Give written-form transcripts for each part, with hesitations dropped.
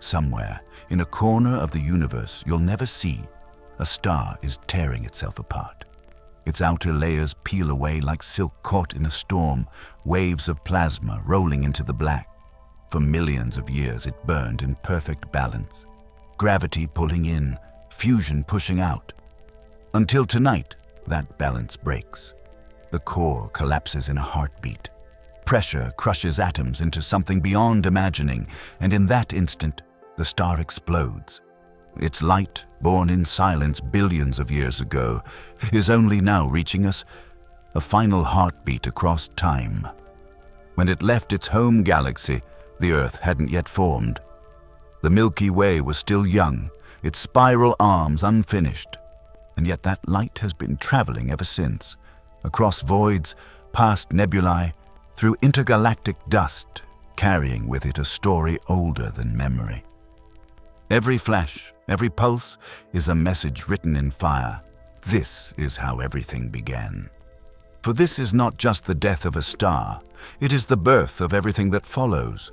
somewhere, in a corner of the universe you'll never see, a star is tearing itself apart. Its outer layers peel away like silk caught in a storm, waves of plasma rolling into the black. For millions of years it burned in perfect balance, gravity pulling in, fusion pushing out. Until tonight, that balance breaks. The core collapses in a heartbeat. Pressure crushes atoms into something beyond imagining, and in that instant, the star explodes. Its light, born in silence billions of years ago, is only now reaching us, a final heartbeat across time. When it left its home galaxy, the Earth hadn't yet formed. The Milky Way was still young, its spiral arms unfinished, and yet that light has been traveling ever since, across voids, past nebulae, through intergalactic dust, carrying with it a story older than memory. Every flash, every pulse is a message written in fire. This is how everything began. For this is not just the death of a star, it is the birth of everything that follows.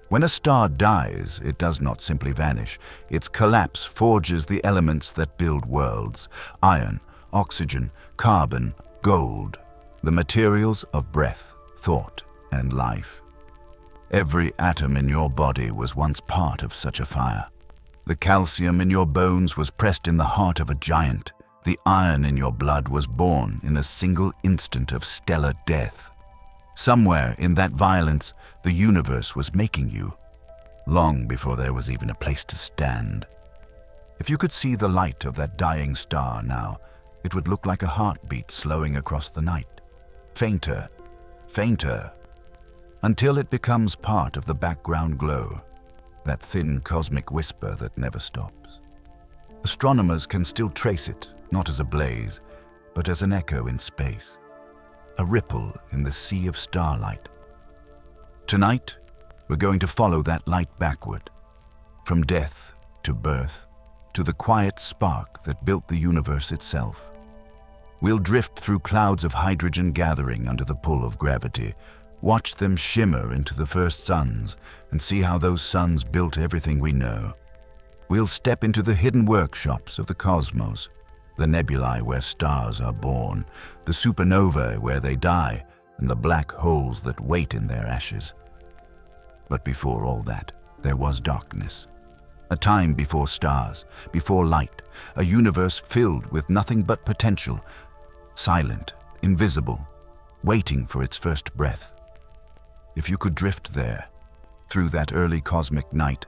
When a star dies, it does not simply vanish. Its collapse forges the elements that build worlds: iron, oxygen, carbon, gold, the materials of breath, thought, and life. Every atom in your body was once part of such a fire. The calcium in your bones was pressed in the heart of a giant. The iron in your blood was born in a single instant of stellar death. Somewhere in that violence, the universe was making you, long before there was even a place to stand. If you could see the light of that dying star now, it would look like a heartbeat slowing across the night. Fainter, fainter, until it becomes part of the background glow, that thin cosmic whisper that never stops. Astronomers can still trace it, not as a blaze, but as an echo in space, a ripple in the sea of starlight. Tonight, we're going to follow that light backward, from death to birth, to the quiet spark that built the universe itself. We'll drift through clouds of hydrogen gathering under the pull of gravity, watch them shimmer into the first suns, and see how those suns built everything we know. We'll step into the hidden workshops of the cosmos, the nebulae where stars are born, the supernovae where they die, and the black holes that wait in their ashes. But before all that, there was darkness. A time before stars, before light, a universe filled with nothing but potential, silent, invisible, waiting for its first breath. If you could drift there, through that early cosmic night,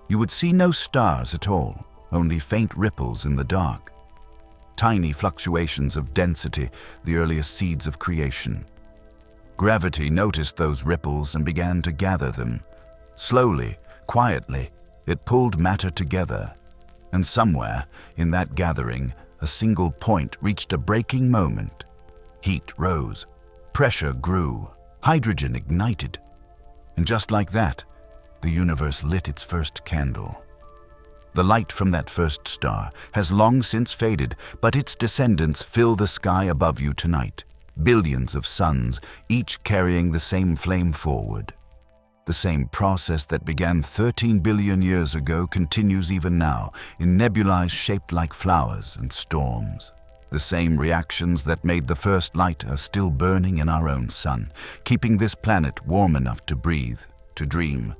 you would see no stars at all, only faint ripples in the dark. Tiny fluctuations of density, the earliest seeds of creation. Gravity noticed those ripples and began to gather them. Slowly, quietly, it pulled matter together, and somewhere in that gathering, a single point reached a breaking moment. Heat rose, pressure grew, hydrogen ignited, and just like that, the universe lit its first candle. The light from that first star has long since faded, but its descendants fill the sky above you tonight. Billions of suns, each carrying the same flame forward. The same process that began 13 billion years ago continues even now, in nebulae shaped like flowers and storms. The same reactions that made the first light are still burning in our own sun, keeping this planet warm enough to breathe, to dream,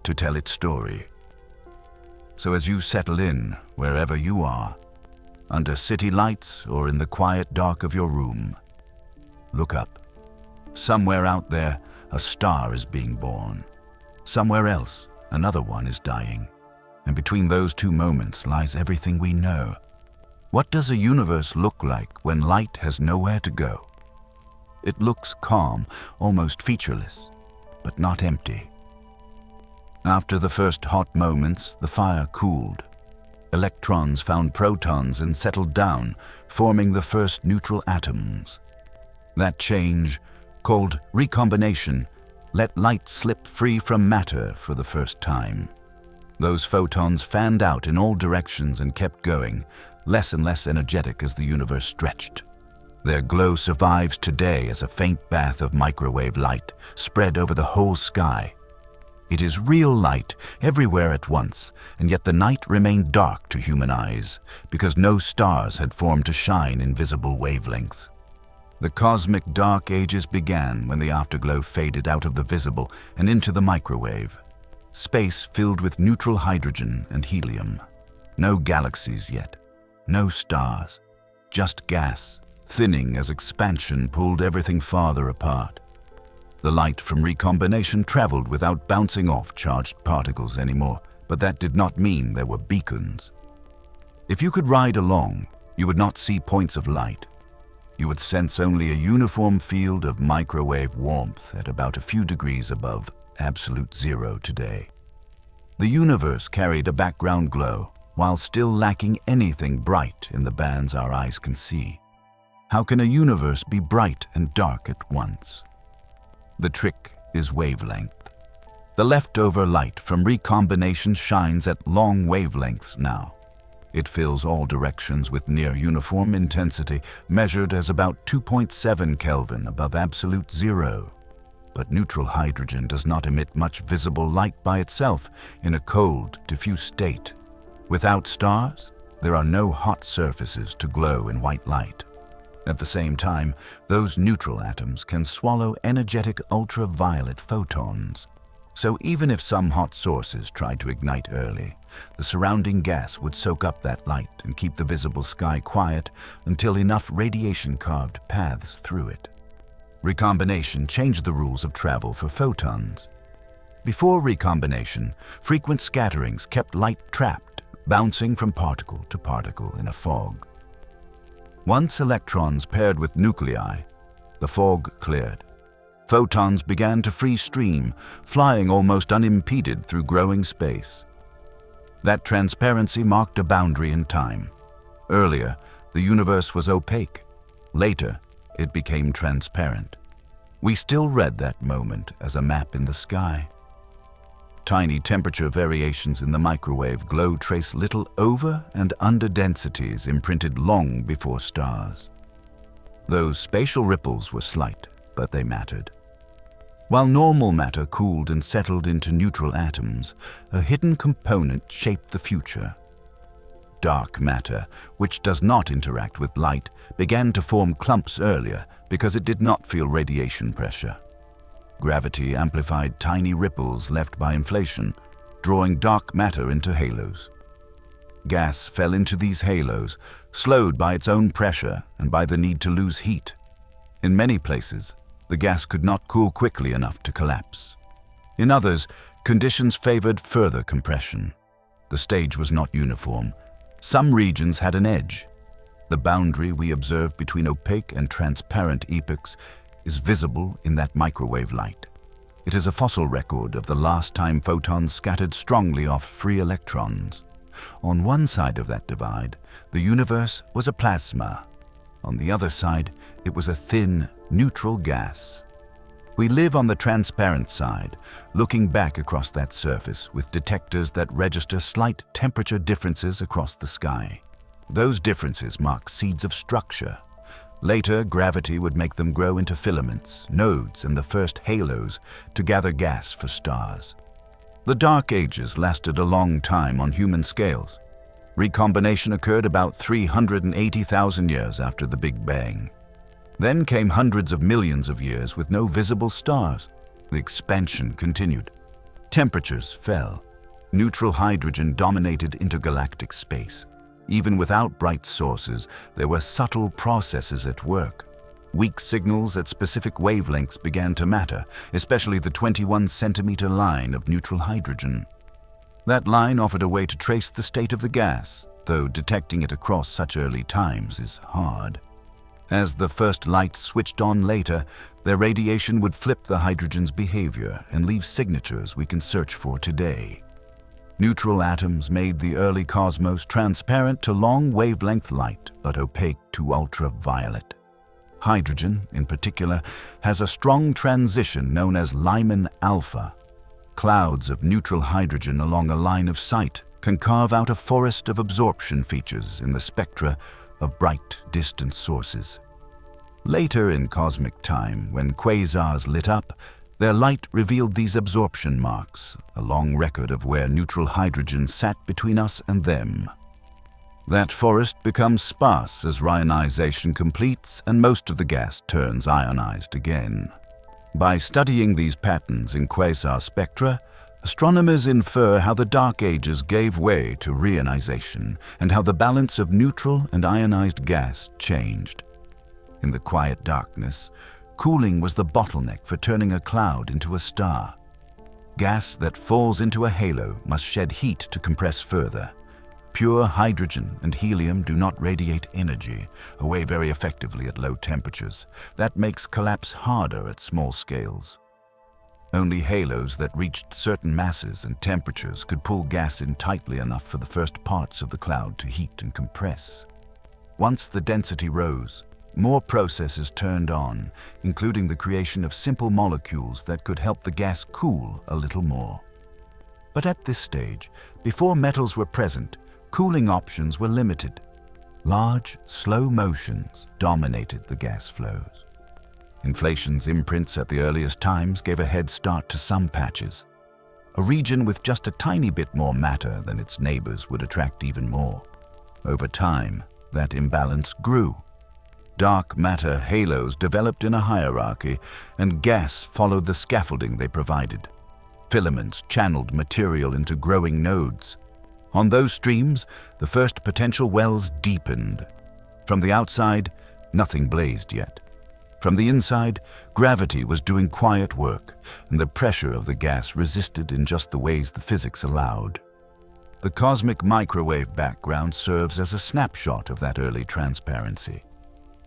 to tell its story. So as you settle in, wherever you are, under city lights or in the quiet dark of your room, look up. Somewhere out there, a star is being born. Somewhere else, another one is dying. And between those two moments lies everything we know. What does a universe look like when light has nowhere to go? It looks calm, almost featureless, but not empty. After the first hot moments, the fire cooled. Electrons found protons and settled down, forming the first neutral atoms. That change, called recombination, let light slip free from matter for the first time. Those photons fanned out in all directions and kept going, less and less energetic as the universe stretched. Their glow survives today as a faint bath of microwave light spread over the whole sky. It is real light everywhere at once, and yet the night remained dark to human eyes because no stars had formed to shine in visible wavelengths. The cosmic dark ages began when the afterglow faded out of the visible and into the microwave. Space filled with neutral hydrogen and helium. No galaxies yet, no stars, just gas, thinning as expansion pulled everything farther apart. The light from recombination traveled without bouncing off charged particles anymore, but that did not mean there were beacons. If you could ride along, you would not see points of light. You would sense only a uniform field of microwave warmth at about a few degrees above absolute zero today. The universe carried a background glow, while still lacking anything bright in the bands our eyes can see. How can a universe be bright and dark at once? The trick is wavelength. The leftover light from recombination shines at long wavelengths now. It fills all directions with near uniform intensity, measured as about 2.7 Kelvin above absolute zero. But neutral hydrogen does not emit much visible light by itself in a cold, diffuse state. Without stars, there are no hot surfaces to glow in white light. At the same time, those neutral atoms can swallow energetic ultraviolet photons. So even if some hot sources tried to ignite early, the surrounding gas would soak up that light and keep the visible sky quiet until enough radiation carved paths through it. Recombination changed the rules of travel for photons. Before recombination, frequent scatterings kept light trapped, bouncing from particle to particle in a fog. Once electrons paired with nuclei, the fog cleared. Photons began to free stream, flying almost unimpeded through growing space. That transparency marked a boundary in time. Earlier, the universe was opaque. Later, it became transparent. We still read that moment as a map in the sky. Tiny temperature variations in the microwave glow trace little over and under densities imprinted long before stars. Those spatial ripples were slight, but they mattered. While normal matter cooled and settled into neutral atoms, a hidden component shaped the future. Dark matter, which does not interact with light, began to form clumps earlier because it did not feel radiation pressure. Gravity amplified tiny ripples left by inflation, drawing dark matter into halos. Gas fell into these halos, slowed by its own pressure and by the need to lose heat. In many places, the gas could not cool quickly enough to collapse. In others, conditions favored further compression. The stage was not uniform. Some regions had an edge. The boundary we observe between opaque and transparent epochs is visible in that microwave light. It is a fossil record of the last time photons scattered strongly off free electrons. On one side of that divide, the universe was a plasma. On the other side, it was a thin, neutral gas. We live on the transparent side, looking back across that surface with detectors that register slight temperature differences across the sky. Those differences mark seeds of structure. Later, gravity would make them grow into filaments, nodes, and the first halos to gather gas for stars. The Dark Ages lasted a long time on human scales. Recombination occurred about 380,000 years after the Big Bang. Then came hundreds of millions of years with no visible stars. The expansion continued. Temperatures fell. Neutral hydrogen dominated intergalactic space. Even without bright sources, there were subtle processes at work. Weak signals at specific wavelengths began to matter, especially the 21-centimeter line of neutral hydrogen. That line offered a way to trace the state of the gas, though detecting it across such early times is hard. As the first lights switched on later, their radiation would flip the hydrogen's behavior and leave signatures we can search for today. Neutral atoms made the early cosmos transparent to long-wavelength light, but opaque to ultraviolet. Hydrogen, in particular, has a strong transition known as Lyman alpha. Clouds of neutral hydrogen along a line of sight can carve out a forest of absorption features in the spectra of bright, distant sources. Later in cosmic time, when quasars lit up, Their light revealed these absorption marks, a long record of where neutral hydrogen sat between us and them. That forest becomes sparse as ionization completes and most of the gas turns ionized again. By studying these patterns in quasar spectra, astronomers infer how the dark ages gave way to reionization and how the balance of neutral and ionized gas changed. In the quiet darkness, cooling was the bottleneck for turning a cloud into a star. Gas that falls into a halo must shed heat to compress further. Pure hydrogen and helium do not radiate energy away very effectively at low temperatures. That makes collapse harder at small scales. Only halos that reached certain masses and temperatures could pull gas in tightly enough for the first parts of the cloud to heat and compress. Once the density rose, more processes turned on, including the creation of simple molecules that could help the gas cool a little more. But at this stage, before metals were present, cooling options were limited. Large, slow motions dominated the gas flows. Inflation's imprints at the earliest times gave a head start to some patches. A region with just a tiny bit more matter than its neighbors would attract even more. Over time, that imbalance grew. Dark matter halos developed in a hierarchy, and gas followed the scaffolding they provided. Filaments channeled material into growing nodes. On those streams, the first potential wells deepened. From the outside, nothing blazed yet. From the inside, gravity was doing quiet work, and the pressure of the gas resisted in just the ways the physics allowed. The cosmic microwave background serves as a snapshot of that early transparency.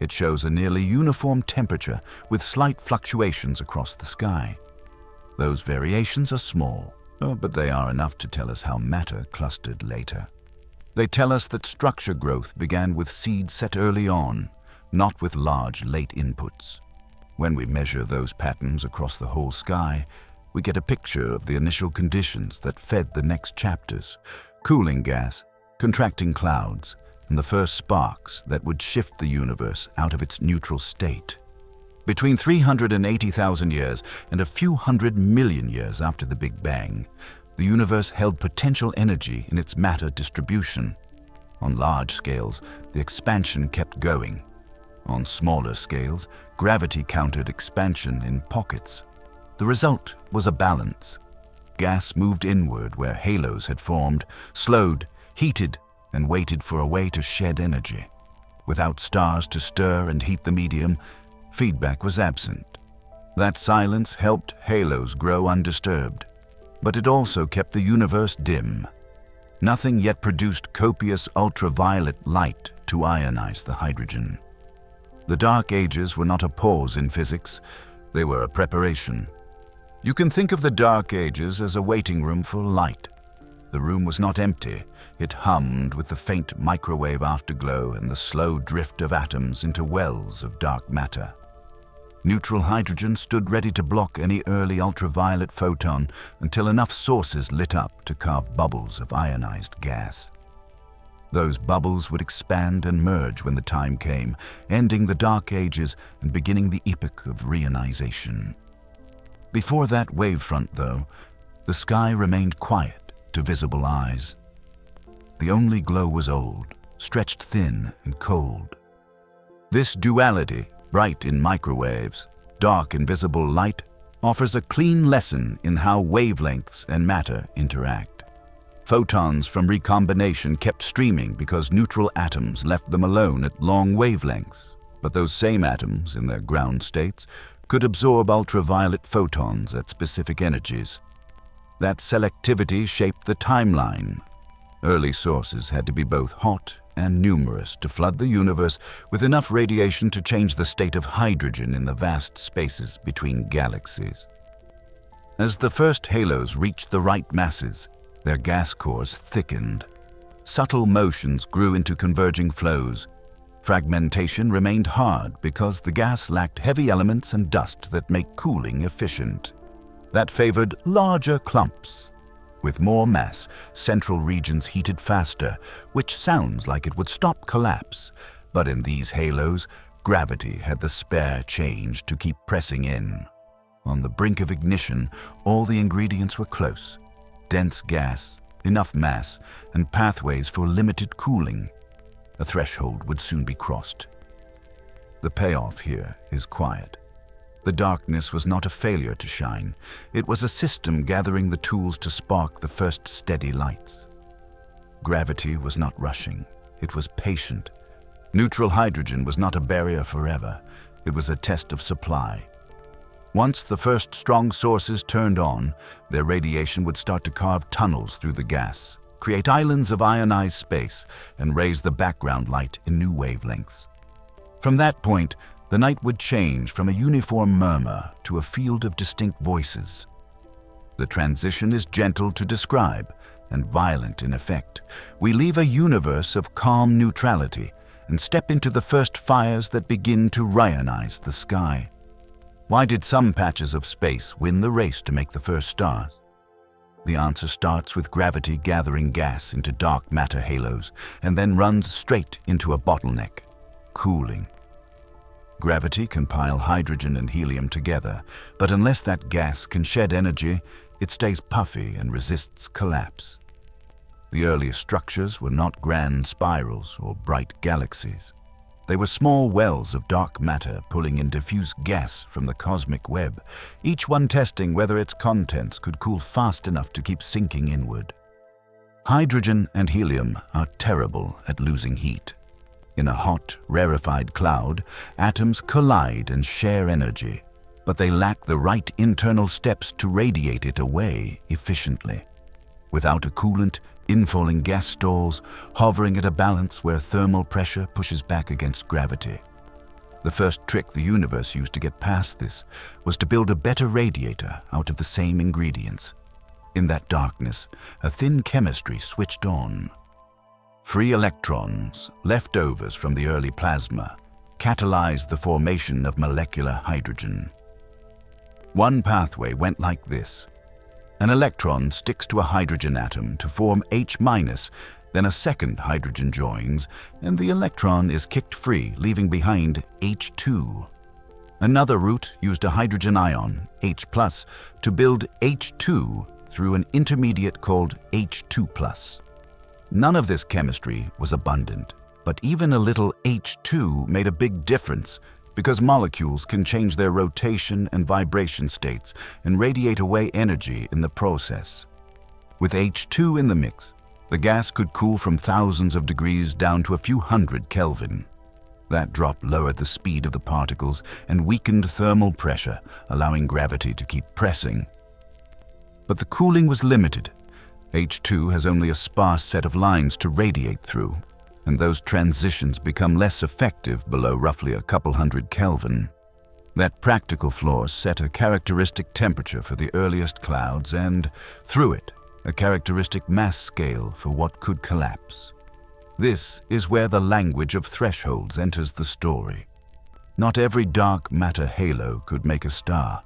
It shows a nearly uniform temperature with slight fluctuations across the sky. Those variations are small, but they are enough to tell us how matter clustered later. They tell us that structure growth began with seeds set early on, not with large late inputs. When we measure those patterns across the whole sky, we get a picture of the initial conditions that fed the next chapters: cooling gas, contracting clouds, and the first sparks that would shift the universe out of its neutral state. Between 380,000 years and a few 100 million years after the Big Bang, the universe held potential energy in its matter distribution. On large scales, the expansion kept going. On smaller scales, gravity countered expansion in pockets. The result was a balance. Gas moved inward where halos had formed, slowed, heated, and waited for a way to shed energy. Without stars to stir and heat the medium, feedback was absent. That silence helped halos grow undisturbed, but it also kept the universe dim. Nothing yet produced copious ultraviolet light to ionize the hydrogen. The Dark Ages were not a pause in physics, they were a preparation. You can think of the Dark Ages as a waiting room for light. The room was not empty, it hummed with the faint microwave afterglow and the slow drift of atoms into wells of dark matter. Neutral hydrogen stood ready to block any early ultraviolet photon until enough sources lit up to carve bubbles of ionized gas. Those bubbles would expand and merge when the time came, ending the Dark Ages and beginning the epoch of reionization. Before that wavefront, though, the sky remained quiet to visible eyes. The only glow was old, stretched thin and cold. This duality, bright in microwaves, dark in visible light, offers a clean lesson in how wavelengths and matter interact. Photons from recombination kept streaming because neutral atoms left them alone at long wavelengths, but those same atoms, in their ground states, could absorb ultraviolet photons at specific energies. That selectivity shaped the timeline. Early sources had to be both hot and numerous to flood the universe with enough radiation to change the state of hydrogen in the vast spaces between galaxies. As the first halos reached the right masses, their gas cores thickened. Subtle motions grew into converging flows. Fragmentation remained hard because the gas lacked heavy elements and dust that make cooling efficient. That favored larger clumps. With more mass, central regions heated faster, which sounds like it would stop collapse. But in these halos, gravity had the spare change to keep pressing in. On the brink of ignition, all the ingredients were close. Dense gas, enough mass, and pathways for limited cooling. A threshold would soon be crossed. The payoff here is quiet. The darkness was not a failure to shine. It was a system gathering the tools to spark the first steady lights. Gravity was not rushing. It was patient. Neutral hydrogen was not a barrier forever. It was a test of supply. Once the first strong sources turned on, their radiation would start to carve tunnels through the gas, create islands of ionized space, and raise the background light in new wavelengths. From that point, the night would change from a uniform murmur to a field of distinct voices. The transition is gentle to describe and violent in effect. We leave a universe of calm neutrality and step into the first fires that begin to ryanize the sky. Why did some patches of space win the race to make the first stars? The answer starts with gravity gathering gas into dark matter halos and then runs straight into a bottleneck: cooling. Gravity can pile hydrogen and helium together, but unless that gas can shed energy, it stays puffy and resists collapse. The earliest structures were not grand spirals or bright galaxies. They were small wells of dark matter pulling in diffuse gas from the cosmic web, each one testing whether its contents could cool fast enough to keep sinking inward. Hydrogen and helium are terrible at losing heat. In a hot, rarefied cloud, atoms collide and share energy, but they lack the right internal steps to radiate it away efficiently. Without a coolant, infalling gas stalls, hovering at a balance where thermal pressure pushes back against gravity. The first trick the universe used to get past this was to build a better radiator out of the same ingredients. In that darkness, a thin chemistry switched on. Free electrons, leftovers from the early plasma, catalyzed the formation of molecular hydrogen. One pathway went like this. An electron sticks to a hydrogen atom to form H-, then a second hydrogen joins, and the electron is kicked free, leaving behind H2. Another route used a hydrogen ion, H+, to build H2 through an intermediate called H2+. None of this chemistry was abundant, but even a little H2 made a big difference because molecules can change their rotation and vibration states and radiate away energy in the process. With H2 in the mix, the gas could cool from thousands of degrees down to a few hundred Kelvin. That drop lowered the speed of the particles and weakened thermal pressure, allowing gravity to keep pressing. But the cooling was limited. H2 has only a sparse set of lines to radiate through, and those transitions become less effective below roughly a couple hundred Kelvin. That practical flaw set a characteristic temperature for the earliest clouds and, through it, a characteristic mass scale for what could collapse. This is where the language of thresholds enters the story. Not every dark matter halo could make a star.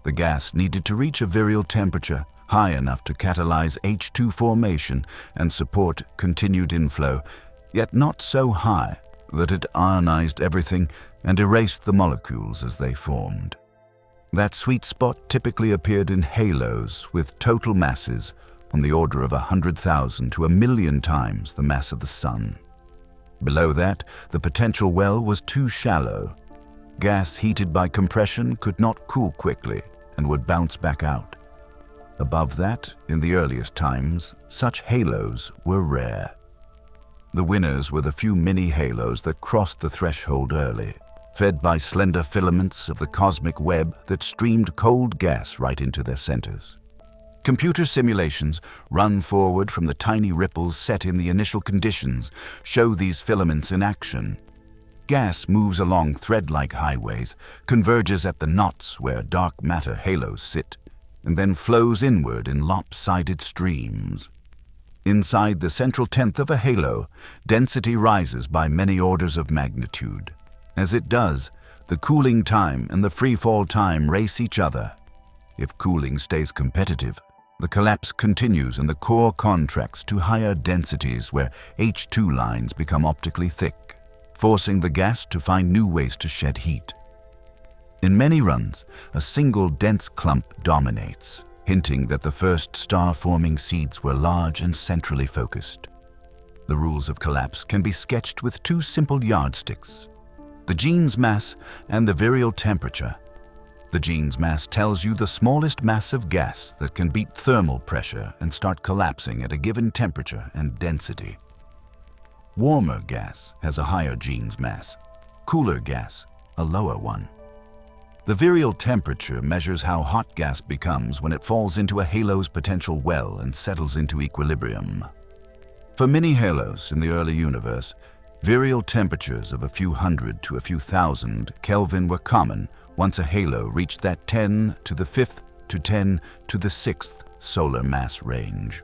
The gas needed to reach a virial temperature high enough to catalyze H2 formation and support continued inflow, yet not so high that it ionized everything and erased the molecules as they formed. That sweet spot typically appeared in halos with total masses on the order of 100,000 to 1,000,000 times the mass of the Sun. Below that, the potential well was too shallow. Gas heated by compression could not cool quickly and would bounce back out. Above that, in the earliest times, such halos were rare. The winners were the few mini-halos that crossed the threshold early, fed by slender filaments of the cosmic web that streamed cold gas right into their centers. Computer simulations, run forward from the tiny ripples set in the initial conditions, show these filaments in action. Gas moves along thread-like highways, converges at the knots where dark matter halos sit, and then flows inward in lopsided streams. Inside the central tenth of a halo, density rises by many orders of magnitude. As it does, the cooling time and the free-fall time race each other. If cooling stays competitive, the collapse continues and the core contracts to higher densities where H2 lines become optically thick, forcing the gas to find new ways to shed heat. In many runs, a single dense clump dominates, hinting that the first star-forming seeds were large and centrally focused. The rules of collapse can be sketched with two simple yardsticks: the gene's mass and the virial temperature. The gene's mass tells you the smallest mass of gas that can beat thermal pressure and start collapsing at a given temperature and density. Warmer gas has a higher gene's mass, cooler gas a lower one. The virial temperature measures how hot gas becomes when it falls into a halo's potential well and settles into equilibrium. For many halos in the early universe, virial temperatures of a few hundred to a few thousand Kelvin were common once a halo reached that 10 to the 5th to 10 to the 6th solar mass range.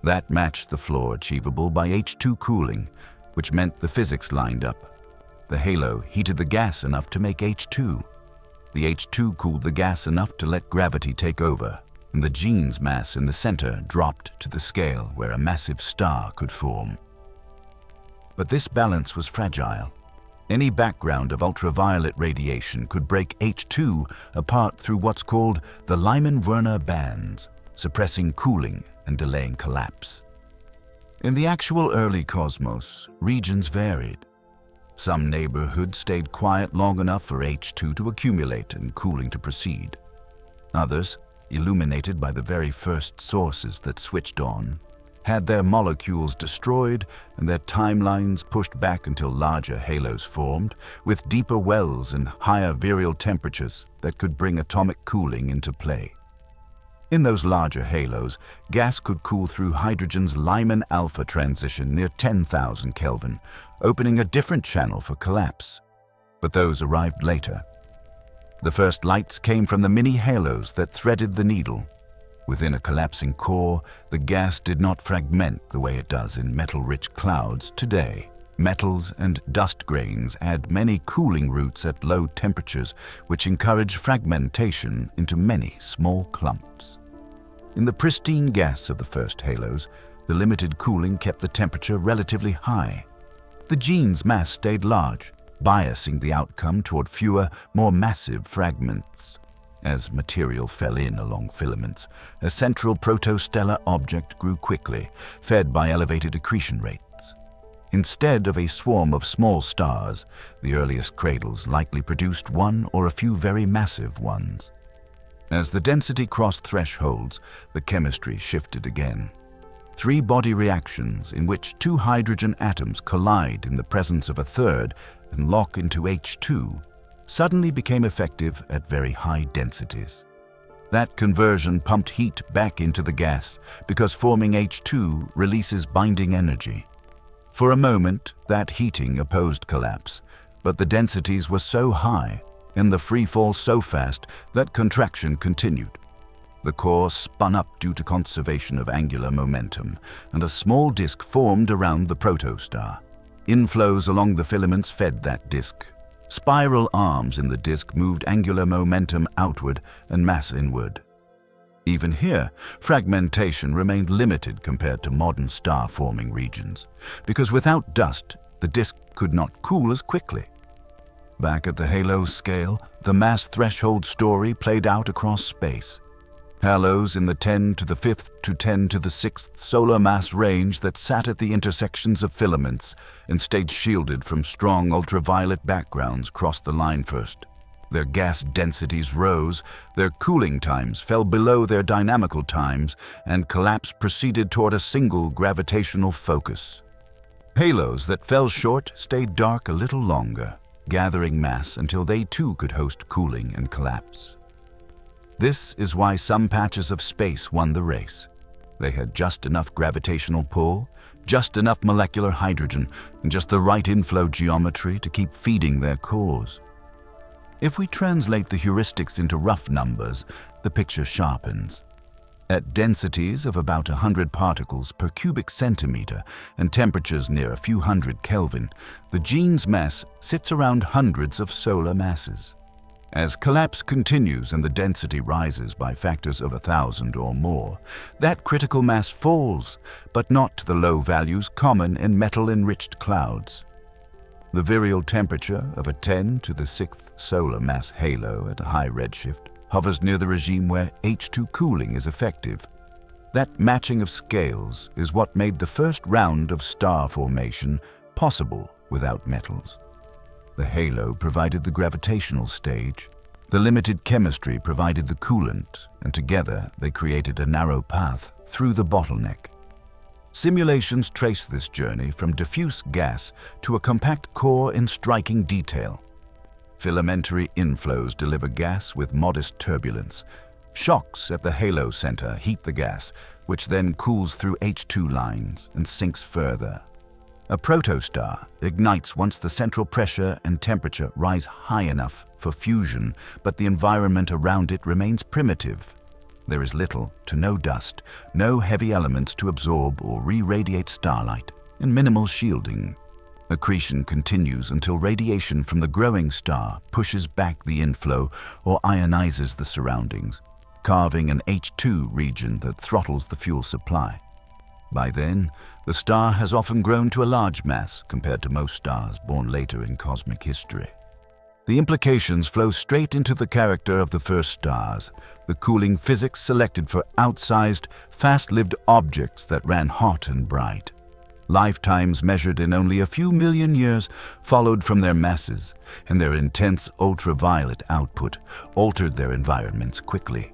That matched the floor achievable by H2 cooling, which meant the physics lined up. The halo heated the gas enough to make H2. The H2 cooled the gas enough to let gravity take over, and the gene's mass in the center dropped to the scale where a massive star could form. But this balance was fragile. Any background of ultraviolet radiation could break H2 apart through what's called the Lyman-Werner bands, suppressing cooling and delaying collapse. In the actual early cosmos, regions varied. Some neighborhoods stayed quiet long enough for H2 to accumulate and cooling to proceed. Others, illuminated by the very first sources that switched on, had their molecules destroyed and their timelines pushed back until larger halos formed, with deeper wells and higher virial temperatures that could bring atomic cooling into play. In those larger halos, gas could cool through hydrogen's Lyman alpha transition near 10,000 Kelvin, opening a different channel for collapse. But those arrived later. The first lights came from the mini halos that threaded the needle. Within a collapsing core, the gas did not fragment the way it does in metal-rich clouds today. Metals and dust grains add many cooling routes at low temperatures, which encourage fragmentation into many small clumps. In the pristine gas of the first halos, the limited cooling kept the temperature relatively high. The gene's mass stayed large, biasing the outcome toward fewer, more massive fragments. As material fell in along filaments, a central protostellar object grew quickly, fed by elevated accretion rates. Instead of a swarm of small stars, the earliest cradles likely produced one or a few very massive ones. As the density crossed thresholds, the chemistry shifted again. Three-body reactions in which two hydrogen atoms collide in the presence of a third and lock into H2 suddenly became effective at very high densities. That conversion pumped heat back into the gas because forming H2 releases binding energy. For a moment, that heating opposed collapse, but the densities were so high and the free fall so fast that contraction continued. The core spun up due to conservation of angular momentum, and a small disk formed around the protostar. Inflows along the filaments fed that disk. Spiral arms in the disk moved angular momentum outward and mass inward. Even here, fragmentation remained limited compared to modern star-forming regions, because without dust, the disk could not cool as quickly. Back at the halo scale, the mass threshold story played out across space. Halos in the 10 to the 5th to 10 to the 6th solar mass range that sat at the intersections of filaments and stayed shielded from strong ultraviolet backgrounds crossed the line first. Their gas densities rose, their cooling times fell below their dynamical times, and collapse proceeded toward a single gravitational focus. Halos that fell short stayed dark a little longer, gathering mass until they too could host cooling and collapse. This is why some patches of space won the race. They had just enough gravitational pull, just enough molecular hydrogen, and just the right inflow geometry to keep feeding their cores. If we translate the heuristics into rough numbers, the picture sharpens. At densities of about 100 particles per cubic centimeter and temperatures near a few hundred Kelvin, the gene's mass sits around hundreds of solar masses. As collapse continues and the density rises by factors of 1,000 or more, that critical mass falls, but not to the low values common in metal-enriched clouds. The virial temperature of a 10 to the 6th solar mass halo at a high redshift hovers near the regime where H2 cooling is effective. That matching of scales is what made the first round of star formation possible without metals. The halo provided the gravitational stage, the limited chemistry provided the coolant, and together they created a narrow path through the bottleneck. Simulations trace this journey from diffuse gas to a compact core in striking detail. Filamentary inflows deliver gas with modest turbulence. Shocks at the halo center heat the gas, which then cools through H2 lines and sinks further. A protostar ignites once the central pressure and temperature rise high enough for fusion, but the environment around it remains primitive. There is little to no dust, no heavy elements to absorb or re-radiate starlight, and minimal shielding. Accretion continues until radiation from the growing star pushes back the inflow or ionizes the surroundings, carving an H2 region that throttles the fuel supply. By then, the star has often grown to a large mass compared to most stars born later in cosmic history. The implications flow straight into the character of the first stars, the cooling physics selected for outsized, fast-lived objects that ran hot and bright. Lifetimes measured in only a few million years followed from their masses, and their intense ultraviolet output altered their environments quickly.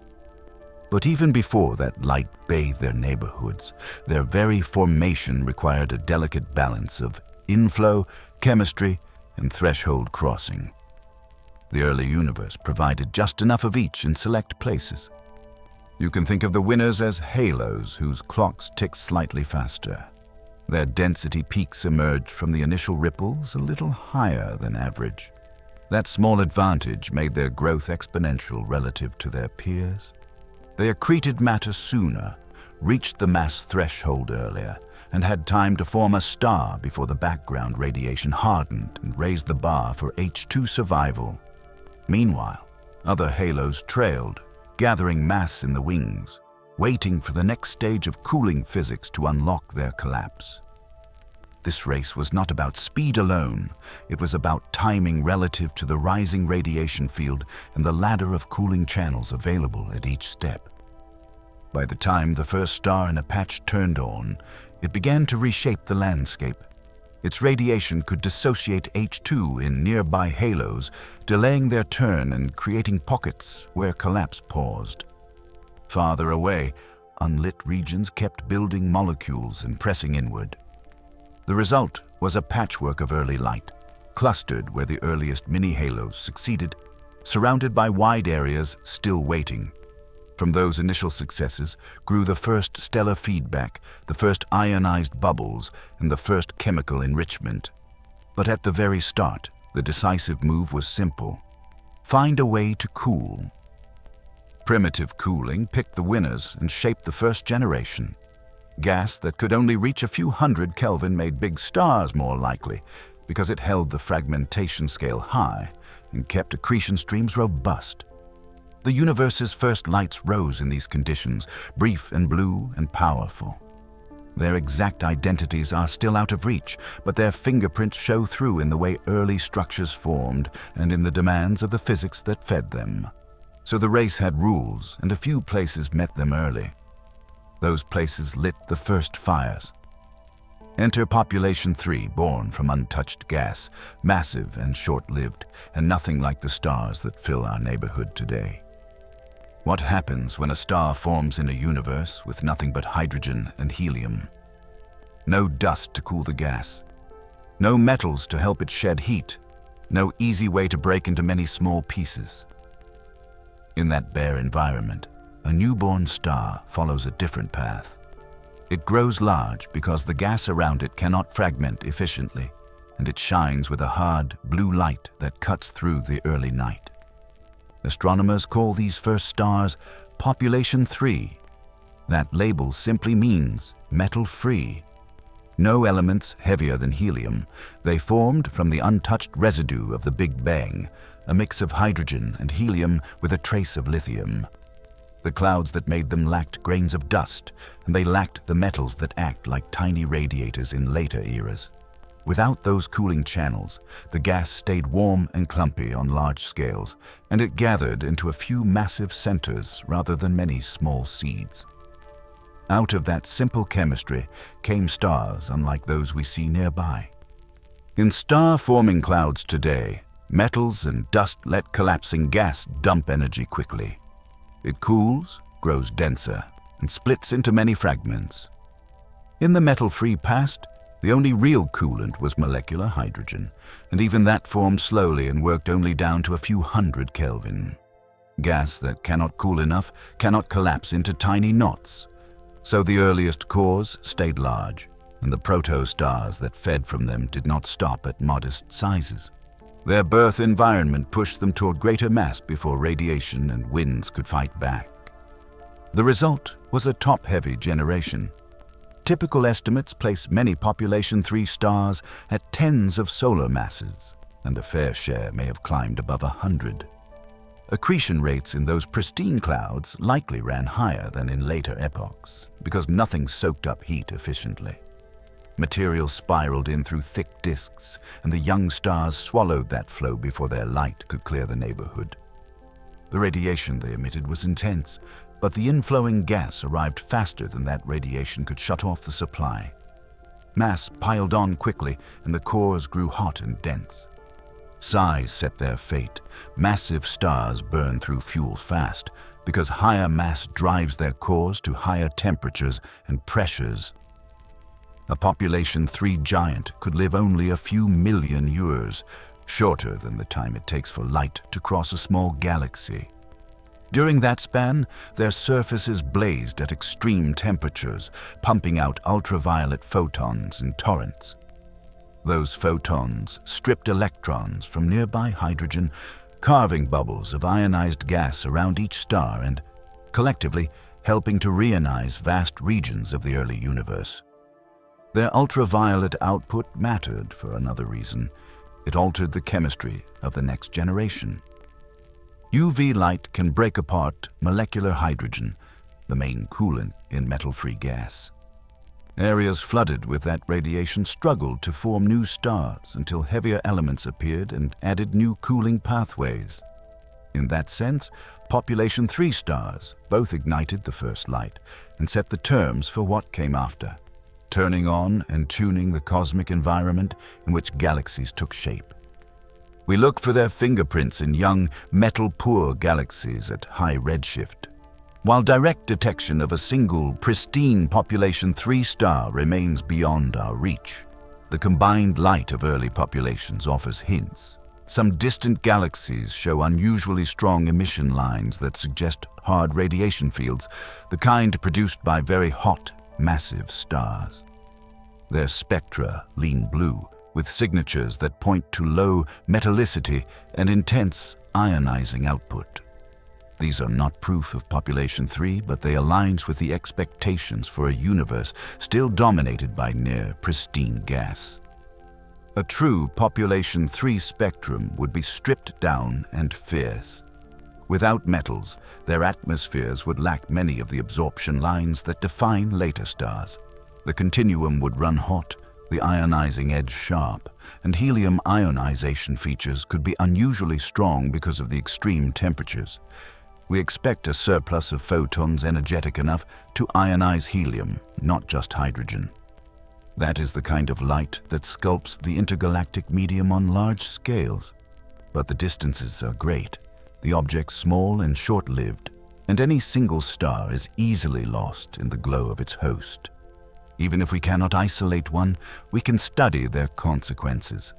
But even before that light bathed their neighborhoods, their very formation required a delicate balance of inflow, chemistry, and threshold crossing. The early universe provided just enough of each in select places. You can think of the winners as halos whose clocks tick slightly faster. Their density peaks emerged from the initial ripples a little higher than average. That small advantage made their growth exponential relative to their peers. They accreted matter sooner, reached the mass threshold earlier, and had time to form a star before the background radiation hardened and raised the bar for H2 survival. Meanwhile, other halos trailed, gathering mass in the wings, waiting for the next stage of cooling physics to unlock their collapse. This race was not about speed alone, it was about timing relative to the rising radiation field and the ladder of cooling channels available at each step. By the time the first star in a patch turned on, it began to reshape the landscape. Its radiation could dissociate H2 in nearby halos, delaying their turn and creating pockets where collapse paused. Farther away, unlit regions kept building molecules and pressing inward. The result was a patchwork of early light, clustered where the earliest mini-halos succeeded, surrounded by wide areas still waiting. From those initial successes grew the first stellar feedback, the first ionized bubbles, and the first chemical enrichment. But at the very start, the decisive move was simple: find a way to cool. Primitive cooling picked the winners and shaped the first generation. Gas that could only reach a few hundred Kelvin made big stars more likely because it held the fragmentation scale high and kept accretion streams robust. The universe's first lights rose in these conditions, brief and blue and powerful. Their exact identities are still out of reach, but their fingerprints show through in the way early structures formed and in the demands of the physics that fed them. So the race had rules, and a few places met them early. Those places lit the first fires. Enter Population 3, born from untouched gas, massive and short-lived, and nothing like the stars that fill our neighborhood today. What happens when a star forms in a universe with nothing but hydrogen and helium? No dust to cool the gas. No metals to help it shed heat. No easy way to break into many small pieces. In that bare environment, a newborn star follows a different path. It grows large because the gas around it cannot fragment efficiently, and it shines with a hard blue light that cuts through the early night. Astronomers call these first stars Population 3. That label simply means metal-free. No elements heavier than helium, they formed from the untouched residue of the Big Bang, a mix of hydrogen and helium with a trace of lithium. The clouds that made them lacked grains of dust, and they lacked the metals that act like tiny radiators in later eras. Without those cooling channels, the gas stayed warm and clumpy on large scales, and it gathered into a few massive centers rather than many small seeds. Out of that simple chemistry came stars unlike those we see nearby. In star-forming clouds today, metals and dust let collapsing gas dump energy quickly. It cools, grows denser, and splits into many fragments. In the metal-free past, the only real coolant was molecular hydrogen, and even that formed slowly and worked only down to a few hundred Kelvin. Gas that cannot cool enough cannot collapse into tiny knots, so the earliest cores stayed large, and the proto-stars that fed from them did not stop at modest sizes. Their birth environment pushed them toward greater mass before radiation and winds could fight back. The result was a top-heavy generation. Typical estimates place many population 3 stars at tens of solar masses, and a fair share may have climbed above 100. Accretion rates in those pristine clouds likely ran higher than in later epochs, because nothing soaked up heat efficiently. Material spiraled in through thick disks, and the young stars swallowed that flow before their light could clear the neighborhood. The radiation they emitted was intense, but the inflowing gas arrived faster than that radiation could shut off the supply. Mass piled on quickly, and the cores grew hot and dense. Size set their fate. Massive stars burn through fuel fast, because higher mass drives their cores to higher temperatures and pressures. A population 3 giant could live only a few million years, shorter than the time it takes for light to cross a small galaxy. During that span, their surfaces blazed at extreme temperatures, pumping out ultraviolet photons in torrents. Those photons stripped electrons from nearby hydrogen, carving bubbles of ionized gas around each star and, collectively, helping to reionize vast regions of the early universe. Their ultraviolet output mattered for another reason. It altered the chemistry of the next generation. UV light can break apart molecular hydrogen, the main coolant in metal-free gas. Areas flooded with that radiation struggled to form new stars until heavier elements appeared and added new cooling pathways. In that sense, population 3 stars both ignited the first light and set the terms for what came after, turning on and tuning the cosmic environment in which galaxies took shape. We look for their fingerprints in young, metal-poor galaxies at high redshift. While direct detection of a single, pristine population 3 star remains beyond our reach, the combined light of early populations offers hints. Some distant galaxies show unusually strong emission lines that suggest hard radiation fields, the kind produced by very hot, massive stars. Their spectra lean blue, with signatures that point to low metallicity and intense ionizing output. These are not proof of population 3, but they align with the expectations for a universe still dominated by near pristine gas. A true population 3 spectrum would be stripped down and fierce. Without metals, their atmospheres would lack many of the absorption lines that define later stars. The continuum would run hot, the ionizing edge sharp, and helium ionization features could be unusually strong because of the extreme temperatures. We expect a surplus of photons energetic enough to ionize helium, not just hydrogen. That is the kind of light that sculpts the intergalactic medium on large scales. But the distances are great, the objects small and short-lived, and any single star is easily lost in the glow of its host. Even if we cannot isolate one, we can study their consequences.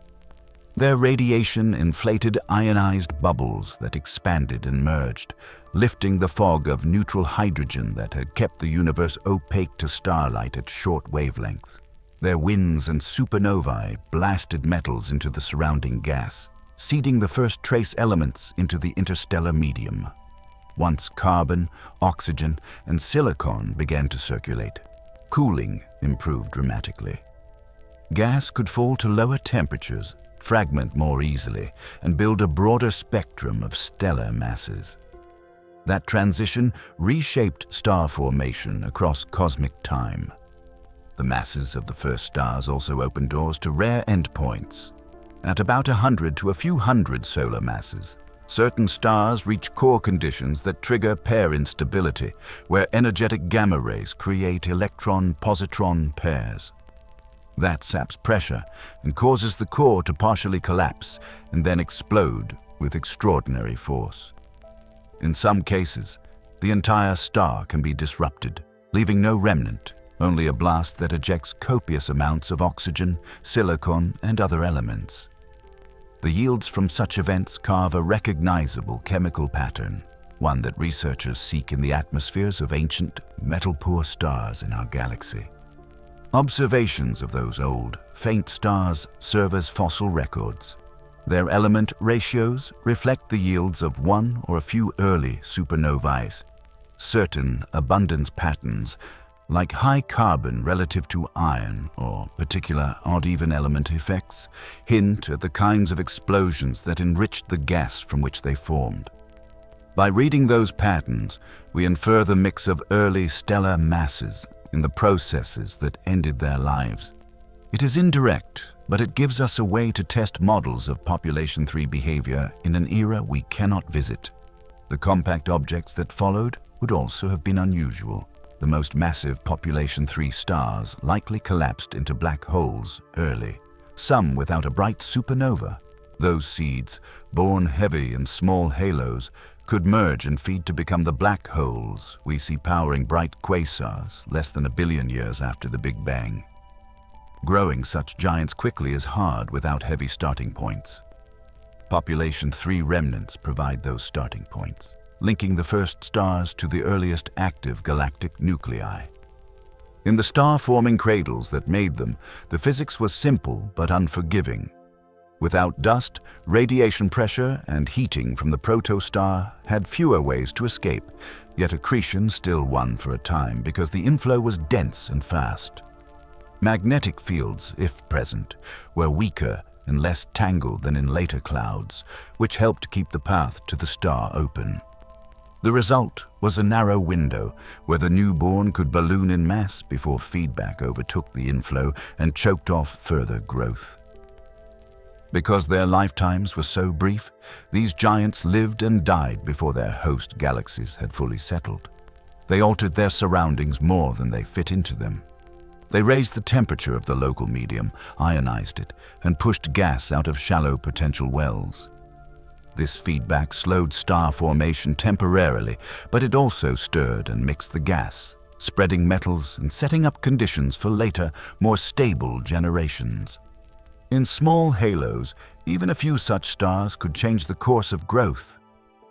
Their radiation inflated ionized bubbles that expanded and merged, lifting the fog of neutral hydrogen that had kept the universe opaque to starlight at short wavelengths. Their winds and supernovae blasted metals into the surrounding gas, seeding the first trace elements into the interstellar medium. Once carbon, oxygen, and silicon began to circulate, cooling improved dramatically. Gas could fall to lower temperatures, fragment more easily, and build a broader spectrum of stellar masses. That transition reshaped star formation across cosmic time. The masses of the first stars also open doors to rare endpoints. At about 100 to a few hundred solar masses, certain stars reach core conditions that trigger pair instability, where energetic gamma rays create electron-positron pairs. That saps pressure and causes the core to partially collapse and then explode with extraordinary force. In some cases, the entire star can be disrupted, leaving no remnant, only a blast that ejects copious amounts of oxygen, silicon, and other elements. The yields from such events carve a recognizable chemical pattern, one that researchers seek in the atmospheres of ancient, metal-poor stars in our galaxy. Observations of those old, faint stars serve as fossil records. Their element ratios reflect the yields of one or a few early supernovae. Certain abundance patterns, like high carbon relative to iron or particular odd-even element effects, hint at the kinds of explosions that enriched the gas from which they formed. By reading those patterns, we infer the mix of early stellar masses in the processes that ended their lives. It is indirect, but it gives us a way to test models of population 3 behavior in an era we cannot visit. The compact objects that followed would also have been unusual. The most massive population 3 stars likely collapsed into black holes early, some without a bright supernova. Those seeds, born heavy in small halos, could merge and feed to become the black holes we see powering bright quasars less than 1 billion years after the Big Bang. Growing such giants quickly is hard without heavy starting points. Population 3 remnants provide those starting points, linking the first stars to the earliest active galactic nuclei. In the star-forming cradles that made them, the physics was simple but unforgiving. Without dust, radiation pressure and heating from the protostar had fewer ways to escape, yet accretion still won for a time because the inflow was dense and fast. Magnetic fields, if present, were weaker and less tangled than in later clouds, which helped keep the path to the star open. The result was a narrow window where the newborn could balloon in mass before feedback overtook the inflow and choked off further growth. Because their lifetimes were so brief, these giants lived and died before their host galaxies had fully settled. They altered their surroundings more than they fit into them. They raised the temperature of the local medium, ionized it, and pushed gas out of shallow potential wells. This feedback slowed star formation temporarily, but it also stirred and mixed the gas, spreading metals and setting up conditions for later, more stable generations. In small halos, even a few such stars could change the course of growth.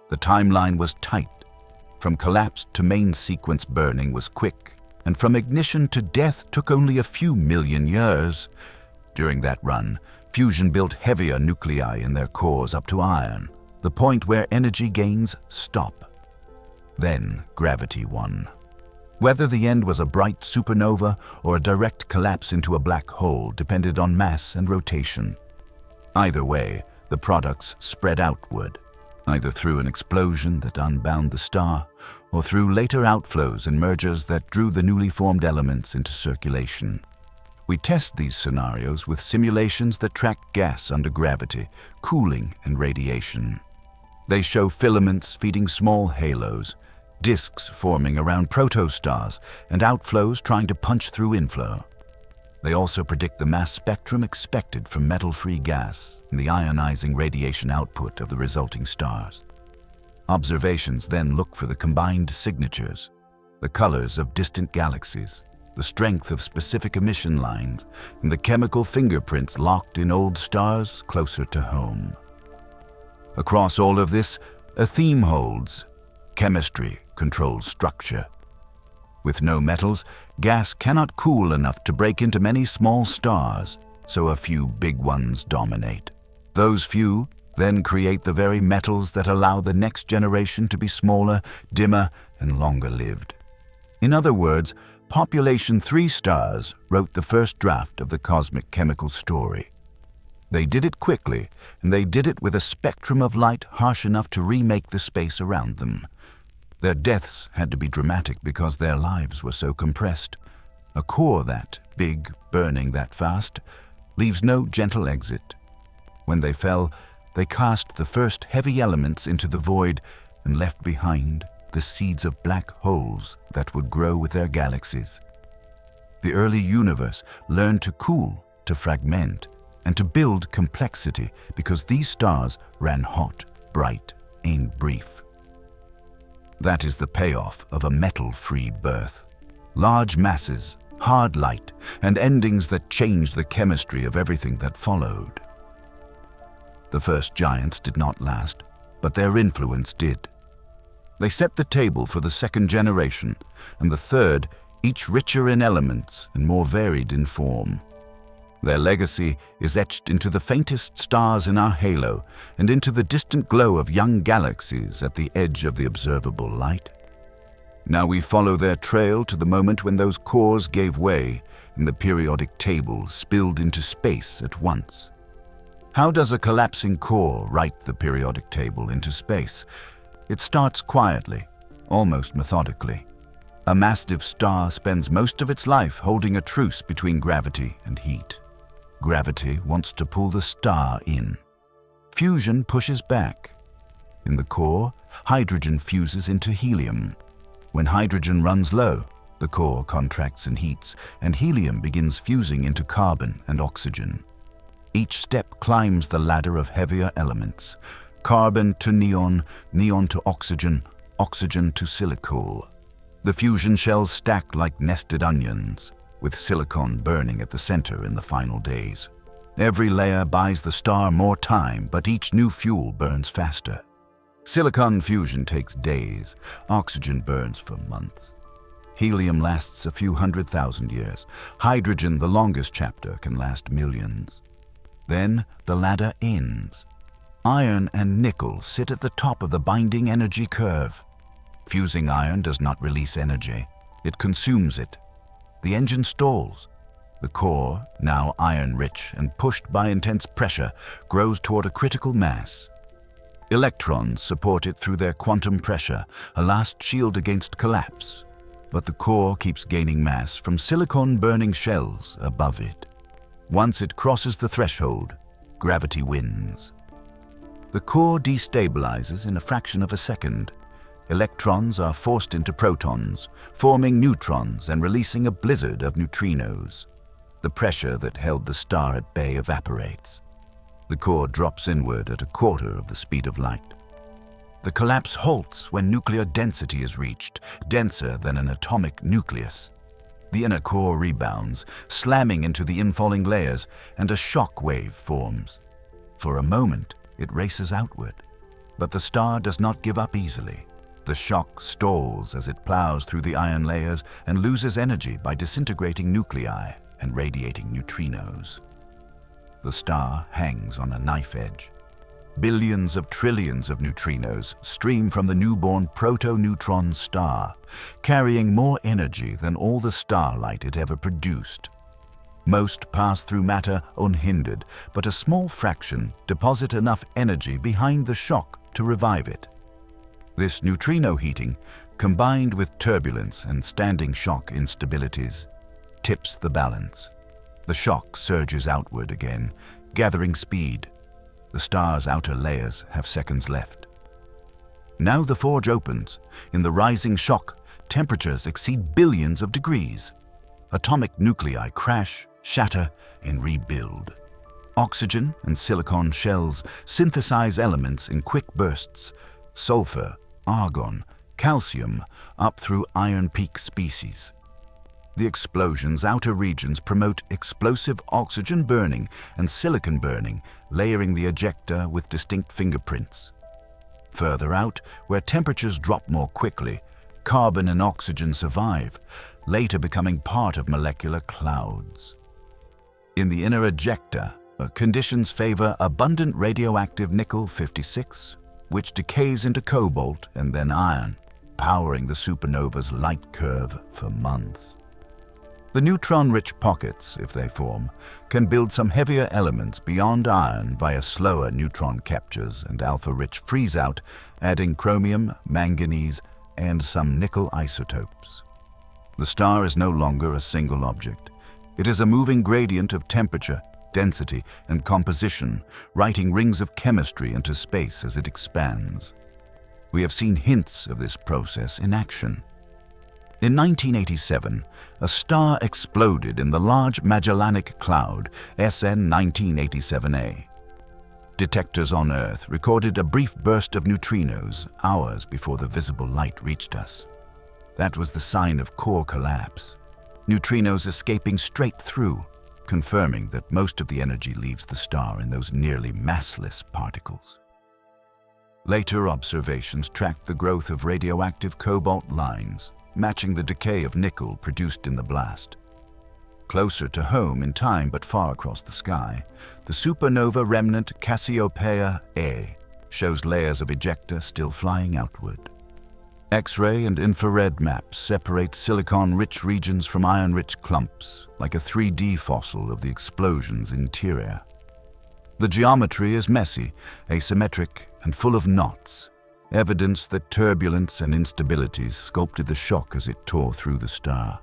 The timeline was tight. From collapse to main sequence burning was quick, and from ignition to death took only a few million years. During that run, fusion built heavier nuclei in their cores up to iron, the point where energy gains stop. Then gravity won. Whether the end was a bright supernova or a direct collapse into a black hole depended on mass and rotation. Either way, the products spread outward, either through an explosion that unbound the star or through later outflows and mergers that drew the newly formed elements into circulation. We test these scenarios with simulations that track gas under gravity, cooling, and radiation. They show filaments feeding small halos, disks forming around protostars, and outflows trying to punch through inflow. They also predict the mass spectrum expected from metal-free gas and the ionizing radiation output of the resulting stars. Observations then look for the combined signatures, the colors of distant galaxies, the strength of specific emission lines, and the chemical fingerprints locked in old stars closer to home. Across all of this, a theme holds: chemistry controls structure. With no metals, gas cannot cool enough to break into many small stars, so a few big ones dominate. Those few then create the very metals that allow the next generation to be smaller, dimmer, and longer-lived. In other words, Population 3 stars wrote the first draft of the cosmic chemical story. They did it quickly, and they did it with a spectrum of light harsh enough to remake the space around them. Their deaths had to be dramatic because their lives were so compressed. A core that, big, burning that fast, leaves no gentle exit. When they fell, they cast the first heavy elements into the void and left behind the seeds of black holes that would grow with their galaxies. The early universe learned to cool, to fragment, and to build complexity because these stars ran hot, bright, and brief. That is the payoff of a metal-free birth. Large masses, hard light, and endings that changed the chemistry of everything that followed. The first giants did not last, but their influence did. They set the table for the second generation, and the third, each richer in elements and more varied in form. Their legacy is etched into the faintest stars in our halo and into the distant glow of young galaxies at the edge of the observable light. Now we follow their trail to the moment when those cores gave way and the periodic table spilled into space at once. How does a collapsing core write the periodic table into space? It starts quietly, almost methodically. A massive star spends most of its life holding a truce between gravity and heat. Gravity wants to pull the star in. Fusion pushes back. In the core, hydrogen fuses into helium. When hydrogen runs low, the core contracts and heats, and helium begins fusing into carbon and oxygen. Each step climbs the ladder of heavier elements. Carbon to neon, neon to oxygen, oxygen to silicon. The fusion shells stack like nested onions, with silicon burning at the center in the final days. Every layer buys the star more time, but each new fuel burns faster. Silicon fusion takes days, oxygen burns for months. Helium lasts a few 100,000 years. Hydrogen, the longest chapter, can last millions. Then the ladder ends. Iron and nickel sit at the top of the binding energy curve. Fusing iron does not release energy. It consumes it. The engine stalls. The core, now iron-rich and pushed by intense pressure, grows toward a critical mass. Electrons support it through their quantum pressure, a last shield against collapse. But the core keeps gaining mass from silicon-burning shells above it. Once it crosses the threshold, gravity wins. The core destabilizes in a fraction of a second. Electrons are forced into protons, forming neutrons and releasing a blizzard of neutrinos. The pressure that held the star at bay evaporates. The core drops inward at a quarter of the speed of light. The collapse halts when nuclear density is reached, denser than an atomic nucleus. The inner core rebounds, slamming into the infalling layers, and a shock wave forms. For a moment, it races outward. But the star does not give up easily. The shock stalls as it plows through the iron layers and loses energy by disintegrating nuclei and radiating neutrinos. The star hangs on a knife edge. Billions of trillions of neutrinos stream from the newborn proto-neutron star, carrying more energy than all the starlight it ever produced. Most pass through matter unhindered, but a small fraction deposit enough energy behind the shock to revive it. This neutrino heating, combined with turbulence and standing shock instabilities, tips the balance. The shock surges outward again, gathering speed. The star's outer layers have seconds left. Now the forge opens. In the rising shock, temperatures exceed billions of degrees. Atomic nuclei crash, shatter, and rebuild. Oxygen and silicon shells synthesize elements in quick bursts. Sulfur, argon, calcium, up through iron peak species. The explosion's outer regions promote explosive oxygen burning and silicon burning, layering the ejecta with distinct fingerprints. Further out, where temperatures drop more quickly, carbon and oxygen survive, later becoming part of molecular clouds. In the inner ejecta, conditions favor abundant radioactive nickel-56, which decays into cobalt and then iron, powering the supernova's light curve for months. The neutron-rich pockets, if they form, can build some heavier elements beyond iron via slower neutron captures and alpha-rich freeze-out, adding chromium, manganese, and some nickel isotopes. The star is no longer a single object. It is a moving gradient of temperature, density, and composition, writing rings of chemistry into space as it expands. We have seen hints of this process in action. In 1987, a star exploded in the Large Magellanic Cloud, SN 1987A. Detectors on Earth recorded a brief burst of neutrinos hours before the visible light reached us. That was the sign of core collapse. Neutrinos escaping straight through, confirming that most of the energy leaves the star in those nearly massless particles. Later observations tracked the growth of radioactive cobalt lines, matching the decay of nickel produced in the blast. Closer to home in time but far across the sky, the supernova remnant Cassiopeia A shows layers of ejecta still flying outward. X-ray and infrared maps separate silicon-rich regions from iron-rich clumps, like a 3D fossil of the explosion's interior. The geometry is messy, asymmetric, and full of knots, evidence that turbulence and instabilities sculpted the shock as it tore through the star.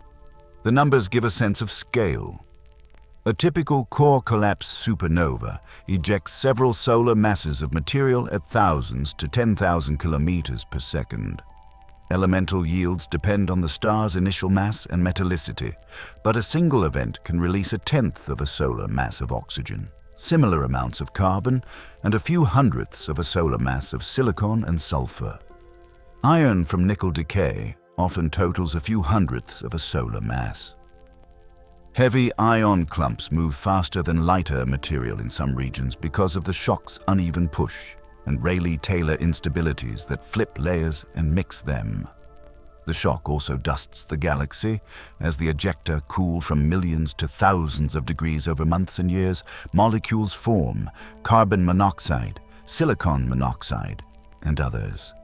The numbers give a sense of scale. A typical core collapse supernova ejects several solar masses of material at thousands to 10,000 kilometers per second. Elemental yields depend on the star's initial mass and metallicity, but a single event can release a tenth of a solar mass of oxygen, similar amounts of carbon, and a few hundredths of a solar mass of silicon and sulfur. Iron from nickel decay often totals a few hundredths of a solar mass. Heavy ion clumps move faster than lighter material in some regions because of the shock's uneven push and Rayleigh-Taylor instabilities that flip layers and mix them. The shock also dusts the galaxy. As the ejecta cool from millions to thousands of degrees over months and years, molecules form: carbon monoxide, silicon monoxide, and others.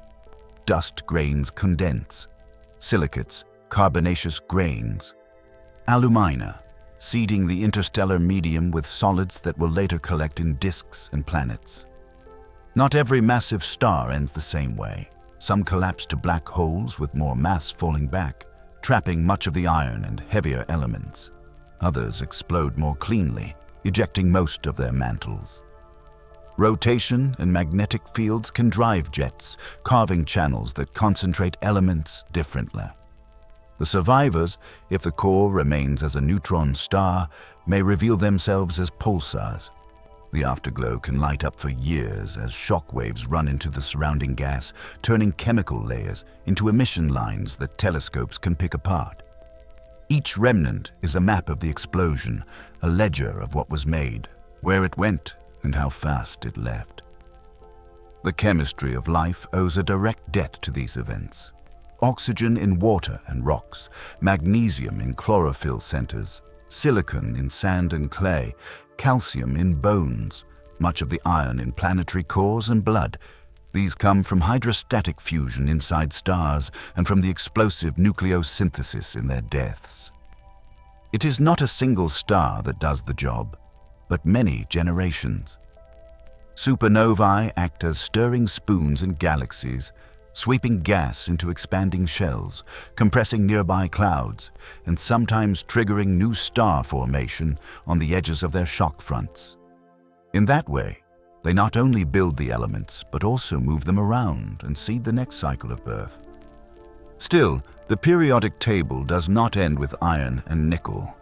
Dust grains condense. Silicates, carbonaceous grains. Alumina, seeding the interstellar medium with solids that will later collect in disks and planets. Not every massive star ends the same way. Some collapse to black holes with more mass falling back, trapping much of the iron and heavier elements. Others explode more cleanly, ejecting most of their mantles. Rotation and magnetic fields can drive jets, carving channels that concentrate elements differently. The survivors, if the core remains as a neutron star, may reveal themselves as pulsars. The afterglow can light up for years as shock waves run into the surrounding gas, turning chemical layers into emission lines that telescopes can pick apart. Each remnant is a map of the explosion, a ledger of what was made, where it went, and how fast it left. The chemistry of life owes a direct debt to these events. Oxygen in water and rocks, magnesium in chlorophyll centers, silicon in sand and clay, calcium in bones, much of the iron in planetary cores and blood. These come from hydrostatic fusion inside stars and from the explosive nucleosynthesis in their deaths. It is not a single star that does the job, but many generations. Supernovae act as stirring spoons in galaxies, sweeping gas into expanding shells, compressing nearby clouds, and sometimes triggering new star formation on the edges of their shock fronts. In that way, they not only build the elements, but also move them around and seed the next cycle of birth. Still, the periodic table does not end with iron and nickel.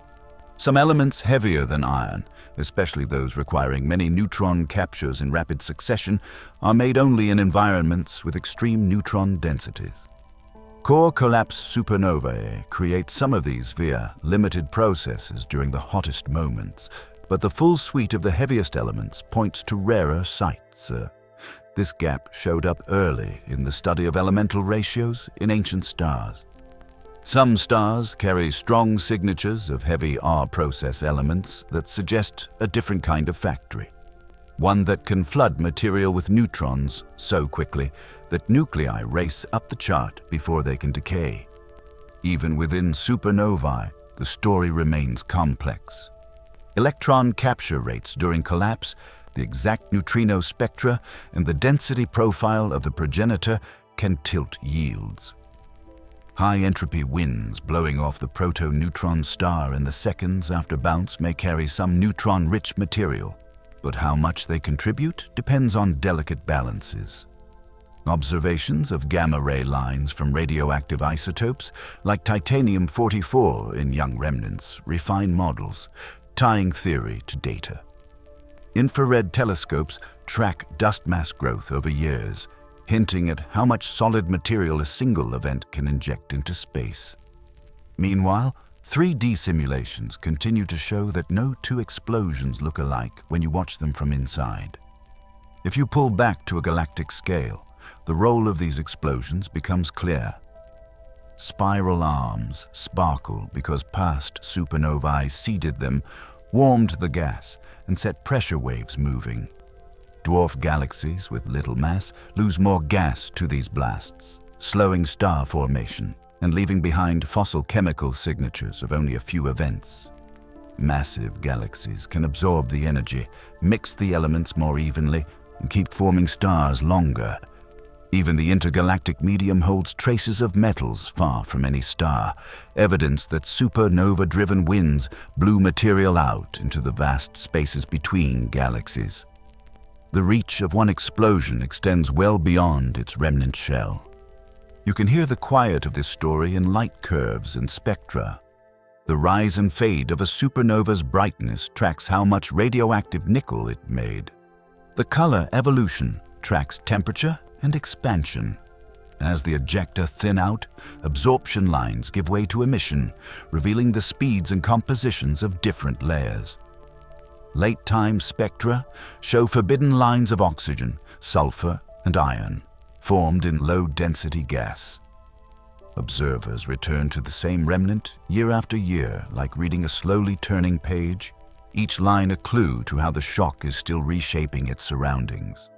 Some elements heavier than iron, especially those requiring many neutron captures in rapid succession, are made only in environments with extreme neutron densities. Core collapse supernovae create some of these via limited processes during the hottest moments, but the full suite of the heaviest elements points to rarer sites. This gap showed up early in the study of elemental ratios in ancient stars. Some stars carry strong signatures of heavy R-process elements that suggest a different kind of factory, one that can flood material with neutrons so quickly that nuclei race up the chart before they can decay. Even within supernovae, the story remains complex. Electron capture rates during collapse, the exact neutrino spectra, and the density profile of the progenitor can tilt yields. High-entropy winds blowing off the proto-neutron star in the seconds after bounce may carry some neutron-rich material, but how much they contribute depends on delicate balances. Observations of gamma-ray lines from radioactive isotopes like titanium-44 in young remnants refine models, tying theory to data. Infrared telescopes track dust mass growth over years, hinting at how much solid material a single event can inject into space. Meanwhile, 3D simulations continue to show that no two explosions look alike when you watch them from inside. If you pull back to a galactic scale, the role of these explosions becomes clear. Spiral arms sparkle because past supernovae seeded them, warmed the gas, and set pressure waves moving. Dwarf galaxies with little mass lose more gas to these blasts, slowing star formation and leaving behind fossil chemical signatures of only a few events. Massive galaxies can absorb the energy, mix the elements more evenly, and keep forming stars longer. Even the intergalactic medium holds traces of metals far from any star, evidence that supernova-driven winds blew material out into the vast spaces between galaxies. The reach of one explosion extends well beyond its remnant shell. You can hear the quiet of this story in light curves and spectra. The rise and fade of a supernova's brightness tracks how much radioactive nickel it made. The color evolution tracks temperature and expansion. As the ejecta thin out, absorption lines give way to emission, revealing the speeds and compositions of different layers. Late-time spectra show forbidden lines of oxygen, sulfur, and iron, formed in low-density gas. Observers return to the same remnant year after year, like reading a slowly turning page, each line a clue to how the shock is still reshaping its surroundings.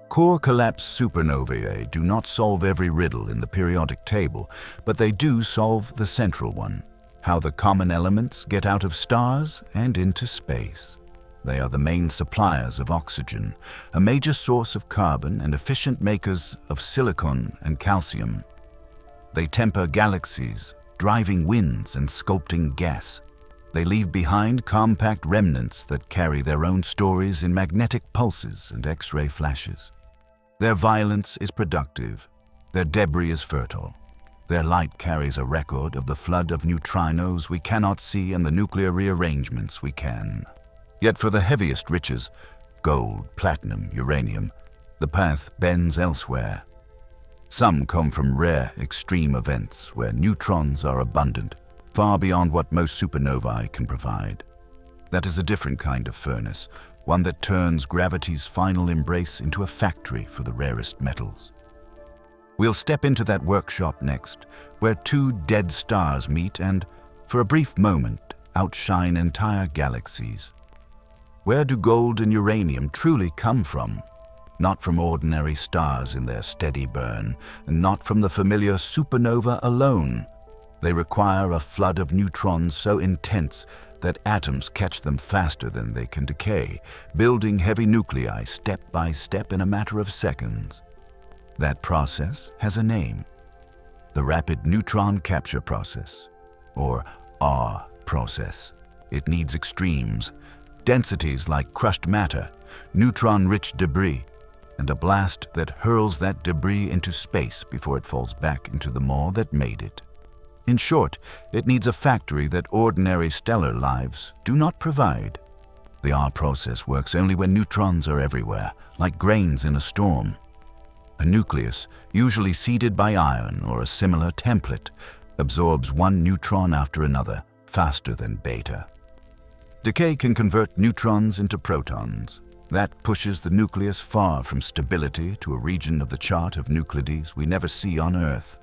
Core collapse supernovae do not solve every riddle in the periodic table, but they do solve the central one: how the common elements get out of stars and into space. They are the main suppliers of oxygen, a major source of carbon and efficient makers of silicon and calcium. They temper galaxies, driving winds and sculpting gas. They leave behind compact remnants that carry their own stories in magnetic pulses and X-ray flashes. Their violence is productive. Their debris is fertile. Their light carries a record of the flood of neutrinos we cannot see and the nuclear rearrangements we can. Yet for the heaviest riches, gold, platinum, uranium, the path bends elsewhere. Some come from rare, extreme events where neutrons are abundant, far beyond what most supernovae can provide. That is a different kind of furnace, one that turns gravity's final embrace into a factory for the rarest metals. We'll step into that workshop next, where two dead stars meet and, for a brief moment, outshine entire galaxies. Where do gold and uranium truly come from? Not from ordinary stars in their steady burn, and not from the familiar supernova alone. They require a flood of neutrons so intense that atoms catch them faster than they can decay, building heavy nuclei step by step in a matter of seconds. That process has a name: the rapid neutron capture process, or R process. It needs extremes, densities like crushed matter, neutron-rich debris, and a blast that hurls that debris into space before it falls back into the maw that made it. In short, it needs a factory that ordinary stellar lives do not provide. The R process works only when neutrons are everywhere, like grains in a storm. A nucleus, usually seeded by iron or a similar template, absorbs one neutron after another, faster than beta. Decay can convert neutrons into protons. That pushes the nucleus far from stability to a region of the chart of Euclides we never see on Earth.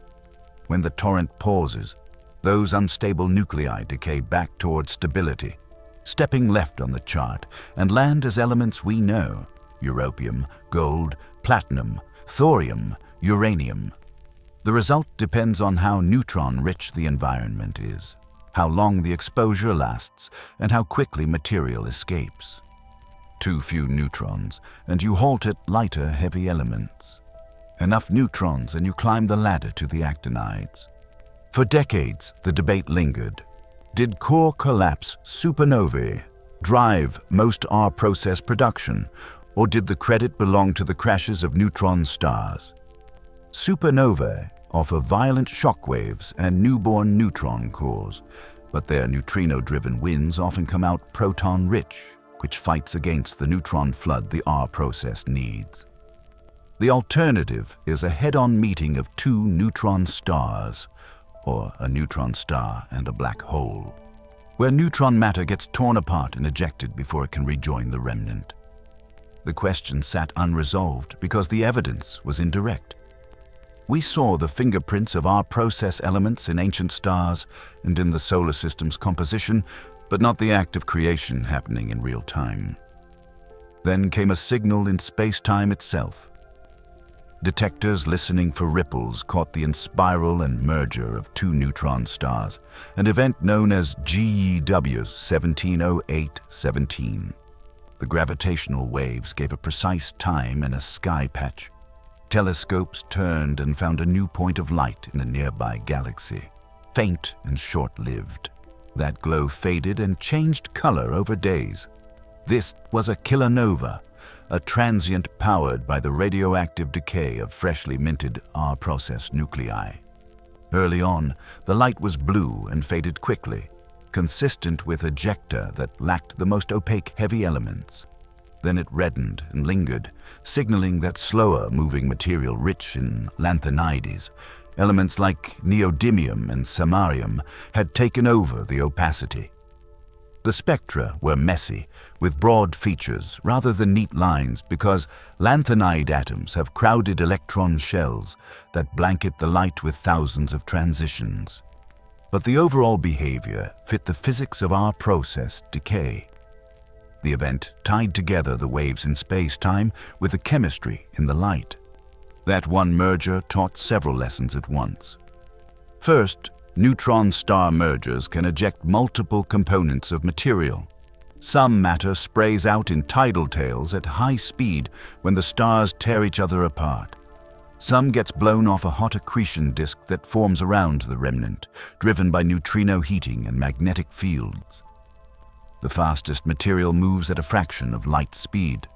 When the torrent pauses, those unstable nuclei decay back toward stability, stepping left on the chart, and land as elements we know: europium, gold, platinum, thorium, uranium. The result depends on how neutron-rich the environment is, how long the exposure lasts, and how quickly material escapes. Too few neutrons, and you halt at lighter, heavy elements. Enough neutrons and you climb the ladder to the actinides. For decades, the debate lingered. Did core collapse supernovae drive most R-process production, or did the credit belong to the crashes of neutron stars? Supernovae offer violent shock waves and newborn neutron cores, but their neutrino-driven winds often come out proton-rich, which fights against the neutron flood the R-process needs. The alternative is a head-on meeting of two neutron stars, or a neutron star and a black hole, where neutron matter gets torn apart and ejected before it can rejoin the remnant. The question sat unresolved because the evidence was indirect. We saw the fingerprints of R-process elements in ancient stars and in the solar system's composition, but not the act of creation happening in real time. Then came a signal in space-time itself. Detectors listening for ripples caught the inspiral and merger of two neutron stars, an event known as GEW 1708-17. The gravitational waves gave a precise time in a sky patch. Telescopes turned and found a new point of light in a nearby galaxy, faint and short-lived. That glow faded and changed color over days. This was a kilonova, a transient powered by the radioactive decay of freshly minted R-process nuclei. Early on, the light was blue and faded quickly, consistent with ejecta that lacked the most opaque heavy elements. Then it reddened and lingered, signaling that slower-moving material rich in lanthanides, elements like neodymium and samarium, had taken over the opacity. The spectra were messy, with broad features rather than neat lines because lanthanide atoms have crowded electron shells that blanket the light with thousands of transitions. But the overall behavior fit the physics of our process decay. The event tied together the waves in space-time with the chemistry in the light. That one merger taught several lessons at once. First, neutron-star mergers can eject multiple components of material. Some matter sprays out in tidal tails at high speed when the stars tear each other apart. Some gets blown off a hot accretion disk that forms around the remnant, driven by neutrino heating and magnetic fields. The fastest material moves at a fraction of light speed.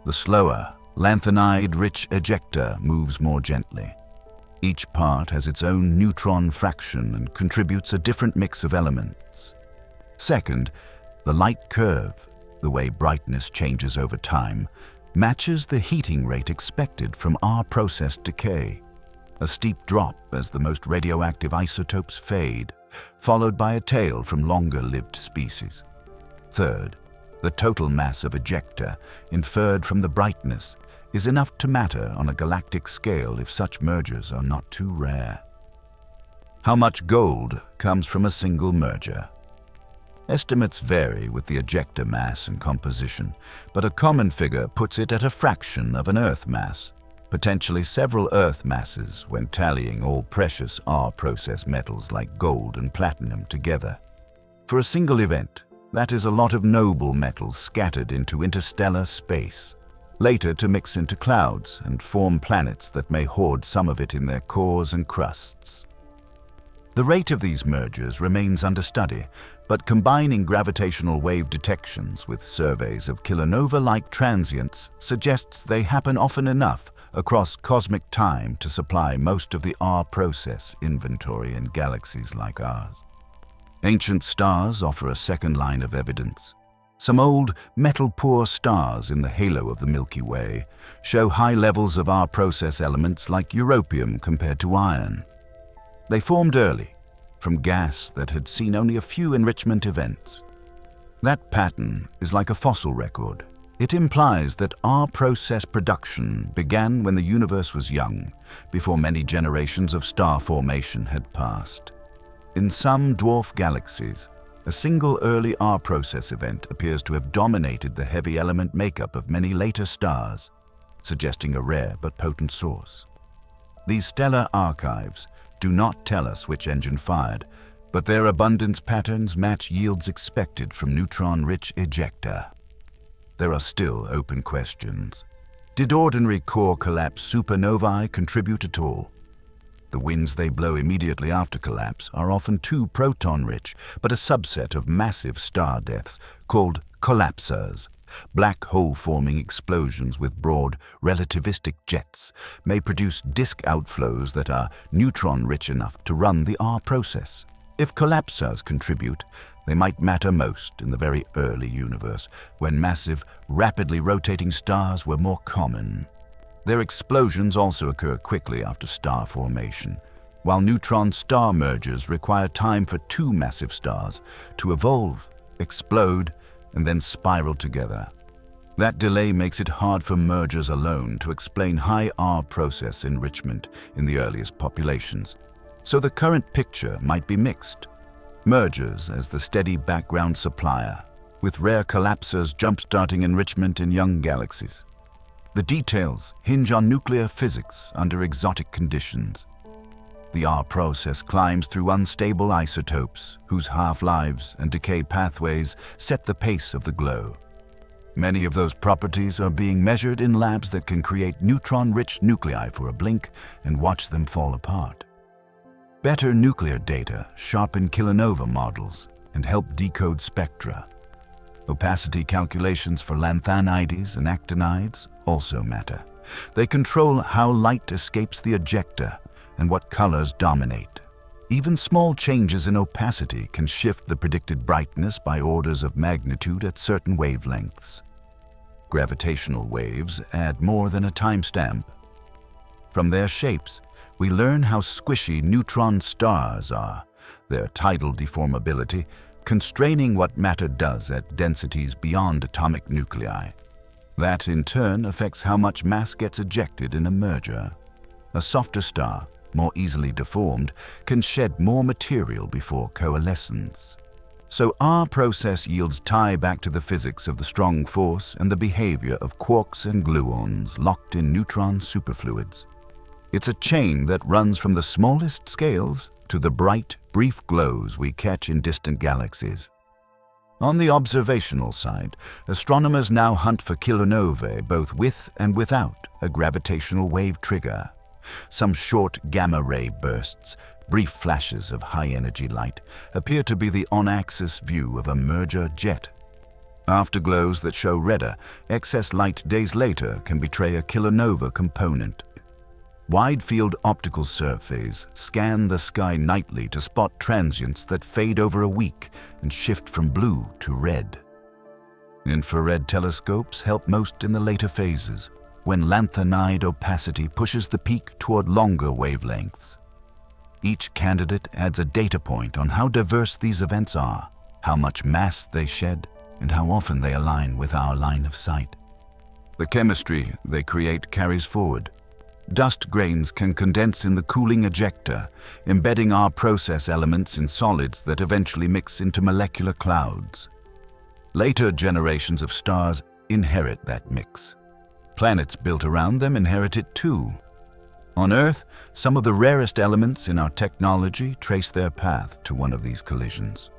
The slower, lanthanide-rich ejecta moves more gently. Each part has its own neutron fraction and contributes a different mix of elements. Second, the light curve, the way brightness changes over time, matches the heating rate expected from R-process decay. A steep drop as the most radioactive isotopes fade, followed by a tail from longer-lived species. Third, the total mass of ejecta, inferred from the brightness, is enough to matter on a galactic scale if such mergers are not too rare. How much gold comes from a single merger? Estimates vary with the ejecta mass and composition, but a common figure puts it at a fraction of an Earth mass, potentially several Earth masses when tallying all precious R-process metals like gold and platinum together. For a single event, that is a lot of noble metals scattered into interstellar space, later to mix into clouds and form planets that may hoard some of it in their cores and crusts. The rate of these mergers remains under study, but combining gravitational wave detections with surveys of kilonova-like transients suggests they happen often enough across cosmic time to supply most of the R-process inventory in galaxies like ours. Ancient stars offer a second line of evidence. Some old, metal-poor stars in the halo of the Milky Way show high levels of R-process elements like europium compared to iron. They formed early, from gas that had seen only a few enrichment events. That pattern is like a fossil record. It implies that R-process production began when the universe was young, before many generations of star formation had passed. In some dwarf galaxies, a single early R-process event appears to have dominated the heavy element makeup of many later stars, suggesting a rare but potent source. These stellar archives do not tell us which engine fired, but their abundance patterns match yields expected from neutron-rich ejecta. There are still open questions. Did ordinary core collapse supernovae contribute at all? The winds they blow immediately after collapse are often too proton-rich, but a subset of massive star deaths called collapsers. Black hole-forming explosions with broad, relativistic jets may produce disk outflows that are neutron-rich enough to run the R process. If collapsers contribute, they might matter most in the very early universe, when massive, rapidly rotating stars were more common. Their explosions also occur quickly after star formation, while neutron star mergers require time for two massive stars to evolve, explode, and then spiral together. That delay makes it hard for mergers alone to explain high R process enrichment in the earliest populations. So the current picture might be mixed. Mergers as the steady background supplier, with rare collapsers jump-starting enrichment in young galaxies. The details hinge on nuclear physics under exotic conditions. The R process climbs through unstable isotopes, whose half-lives and decay pathways set the pace of the glow. Many of those properties are being measured in labs that can create neutron-rich nuclei for a blink and watch them fall apart. Better nuclear data sharpen kilonova models and help decode spectra. Opacity calculations for lanthanides and actinides also matter. They control how light escapes the ejector and what colors dominate. Even small changes in opacity can shift the predicted brightness by orders of magnitude at certain wavelengths. Gravitational waves add more than a timestamp. From their shapes, we learn how squishy neutron stars are, their tidal deformability constraining what matter does at densities beyond atomic nuclei. That, in turn, affects how much mass gets ejected in a merger. A softer star, more easily deformed, can shed more material before coalescence. So our process yields tie back to the physics of the strong force and the behavior of quarks and gluons locked in neutron superfluids. It's a chain that runs from the smallest scales to the bright, brief glows we catch in distant galaxies. On the observational side, astronomers now hunt for kilonovae both with and without a gravitational wave trigger. Some short gamma-ray bursts, brief flashes of high-energy light, appear to be the on-axis view of a merger jet. Afterglows that show redder, excess light days later can betray a kilonova component. Wide-field optical surveys scan the sky nightly to spot transients that fade over a week and shift from blue to red. Infrared telescopes help most in the later phases, when lanthanide opacity pushes the peak toward longer wavelengths. Each candidate adds a data point on how diverse these events are, how much mass they shed, and how often they align with our line of sight. The chemistry they create carries forward. Dust grains can condense in the cooling ejector, embedding our process elements in solids that eventually mix into molecular clouds. Later generations of stars inherit that mix. Planets built around them inherit it too. On Earth, some of the rarest elements in our technology trace their path to one of these collisions.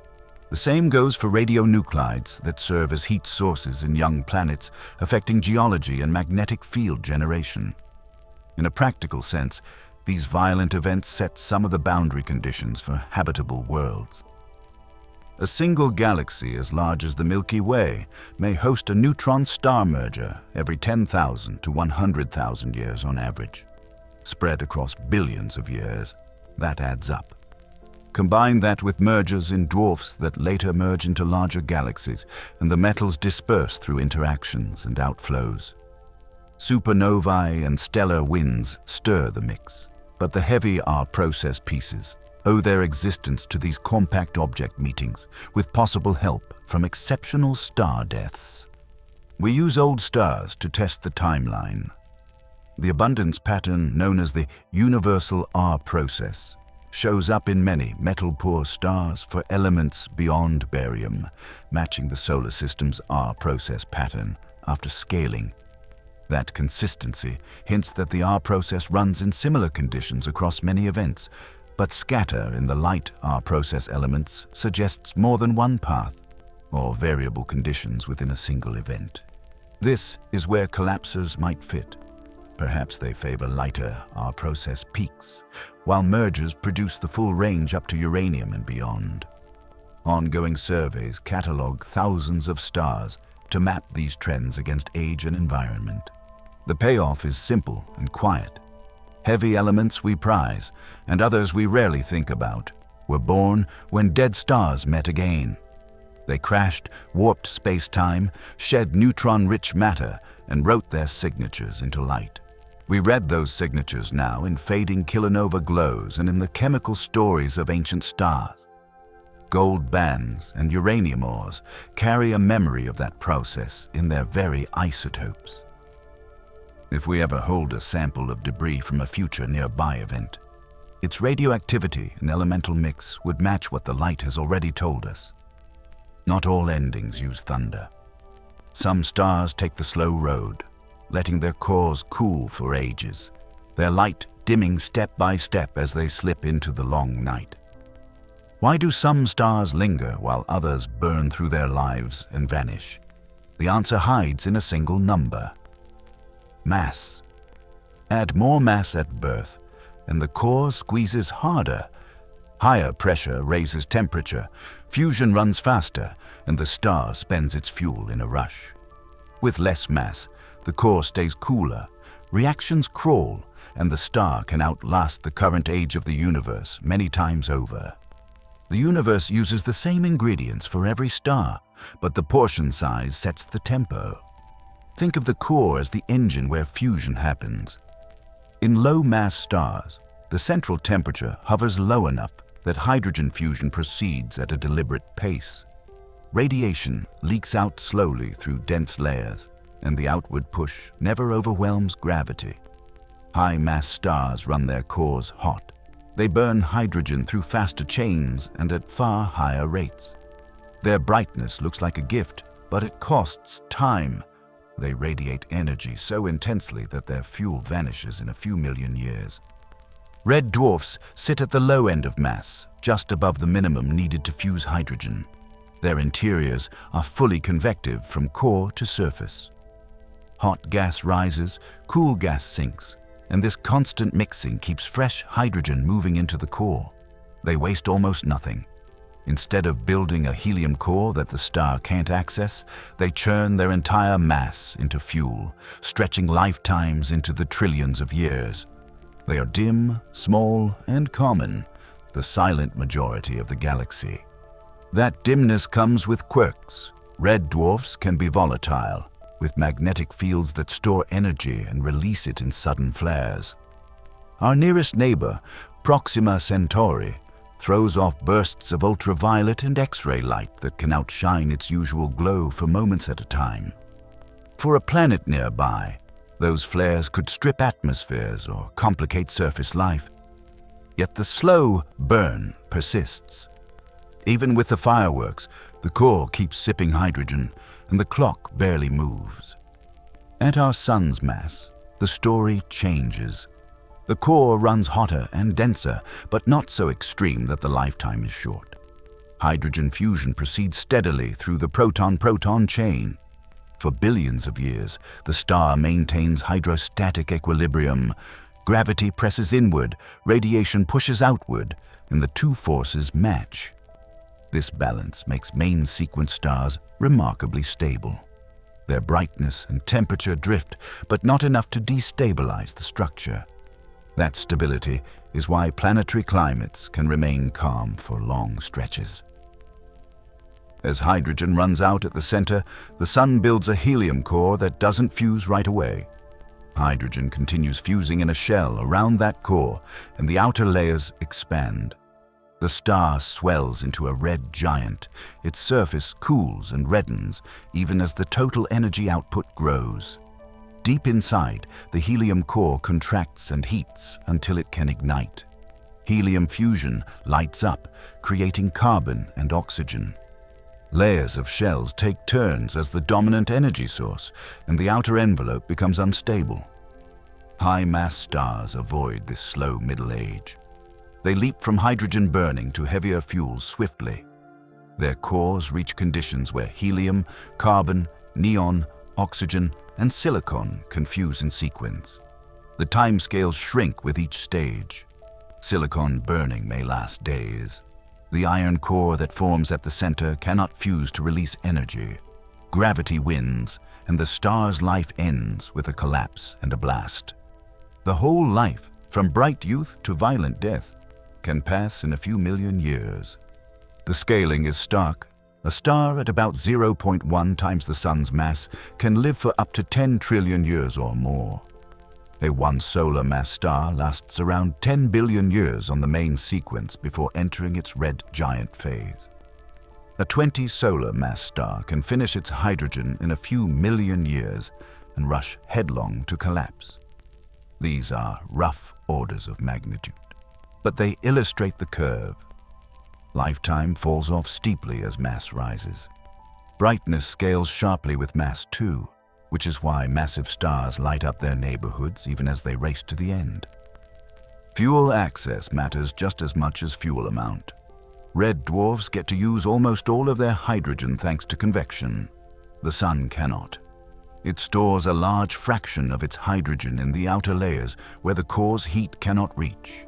The same goes for radionuclides that serve as heat sources in young planets, affecting geology and magnetic field generation. In a practical sense, these violent events set some of the boundary conditions for habitable worlds. A single galaxy as large as the Milky Way may host a neutron star merger every 10,000 to 100,000 years on average. Spread across billions of years, that adds up. Combine that with mergers in dwarfs that later merge into larger galaxies, and the metals disperse through interactions and outflows. Supernovae and stellar winds stir the mix, but the heavy R process pieces owe their existence to these compact object meetings, with possible help from exceptional star deaths. We use old stars to test the timeline. The abundance pattern, known as the universal R process, shows up in many metal-poor stars for elements beyond barium, matching the solar system's R process pattern after scaling. That consistency hints that the R process runs in similar conditions across many events, but scatter in the light R process elements suggests more than one path, or variable conditions within a single event. This is where collapsers might fit. Perhaps they favor lighter, R-process peaks, while mergers produce the full range up to uranium and beyond. Ongoing surveys catalog thousands of stars to map these trends against age and environment. The payoff is simple and quiet. Heavy elements we prize, and others we rarely think about, were born when dead stars met again. They crashed, warped space-time, shed neutron-rich matter, and wrote their signatures into light. We read those signatures now in fading kilonova glows and in the chemical stories of ancient stars. Gold bands and uranium ores carry a memory of that process in their very isotopes. If we ever hold a sample of debris from a future nearby event, its radioactivity and elemental mix would match what the light has already told us. Not all endings use thunder. Some stars take the slow road, letting their cores cool for ages, their light dimming step by step as they slip into the long night. Why do some stars linger while others burn through their lives and vanish? The answer hides in a single number: mass. Add more mass at birth, and the core squeezes harder. Higher pressure raises temperature, fusion runs faster, and the star spends its fuel in a rush. With less mass, the core stays cooler, reactions crawl, and the star can outlast the current age of the universe many times over. The universe uses the same ingredients for every star, but the portion size sets the tempo. Think of the core as the engine where fusion happens. In low-mass stars, the central temperature hovers low enough that hydrogen fusion proceeds at a deliberate pace. Radiation leaks out slowly through dense layers, and the outward push never overwhelms gravity. High-mass stars run their cores hot. They burn hydrogen through faster chains and at far higher rates. Their brightness looks like a gift, but it costs time. They radiate energy so intensely that their fuel vanishes in a few million years. Red dwarfs sit at the low end of mass, just above the minimum needed to fuse hydrogen. Their interiors are fully convective from core to surface. Hot gas rises, cool gas sinks, and this constant mixing keeps fresh hydrogen moving into the core. They waste almost nothing. Instead of building a helium core that the star can't access, they churn their entire mass into fuel, stretching lifetimes into the trillions of years. They are dim, small, and common, the silent majority of the galaxy. That dimness comes with quirks. Red dwarfs can be volatile, with magnetic fields that store energy and release it in sudden flares. Our nearest neighbor, Proxima Centauri, throws off bursts of ultraviolet and X-ray light that can outshine its usual glow for moments at a time. For a planet nearby, those flares could strip atmospheres or complicate surface life. Yet the slow burn persists. Even with the fireworks, the core keeps sipping hydrogen, and the clock barely moves. At our sun's mass, the story changes. The core runs hotter and denser, but not so extreme that the lifetime is short. Hydrogen fusion proceeds steadily through the proton-proton chain. For billions of years, the star maintains hydrostatic equilibrium. Gravity presses inward, radiation pushes outward, and the two forces match. This balance makes main-sequence stars remarkably stable. Their brightness and temperature drift, but not enough to destabilize the structure. That stability is why planetary climates can remain calm for long stretches. As hydrogen runs out at the center, the sun builds a helium core that doesn't fuse right away. Hydrogen continues fusing in a shell around that core, and the outer layers expand. The star swells into a red giant. Its surface cools and reddens, even as the total energy output grows. Deep inside, the helium core contracts and heats until it can ignite. Helium fusion lights up, creating carbon and oxygen. Layers of shells take turns as the dominant energy source, and the outer envelope becomes unstable. High-mass stars avoid this slow middle age. They leap from hydrogen burning to heavier fuels swiftly. Their cores reach conditions where helium, carbon, neon, oxygen, and silicon confuse in sequence. The timescales shrink with each stage. Silicon burning may last days. The iron core that forms at the center cannot fuse to release energy. Gravity wins, and the star's life ends with a collapse and a blast. The whole life, from bright youth to violent death, can pass in a few million years. The scaling is stark. A star at about 0.1 times the sun's mass can live for up to 10 trillion years or more. A 1 solar mass star lasts around 10 billion years on the main sequence before entering its red giant phase. A 20 solar mass star can finish its hydrogen in a few million years and rush headlong to collapse. These are rough orders of magnitude, but they illustrate the curve. Lifetime falls off steeply as mass rises. Brightness scales sharply with mass too, which is why massive stars light up their neighborhoods even as they race to the end. Fuel access matters just as much as fuel amount. Red dwarfs get to use almost all of their hydrogen thanks to convection. The sun cannot. It stores a large fraction of its hydrogen in the outer layers where the core's heat cannot reach.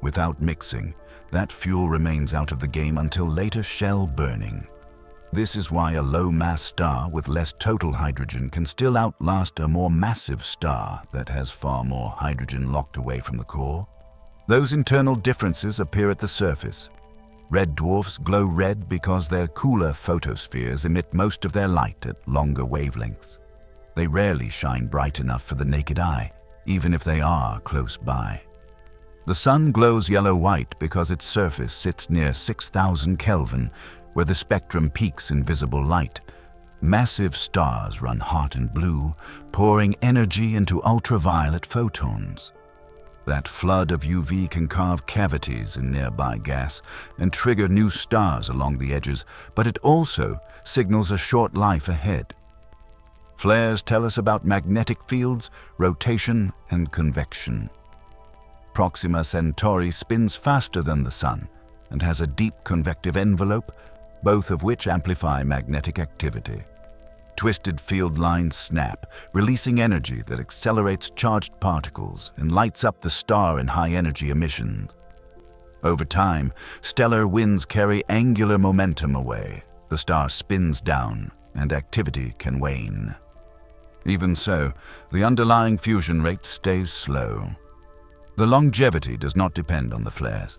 Without mixing, that fuel remains out of the game until later shell burning. This is why a low-mass star with less total hydrogen can still outlast a more massive star that has far more hydrogen locked away from the core. Those internal differences appear at the surface. Red dwarfs glow red because their cooler photospheres emit most of their light at longer wavelengths. They rarely shine bright enough for the naked eye, even if they are close by. The sun glows yellow-white because its surface sits near 6,000 Kelvin, where the spectrum peaks in visible light. Massive stars run hot and blue, pouring energy into ultraviolet photons. That flood of UV can carve cavities in nearby gas and trigger new stars along the edges, but it also signals a short life ahead. Flares tell us about magnetic fields, rotation, and convection. Proxima Centauri spins faster than the Sun and has a deep convective envelope, both of which amplify magnetic activity. Twisted field lines snap, releasing energy that accelerates charged particles and lights up the star in high-energy emissions. Over time, stellar winds carry angular momentum away. The star spins down, and activity can wane. Even so, the underlying fusion rate stays slow. The longevity does not depend on the flares.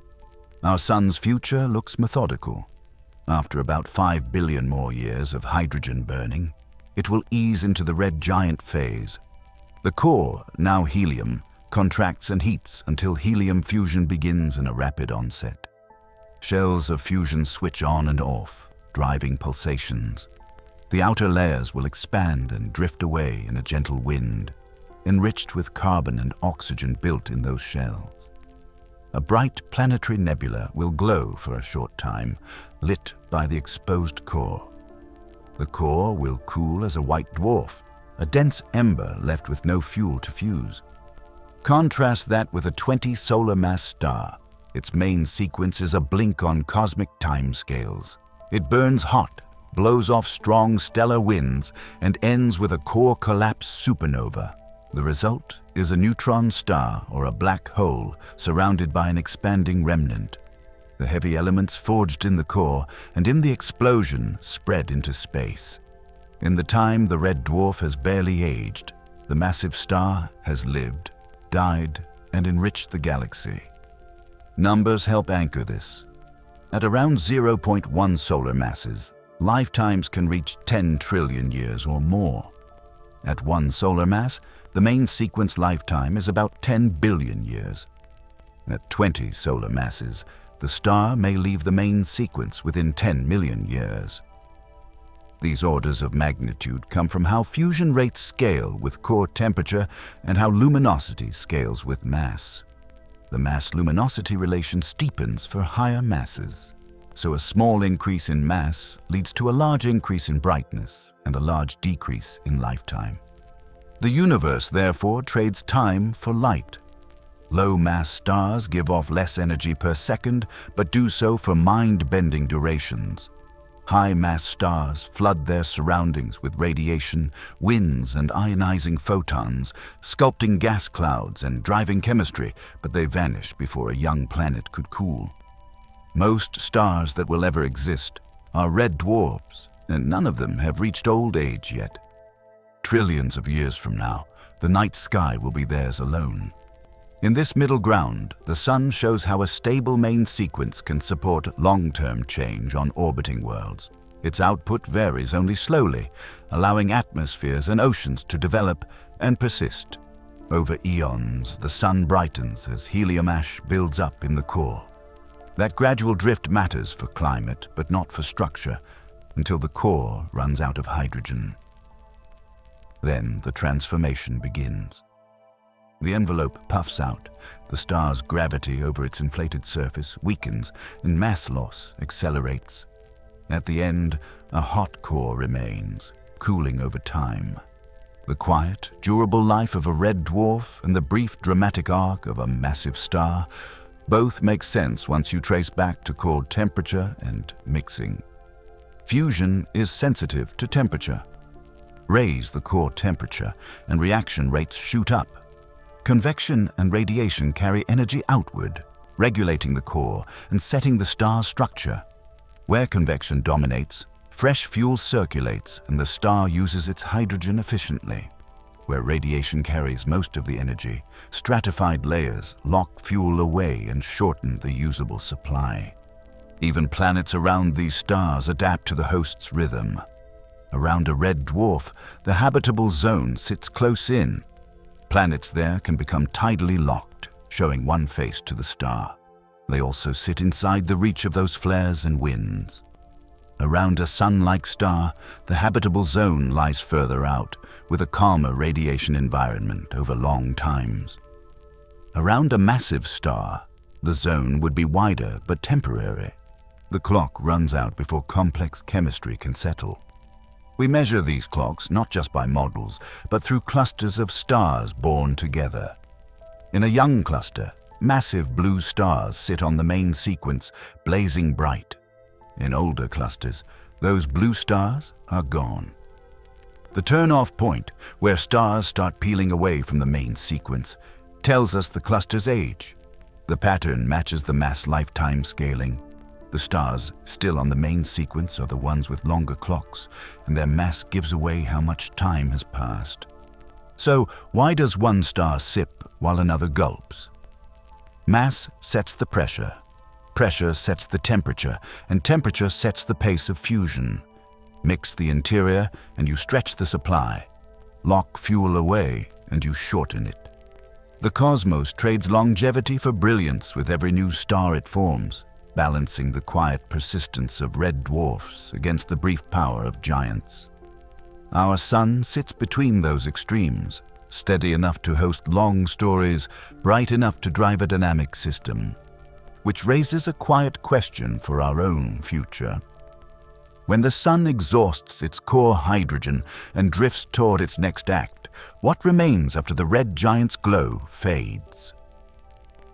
Our sun's future looks methodical. After about 5 billion more years of hydrogen burning, it will ease into the red giant phase. The core, now helium, contracts and heats until helium fusion begins in a rapid onset. Shells of fusion switch on and off, driving pulsations. The outer layers will expand and drift away in a gentle wind, enriched with carbon and oxygen built in those shells. A bright planetary nebula will glow for a short time, lit by the exposed core. The core will cool as a white dwarf, a dense ember left with no fuel to fuse. Contrast that with a 20 solar mass star. Its main sequence is a blink on cosmic timescales. It burns hot, blows off strong stellar winds, and ends with a core collapse supernova. The result is a neutron star or a black hole surrounded by an expanding remnant. The heavy elements forged in the core and in the explosion spread into space. In the time the red dwarf has barely aged, the massive star has lived, died, and enriched the galaxy. Numbers help anchor this. At around 0.1 solar masses, lifetimes can reach 10 trillion years or more. At 1 solar mass, the main sequence lifetime is about 10 billion years. At 20 solar masses, the star may leave the main sequence within 10 million years. These orders of magnitude come from how fusion rates scale with core temperature and how luminosity scales with mass. The mass-luminosity relation steepens for higher masses. So a small increase in mass leads to a large increase in brightness and a large decrease in lifetime. The universe, therefore, trades time for light. Low-mass stars give off less energy per second, but do so for mind-bending durations. High-mass stars flood their surroundings with radiation, winds, and ionizing photons, sculpting gas clouds and driving chemistry, but they vanish before a young planet could cool. Most stars that will ever exist are red dwarfs, and none of them have reached old age yet. Trillions of years from now, the night sky will be theirs alone. In this middle ground, the Sun shows how a stable main sequence can support long-term change on orbiting worlds. Its output varies only slowly, allowing atmospheres and oceans to develop and persist. Over eons, the Sun brightens as helium ash builds up in the core. That gradual drift matters for climate, but not for structure, until the core runs out of hydrogen. Then the transformation begins. The envelope puffs out, the star's gravity over its inflated surface weakens, and mass loss accelerates. At the end, a hot core remains, cooling over time. The quiet, durable life of a red dwarf and the brief, dramatic arc of a massive star both make sense once you trace back to core temperature and mixing. Fusion is sensitive to temperature. Raise the core temperature, and reaction rates shoot up. Convection and radiation carry energy outward, regulating the core and setting the star's structure. Where convection dominates, fresh fuel circulates and the star uses its hydrogen efficiently. Where radiation carries most of the energy, stratified layers lock fuel away and shorten the usable supply. Even planets around these stars adapt to the host's rhythm. Around a red dwarf, the habitable zone sits close in. Planets there can become tidally locked, showing one face to the star. They also sit inside the reach of those flares and winds. Around a sun-like star, the habitable zone lies further out, with a calmer radiation environment over long times. Around a massive star, the zone would be wider but temporary. The clock runs out before complex chemistry can settle. We measure these clocks not just by models, but through clusters of stars born together. In a young cluster, massive blue stars sit on the main sequence, blazing bright. In older clusters, those blue stars are gone. The turn-off point, where stars start peeling away from the main sequence, tells us the cluster's age. The pattern matches the mass lifetime scaling. The stars still on the main sequence are the ones with longer clocks, and their mass gives away how much time has passed. So, why does one star sip while another gulps? Mass sets the pressure. Pressure sets the temperature, and temperature sets the pace of fusion. Mix the interior, and you stretch the supply. Lock fuel away, and you shorten it. The cosmos trades longevity for brilliance with every new star it forms, balancing the quiet persistence of red dwarfs against the brief power of giants. Our sun sits between those extremes, steady enough to host long stories, bright enough to drive a dynamic system, which raises a quiet question for our own future. When the sun exhausts its core hydrogen and drifts toward its next act, what remains after the red giant's glow fades?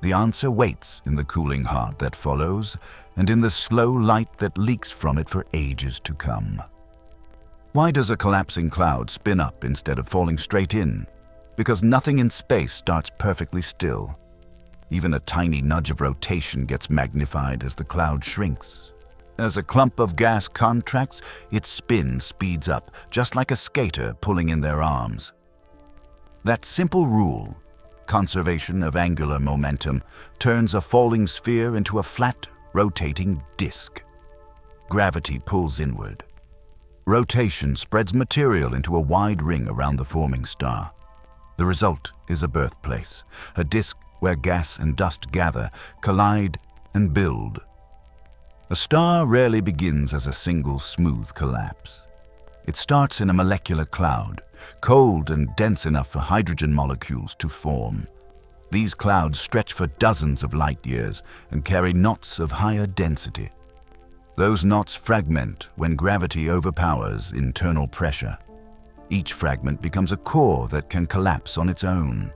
The answer waits in the cooling heart that follows, and in the slow light that leaks from it for ages to come. Why does a collapsing cloud spin up instead of falling straight in? Because nothing in space starts perfectly still. Even a tiny nudge of rotation gets magnified as the cloud shrinks. As a clump of gas contracts, its spin speeds up, just like a skater pulling in their arms. That simple rule, conservation of angular momentum, turns a falling sphere into a flat, rotating disk. Gravity pulls inward. Rotation spreads material into a wide ring around the forming star. The result is a birthplace, a disk where gas and dust gather, collide, and build. A star rarely begins as a single smooth collapse. It starts in a molecular cloud, cold and dense enough for hydrogen molecules to form. These clouds stretch for dozens of light years and carry knots of higher density. Those knots fragment when gravity overpowers internal pressure. Each fragment becomes a core that can collapse on its own.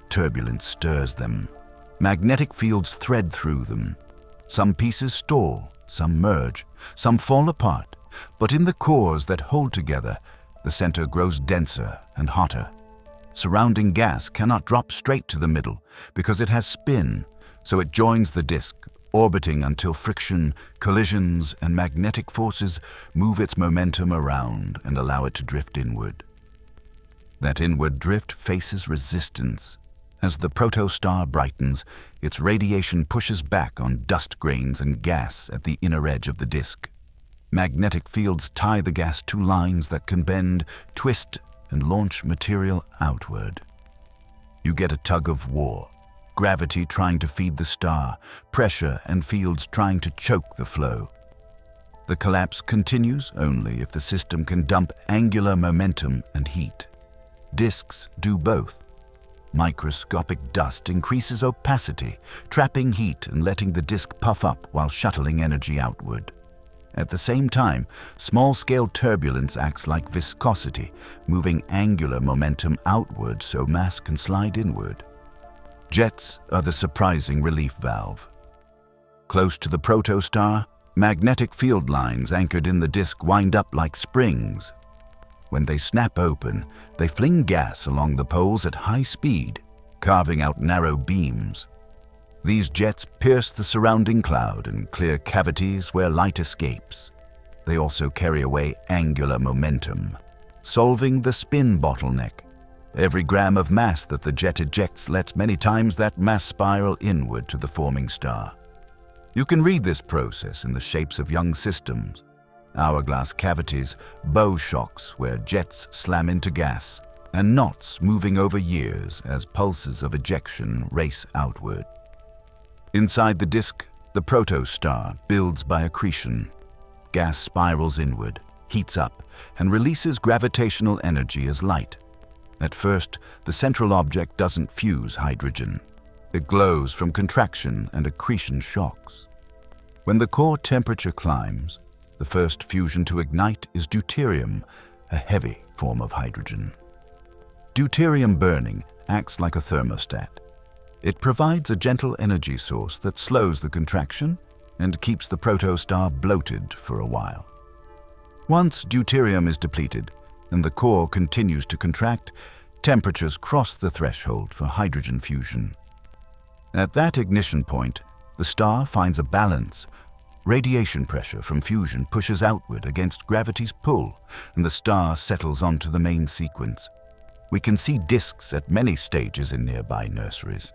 Turbulence stirs them. Magnetic fields thread through them. Some pieces stall, some merge, some fall apart, But in the cores that hold together, the center grows denser and hotter. Surrounding gas cannot drop straight to the middle because it has spin, so it joins the disk, orbiting until friction, collisions, and magnetic forces move its momentum around and allow it to drift inward. That inward drift faces resistance. As the protostar brightens, its radiation pushes back on dust grains and gas at the inner edge of the disk. Magnetic fields tie the gas to lines that can bend, twist, and launch material outward. You get a tug of war, gravity trying to feed the star, pressure and fields trying to choke the flow. The collapse continues only if the system can dump angular momentum and heat. Disks do both. Microscopic dust increases opacity, trapping heat and letting the disk puff up while shuttling energy outward. At the same time, small-scale turbulence acts like viscosity, moving angular momentum outward so mass can slide inward. Jets are the surprising relief valve. Close to the protostar, magnetic field lines anchored in the disk wind up like springs. When they snap open, they fling gas along the poles at high speed, carving out narrow beams. These jets pierce the surrounding cloud and clear cavities where light escapes. They also carry away angular momentum, solving the spin bottleneck. Every gram of mass that the jet ejects lets many times that mass spiral inward to the forming star. You can read this process in the shapes of young systems. Hourglass cavities, bow shocks where jets slam into gas, and knots moving over years as pulses of ejection race outward. Inside the disk, the protostar builds by accretion. Gas spirals inward, heats up, and releases gravitational energy as light. At first, the central object doesn't fuse hydrogen. It glows from contraction and accretion shocks. When the core temperature climbs, the first fusion to ignite is deuterium, a heavy form of hydrogen. Deuterium burning acts like a thermostat. It provides a gentle energy source that slows the contraction and keeps the protostar bloated for a while. Once deuterium is depleted and the core continues to contract, temperatures cross the threshold for hydrogen fusion. At that ignition point, the star finds a balance. Radiation pressure from fusion pushes outward against gravity's pull, and the star settles onto the main sequence. We can see disks at many stages in nearby nurseries.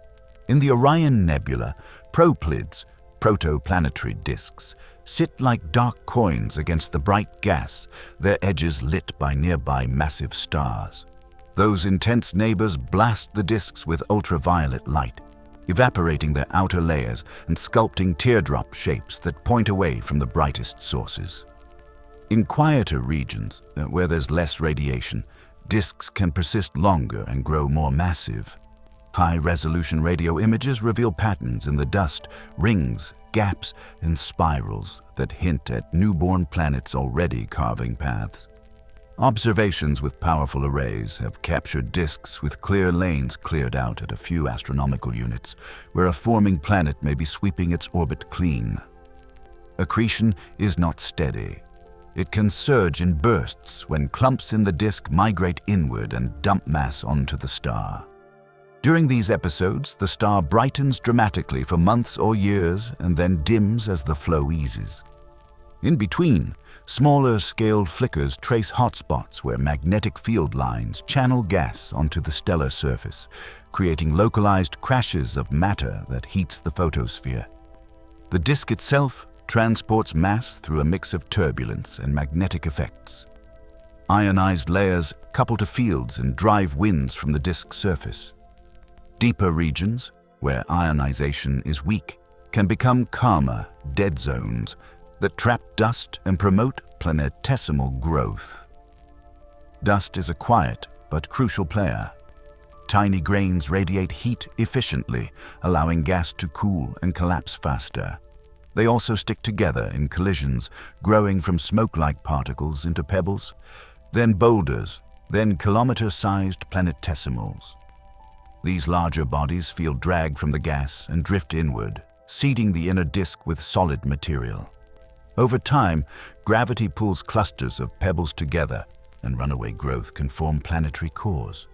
In the Orion Nebula, proplids, protoplanetary disks, sit like dark coins against the bright gas, their edges lit by nearby massive stars. Those intense neighbors blast the disks with ultraviolet light, evaporating their outer layers and sculpting teardrop shapes that point away from the brightest sources. In quieter regions, where there's less radiation, disks can persist longer and grow more massive. High-resolution radio images reveal patterns in the dust, rings, gaps, and spirals that hint at newborn planets already carving paths. Observations with powerful arrays have captured disks with clear lanes cleared out at a few astronomical units, where a forming planet may be sweeping its orbit clean. Accretion is not steady. It can surge in bursts when clumps in the disk migrate inward and dump mass onto the star. During these episodes, the star brightens dramatically for months or years and then dims as the flow eases. In between, smaller-scale flickers trace hotspots where magnetic field lines channel gas onto the stellar surface, creating localized crashes of matter that heats the photosphere. The disk itself transports mass through a mix of turbulence and magnetic effects. Ionized layers couple to fields and drive winds from the disk's surface. Deeper regions, where ionization is weak, can become calmer, dead zones that trap dust and promote planetesimal growth. Dust is a quiet but crucial player. Tiny grains radiate heat efficiently, allowing gas to cool and collapse faster. They also stick together in collisions, growing from smoke-like particles into pebbles, then boulders, then kilometer-sized planetesimals. These larger bodies feel drag from the gas and drift inward, seeding the inner disk with solid material. Over time, gravity pulls clusters of pebbles together, and runaway growth can form planetary cores.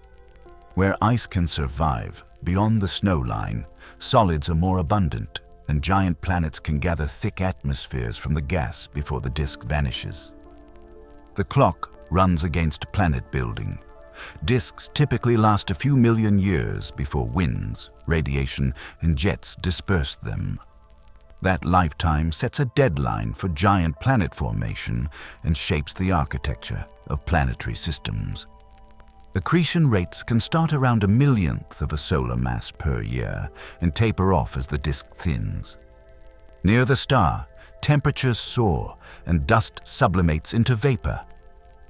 Where ice can survive, beyond the snow line, solids are more abundant, and giant planets can gather thick atmospheres from the gas before the disk vanishes. The clock runs against planet building. Disks typically last a few million years before winds, radiation, and jets disperse them. That lifetime sets a deadline for giant planet formation and shapes the architecture of planetary systems. Accretion rates can start around 1/1,000,000th of a solar mass per year and taper off as the disk thins. Near the star, temperatures soar and dust sublimates into vapor.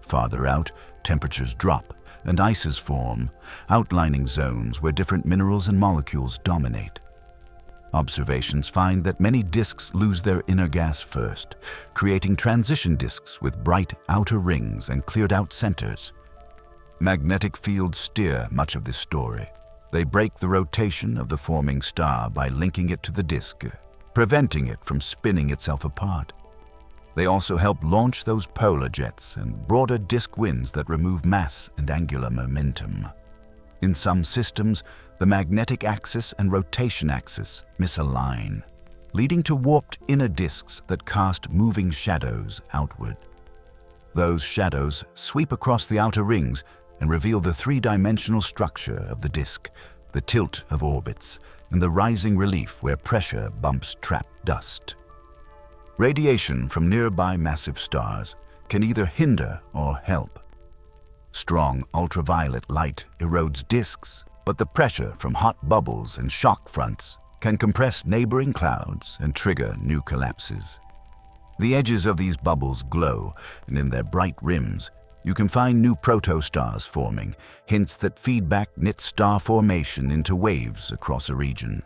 Farther out, temperatures drop and ices form, outlining zones where different minerals and molecules dominate. Observations find that many disks lose their inner gas first, creating transition disks with bright outer rings and cleared-out centers. Magnetic fields steer much of this story. They break the rotation of the forming star by linking it to the disk, preventing it from spinning itself apart. They also help launch those polar jets and broader disk winds that remove mass and angular momentum. In some systems, the magnetic axis and rotation axis misalign, leading to warped inner disks that cast moving shadows outward. Those shadows sweep across the outer rings and reveal the three-dimensional structure of the disk, the tilt of orbits, and the rising relief where pressure bumps trapped dust. Radiation from nearby massive stars can either hinder or help. Strong ultraviolet light erodes disks, but the pressure from hot bubbles and shock fronts can compress neighboring clouds and trigger new collapses. The edges of these bubbles glow, and in their bright rims, you can find new protostars forming, hints that feedback knits star formation into waves across a region.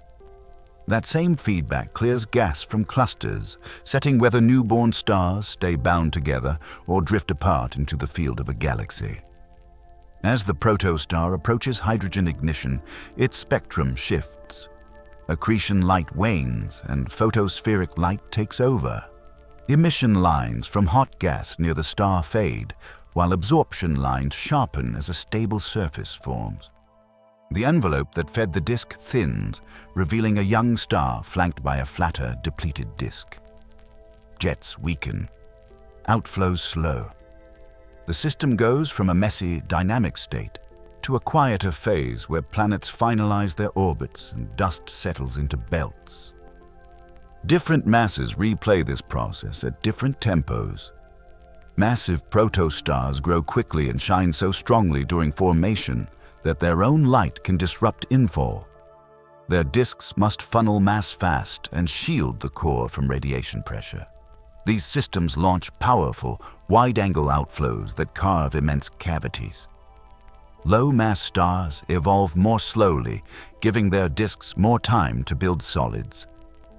That same feedback clears gas from clusters, setting whether newborn stars stay bound together or drift apart into the field of a galaxy. As the protostar approaches hydrogen ignition, its spectrum shifts. Accretion light wanes and photospheric light takes over. Emission lines from hot gas near the star fade, while absorption lines sharpen as a stable surface forms. The envelope that fed the disk thins, revealing a young star flanked by a flatter, depleted disk. Jets weaken. Outflows slow. The system goes from a messy, dynamic state to a quieter phase where planets finalize their orbits and dust settles into belts. Different masses replay this process at different tempos. Massive protostars grow quickly and shine so strongly during formation that their own light can disrupt infall. Their disks must funnel mass fast and shield the core from radiation pressure. These systems launch powerful, wide-angle outflows that carve immense cavities. Low-mass stars evolve more slowly, giving their disks more time to build solids.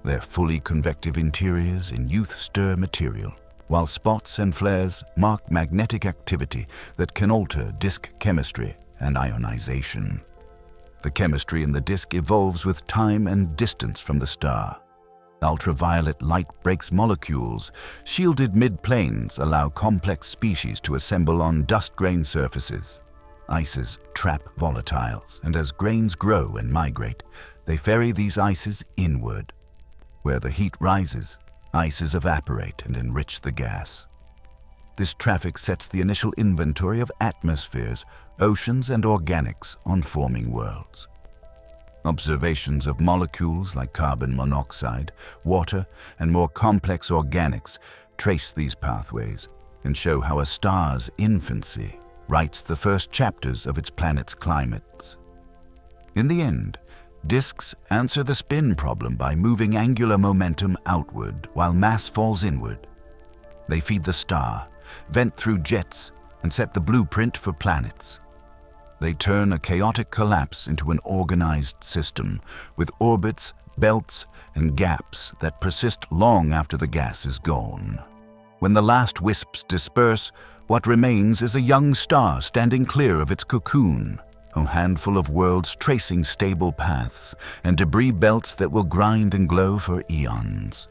Their fully convective interiors in youth-stir material, while spots and flares mark magnetic activity that can alter disk chemistry and ionization. The chemistry in the disk evolves with time and distance from the star. Ultraviolet light breaks molecules. Shielded mid-planes allow complex species to assemble on dust-grain surfaces. Ices trap volatiles, and as grains grow and migrate, they ferry these ices inward. Where the heat rises, ices evaporate and enrich the gas. This traffic sets the initial inventory of atmospheres, oceans, and organics on forming worlds. Observations of molecules like carbon monoxide, water, and more complex organics trace these pathways and show how a star's infancy writes the first chapters of its planet's climates. In the end, disks answer the spin problem by moving angular momentum outward while mass falls inward. They feed the star, vent through jets, and set the blueprint for planets. They turn a chaotic collapse into an organized system with orbits, belts, and gaps that persist long after the gas is gone. When the last wisps disperse, what remains is a young star standing clear of its cocoon, a handful of worlds tracing stable paths, and debris belts that will grind and glow for eons.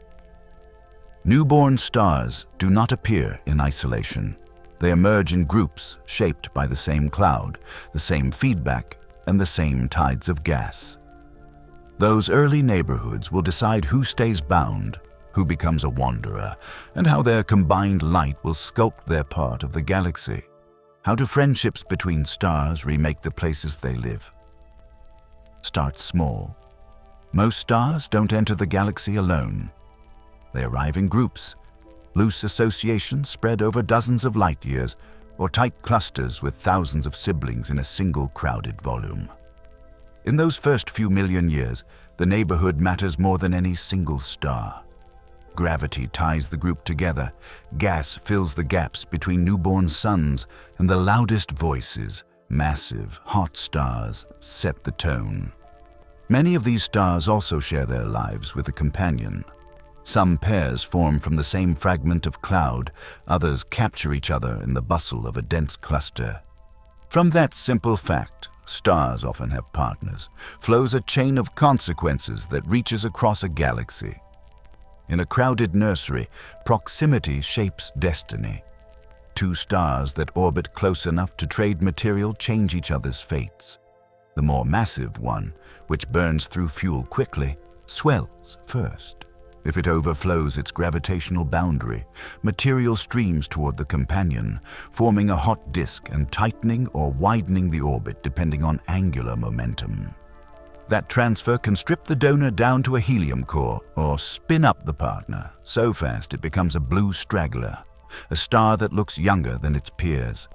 Newborn stars do not appear in isolation. They emerge in groups shaped by the same cloud, the same feedback, and the same tides of gas. Those early neighborhoods will decide who stays bound, who becomes a wanderer, and how their combined light will sculpt their part of the galaxy. How do friendships between stars remake the places they live? Start small. Most stars don't enter the galaxy alone. They arrive in groups, loose associations spread over dozens of light years, or tight clusters with thousands of siblings in a single crowded volume. In those first few million years, the neighborhood matters more than any single star. Gravity ties the group together, gas fills the gaps between newborn suns, and the loudest voices, massive, hot stars, set the tone. Many of these stars also share their lives with a companion. Some pairs form from the same fragment of cloud, others capture each other in the bustle of a dense cluster. From that simple fact, stars often have partners, flows a chain of consequences that reaches across a galaxy. In a crowded nursery, proximity shapes destiny. Two stars that orbit close enough to trade material change each other's fates. The more massive one, which burns through fuel quickly, swells first. If it overflows its gravitational boundary, material streams toward the companion, forming a hot disk and tightening or widening the orbit depending on angular momentum. That transfer can strip the donor down to a helium core or spin up the partner so fast it becomes a blue straggler, a star that looks younger than its peers.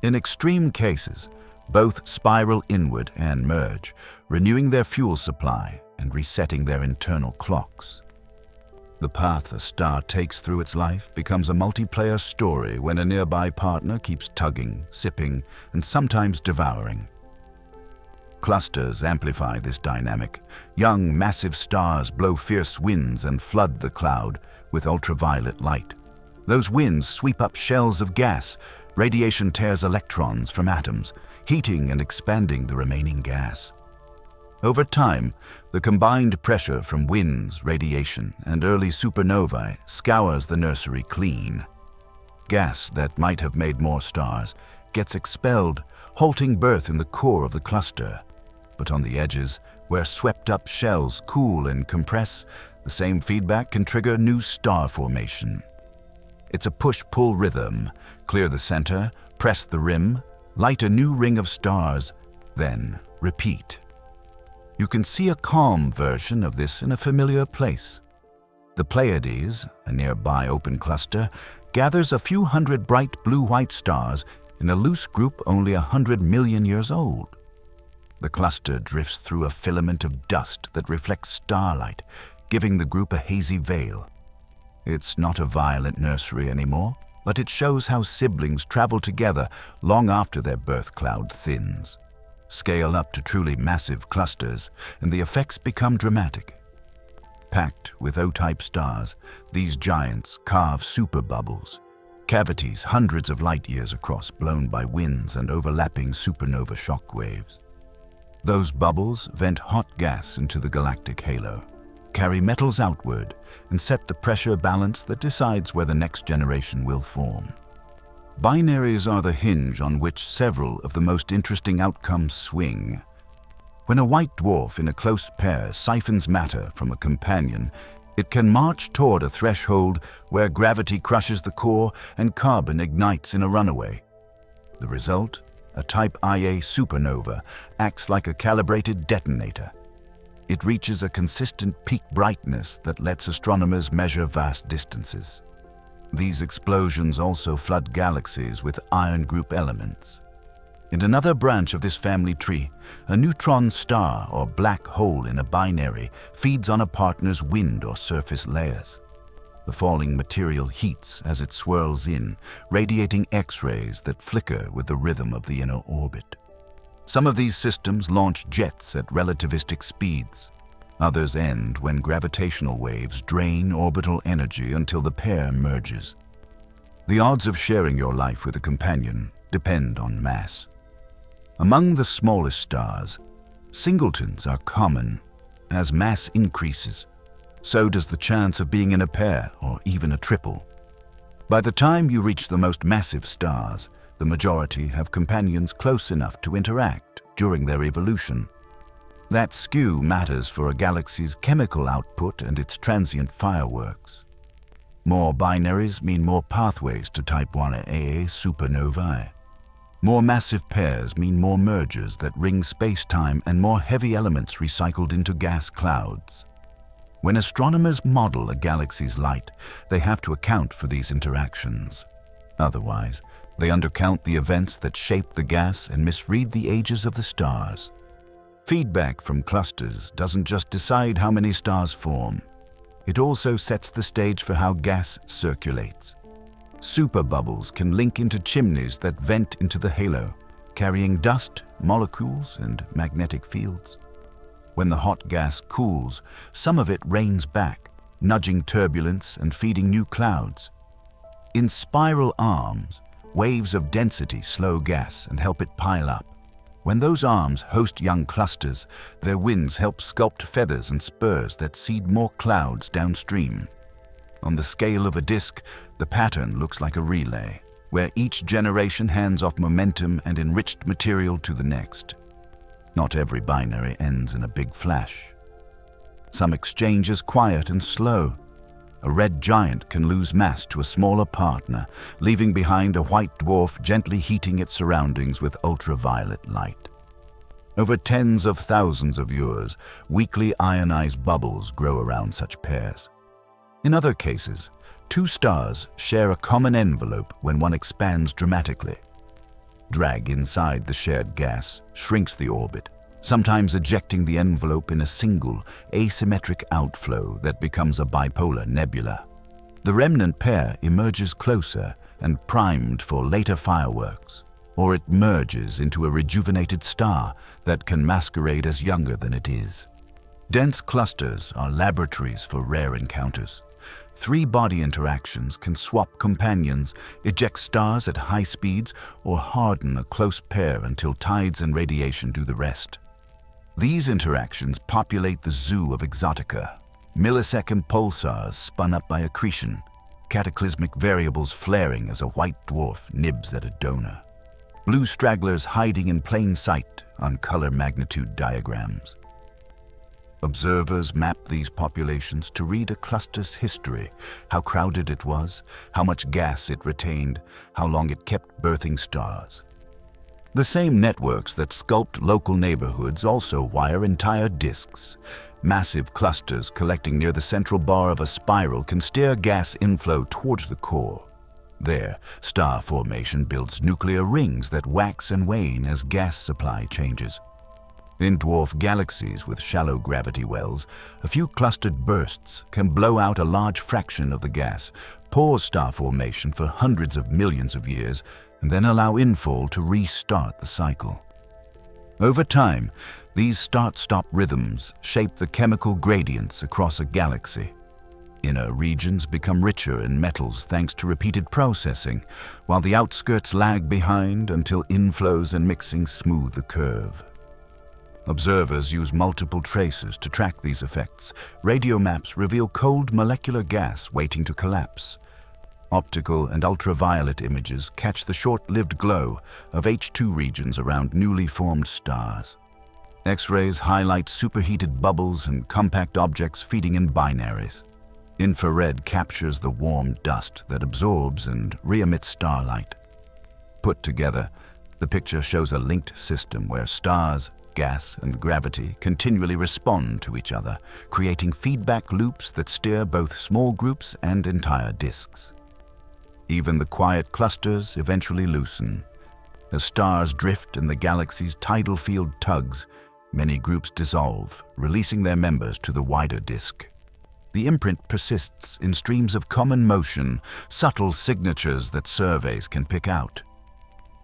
In extreme cases, both spiral inward and merge, renewing their fuel supply and resetting their internal clocks. The path a star takes through its life becomes a multiplayer story when a nearby partner keeps tugging, sipping, and sometimes devouring. Clusters amplify this dynamic. Young, massive stars blow fierce winds and flood the cloud with ultraviolet light. Those winds sweep up shells of gas. Radiation tears electrons from atoms, heating and expanding the remaining gas. Over time, the combined pressure from winds, radiation, and early supernovae scours the nursery clean. Gas that might have made more stars gets expelled, halting birth in the core of the cluster. But on the edges, where swept-up shells cool and compress, the same feedback can trigger new star formation. It's a push-pull rhythm. Clear the center, press the rim, light a new ring of stars, then repeat. You can see a calm version of this in a familiar place. The Pleiades, a nearby open cluster, gathers a few hundred bright blue-white stars in a loose group only 100 million years old. The cluster drifts through a filament of dust that reflects starlight, giving the group a hazy veil. It's not a violent nursery anymore, but it shows how siblings travel together long after their birth cloud thins. Scale up to truly massive clusters, and the effects become dramatic. Packed with O-type stars, these giants carve superbubbles, cavities hundreds of light years across blown by winds and overlapping supernova shock waves. Those bubbles vent hot gas into the galactic halo, carry metals outward, and set the pressure balance that decides where the next generation will form. Binaries are the hinge on which several of the most interesting outcomes swing. When a white dwarf in a close pair siphons matter from a companion, it can march toward a threshold where gravity crushes the core and carbon ignites in a runaway. The result, a Type Ia supernova, acts like a calibrated detonator. It reaches a consistent peak brightness that lets astronomers measure vast distances. These explosions also flood galaxies with iron group elements. In another branch of this family tree, a neutron star or black hole in a binary feeds on a partner's wind or surface layers. The falling material heats as it swirls in, radiating X-rays that flicker with the rhythm of the inner orbit. Some of these systems launch jets at relativistic speeds. Others end when gravitational waves drain orbital energy until the pair merges. The odds of sharing your life with a companion depend on mass. Among the smallest stars, singletons are common. As mass increases, So does the chance of being in a pair or even a triple. By the time you reach the most massive stars, the majority have companions close enough to interact during their evolution. That skew matters for a galaxy's chemical output and its transient fireworks. More binaries mean more pathways to Type 1a supernovae. More massive pairs mean more mergers that ring space-time and more heavy elements recycled into gas clouds. When astronomers model a galaxy's light, they have to account for these interactions. Otherwise, they undercount the events that shape the gas and misread the ages of the stars. Feedback from clusters doesn't just decide how many stars form. It also sets the stage for how gas circulates. Superbubbles can link into chimneys that vent into the halo, carrying dust, molecules, and magnetic fields. When the hot gas cools, some of it rains back, nudging turbulence and feeding new clouds. In spiral arms, waves of density slow gas and help it pile up. When those arms host young clusters, their winds help sculpt feathers and spurs that seed more clouds downstream. On the scale of a disk, the pattern looks like a relay, where each generation hands off momentum and enriched material to the next. Not every binary ends in a big flash. Some exchange is quiet and slow. A red giant can lose mass to a smaller partner, leaving behind a white dwarf gently heating its surroundings with ultraviolet light. Over tens of thousands of years, weakly ionized bubbles grow around such pairs. In other cases, two stars share a common envelope when one expands dramatically. Drag inside the shared gas shrinks the orbit, sometimes ejecting the envelope in a single, asymmetric outflow that becomes a bipolar nebula. The remnant pair emerges closer and primed for later fireworks, or it merges into a rejuvenated star that can masquerade as younger than it is. Dense clusters are laboratories for rare encounters. Three-body interactions can swap companions, eject stars at high speeds, or harden a close pair until tides and radiation do the rest. These interactions populate the zoo of exotica, millisecond pulsars spun up by accretion, cataclysmic variables flaring as a white dwarf nibs at a donor, blue stragglers hiding in plain sight on color magnitude diagrams. Observers map these populations to read a cluster's history, how crowded it was, how much gas it retained, how long it kept birthing stars. The same networks that sculpt local neighborhoods also wire entire disks. Massive clusters collecting near the central bar of a spiral can steer gas inflow towards the core. There, star formation builds nuclear rings that wax and wane as gas supply changes. In dwarf galaxies with shallow gravity wells, a few clustered bursts can blow out a large fraction of the gas, pause star formation for hundreds of millions of years, and then allow infall to restart the cycle. Over time, these start-stop rhythms shape the chemical gradients across a galaxy. Inner regions become richer in metals thanks to repeated processing, while the outskirts lag behind until inflows and mixing smooth the curve. Observers use multiple tracers to track these effects. Radio maps reveal cold molecular gas waiting to collapse. Optical and ultraviolet images catch the short-lived glow of H2 regions around newly formed stars. X-rays highlight superheated bubbles and compact objects feeding in binaries. Infrared captures the warm dust that absorbs and re-emits starlight. Put together, the picture shows a linked system where stars, gas, and gravity continually respond to each other, creating feedback loops that steer both small groups and entire disks. Even the quiet clusters eventually loosen. As stars drift and the galaxy's tidal field tugs, many groups dissolve, releasing their members to the wider disk. The imprint persists in streams of common motion, subtle signatures that surveys can pick out.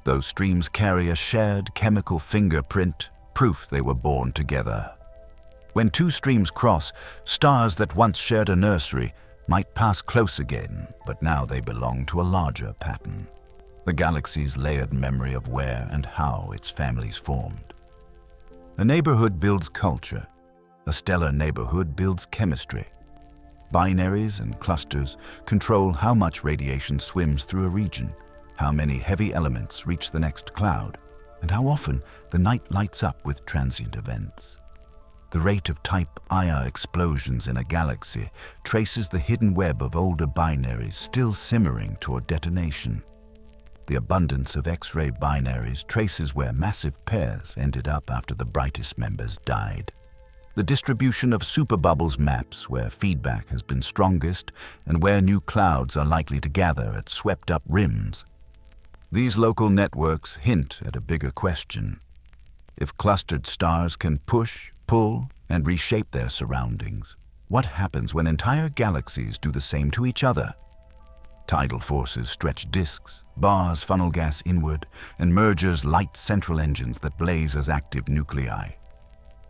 Those streams carry a shared chemical fingerprint, proof they were born together. When two streams cross, stars that once shared a nursery might pass close again, but now they belong to a larger pattern. The galaxy's layered memory of where and how its families formed. A neighborhood builds culture. A stellar neighborhood builds chemistry. Binaries and clusters control how much radiation swims through a region, how many heavy elements reach the next cloud, and how often the night lights up with transient events. The rate of type Ia explosions in a galaxy traces the hidden web of older binaries still simmering toward detonation. The abundance of X-ray binaries traces where massive pairs ended up after the brightest members died. The distribution of superbubbles maps where feedback has been strongest and where new clouds are likely to gather at swept-up rims. These local networks hint at a bigger question. If clustered stars can push, pull, and reshape their surroundings, what happens when entire galaxies do the same to each other? Tidal forces stretch disks, bars funnel gas inward, and mergers light central engines that blaze as active nuclei.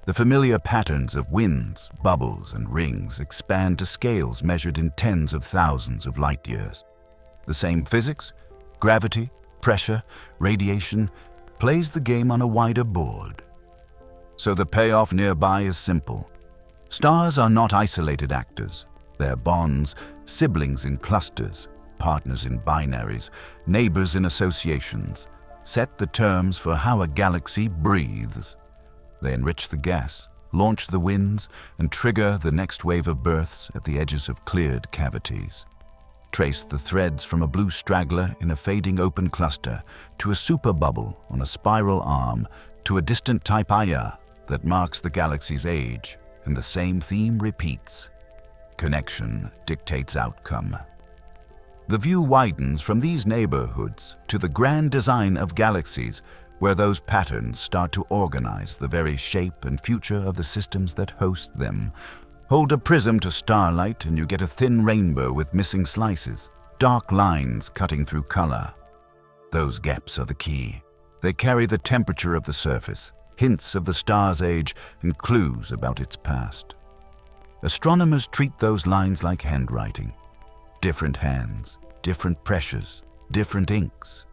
The familiar patterns of winds, bubbles, and rings expand to scales measured in tens of thousands of light years. The same physics, gravity, pressure, radiation, plays the game on a wider board. So the payoff nearby is simple. Stars are not isolated actors. They're bonds, siblings in clusters, partners in binaries, neighbors in associations, set the terms for how a galaxy breathes. They enrich the gas, launch the winds, and trigger the next wave of births at the edges of cleared cavities. Trace the threads from a blue straggler in a fading open cluster to a superbubble on a spiral arm to a distant type Ia that marks the galaxy's age, and the same theme repeats. Connection dictates outcome. The view widens from these neighborhoods to the grand design of galaxies, where those patterns start to organize the very shape and future of the systems that host them. Hold a prism to starlight and you get a thin rainbow with missing slices, dark lines cutting through color. Those gaps are the key. They carry the temperature of the surface, hints of the star's age, and clues about its past. Astronomers treat those lines like handwriting. Different hands, different pressures, different inks.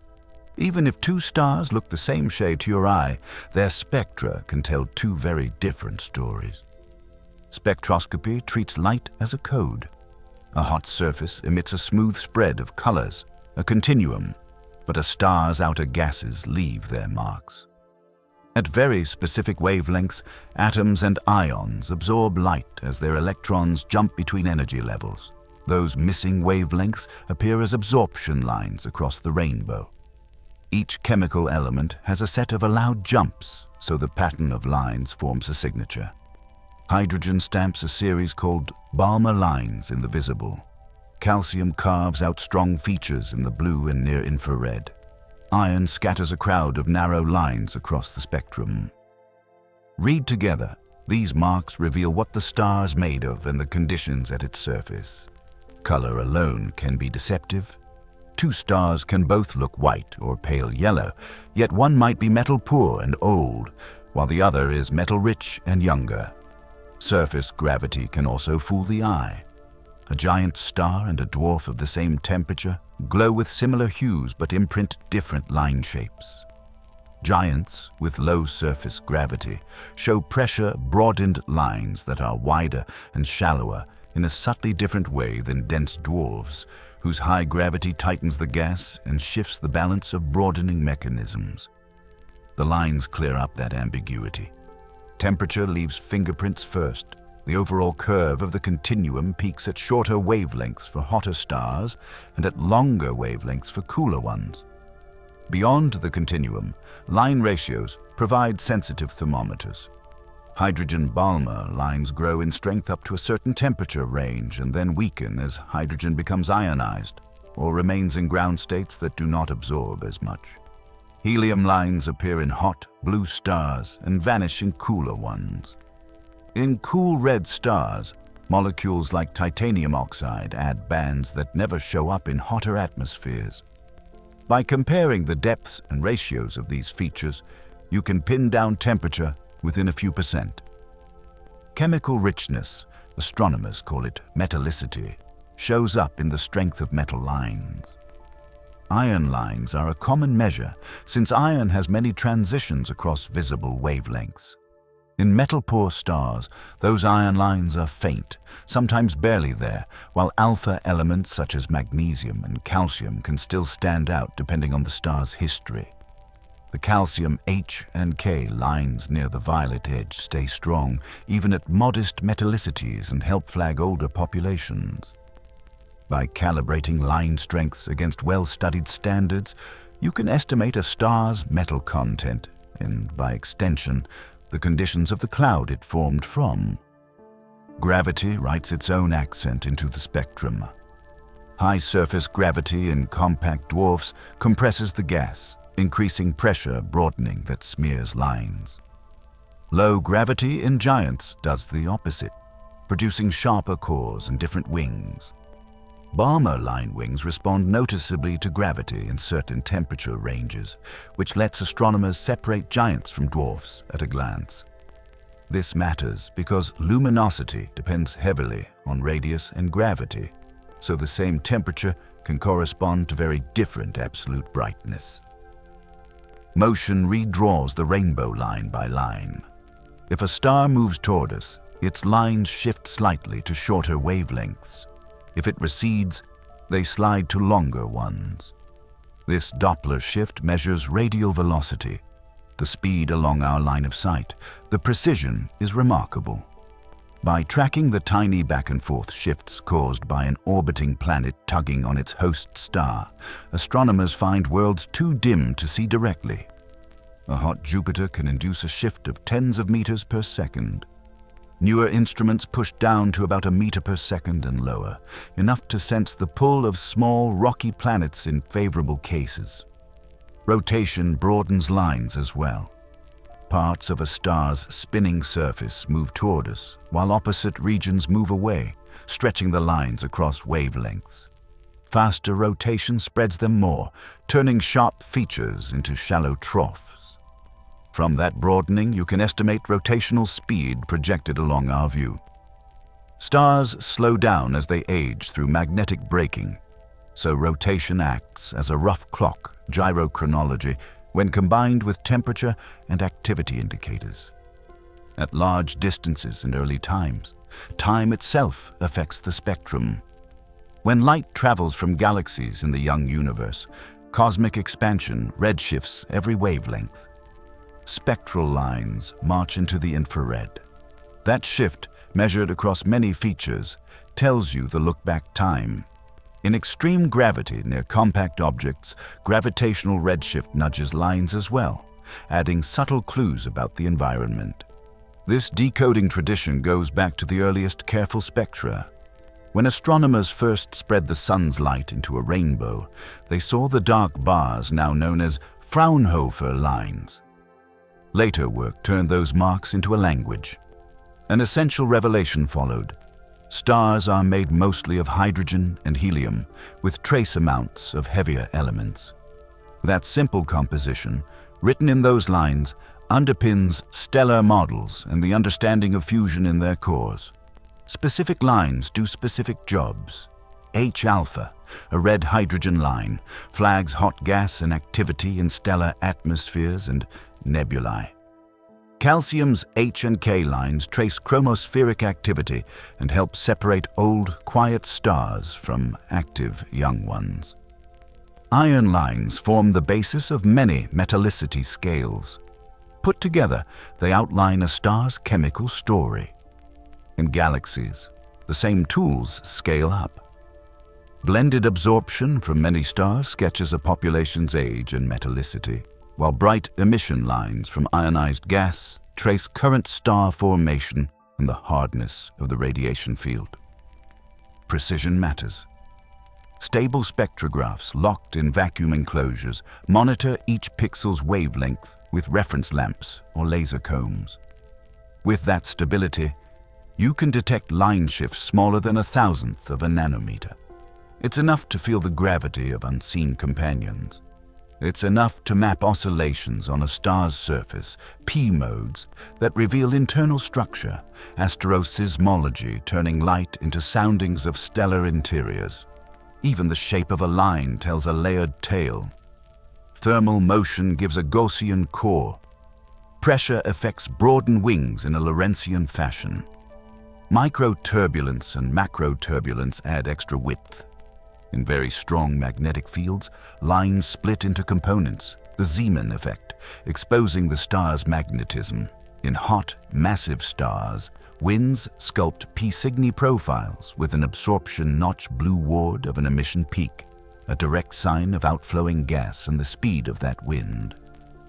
Even if two stars look the same shade to your eye, their spectra can tell two very different stories. Spectroscopy treats light as a code. A hot surface emits a smooth spread of colors, a continuum, but a star's outer gases leave their marks. At very specific wavelengths, atoms and ions absorb light as their electrons jump between energy levels. Those missing wavelengths appear as absorption lines across the rainbow. Each chemical element has a set of allowed jumps, so the pattern of lines forms a signature. Hydrogen stamps a series called Balmer lines in the visible. Calcium carves out strong features in the blue and near-infrared. Iron scatters a crowd of narrow lines across the spectrum. Read together, these marks reveal what the star is made of and the conditions at its surface. Color alone can be deceptive. Two stars can both look white or pale yellow, yet one might be metal-poor and old, while the other is metal-rich and younger. Surface gravity can also fool the eye. A giant star and a dwarf of the same temperature glow with similar hues but imprint different line shapes. Giants with low surface gravity show pressure-broadened lines that are wider and shallower in a subtly different way than dense dwarfs, whose high gravity tightens the gas and shifts the balance of broadening mechanisms. The lines clear up that ambiguity. Temperature leaves fingerprints first. The overall curve of the continuum peaks at shorter wavelengths for hotter stars and at longer wavelengths for cooler ones. Beyond the continuum, line ratios provide sensitive thermometers. Hydrogen Balmer lines grow in strength up to a certain temperature range and then weaken as hydrogen becomes ionized or remains in ground states that do not absorb as much. Helium lines appear in hot, blue stars and vanish in cooler ones. In cool red stars, molecules like titanium oxide add bands that never show up in hotter atmospheres. By comparing the depths and ratios of these features, you can pin down temperature within a few percent. Chemical richness, astronomers call it metallicity, shows up in the strength of metal lines. Iron lines are a common measure since iron has many transitions across visible wavelengths. In metal-poor stars, those iron lines are faint, sometimes barely there, while alpha elements such as magnesium and calcium can still stand out depending on the star's history. The calcium H and K lines near the violet edge stay strong, even at modest metallicities, and help flag older populations. By calibrating line strengths against well-studied standards, you can estimate a star's metal content and, by extension, the conditions of the cloud it formed from. Gravity writes its own accent into the spectrum. High surface gravity in compact dwarfs compresses the gas, increasing pressure broadening that smears lines. Low gravity in giants does the opposite, producing sharper cores and different wings. Balmer line wings respond noticeably to gravity in certain temperature ranges, which lets astronomers separate giants from dwarfs at a glance. This matters because luminosity depends heavily on radius and gravity, so the same temperature can correspond to very different absolute brightness. Motion redraws the rainbow line by line. If a star moves toward us, its lines shift slightly to shorter wavelengths. If it recedes, they slide to longer ones. This Doppler shift measures radial velocity, the speed along our line of sight. The precision is remarkable. By tracking the tiny back-and-forth shifts caused by an orbiting planet tugging on its host star, astronomers find worlds too dim to see directly. A hot Jupiter can induce a shift of tens of meters per second. Newer instruments push down to about a meter per second and lower, enough to sense the pull of small, rocky planets in favorable cases. Rotation broadens lines as well. Parts of a star's spinning surface move toward us, while opposite regions move away, stretching the lines across wavelengths. Faster rotation spreads them more, turning sharp features into shallow troughs. From that broadening, you can estimate rotational speed projected along our view. Stars slow down as they age through magnetic braking, so rotation acts as a rough clock gyrochronology when combined with temperature and activity indicators. At large distances and early times, time itself affects the spectrum. When light travels from galaxies in the young universe, cosmic expansion redshifts every wavelength. Spectral lines march into the infrared. That shift, measured across many features, tells you the look-back time. In extreme gravity near compact objects, gravitational redshift nudges lines as well, adding subtle clues about the environment. This decoding tradition goes back to the earliest careful spectra. When astronomers first spread the sun's light into a rainbow, they saw the dark bars now known as Fraunhofer lines. Later work turned those marks into a language. An essential revelation followed. Stars are made mostly of hydrogen and helium, with trace amounts of heavier elements. That simple composition, written in those lines, underpins stellar models and the understanding of fusion in their cores. Specific lines do specific jobs. H-alpha, a red hydrogen line, flags hot gas and activity in stellar atmospheres and nebulae. Calcium's H and K lines trace chromospheric activity and help separate old, quiet stars from active young ones. Iron lines form the basis of many metallicity scales. Put together, they outline a star's chemical story. In galaxies, the same tools scale up. Blended absorption from many stars sketches a population's age and metallicity, while bright emission lines from ionized gas trace current star formation and the hardness of the radiation field. Precision matters. Stable spectrographs locked in vacuum enclosures monitor each pixel's wavelength with reference lamps or laser combs. With that stability, you can detect line shifts smaller than 1,000th of a nanometer. It's enough to feel the gravity of unseen companions. It's enough to map oscillations on a star's surface, P modes, that reveal internal structure, asteroseismology turning light into soundings of stellar interiors. Even the shape of a line tells a layered tale. Thermal motion gives a Gaussian core. Pressure effects broaden wings in a Lorentzian fashion. Microturbulence and macroturbulence add extra width. In very strong magnetic fields, lines split into components, the Zeeman effect, exposing the star's magnetism. In hot, massive stars, winds sculpt P Cygni profiles with an absorption notch blue ward of an emission peak, a direct sign of outflowing gas and the speed of that wind.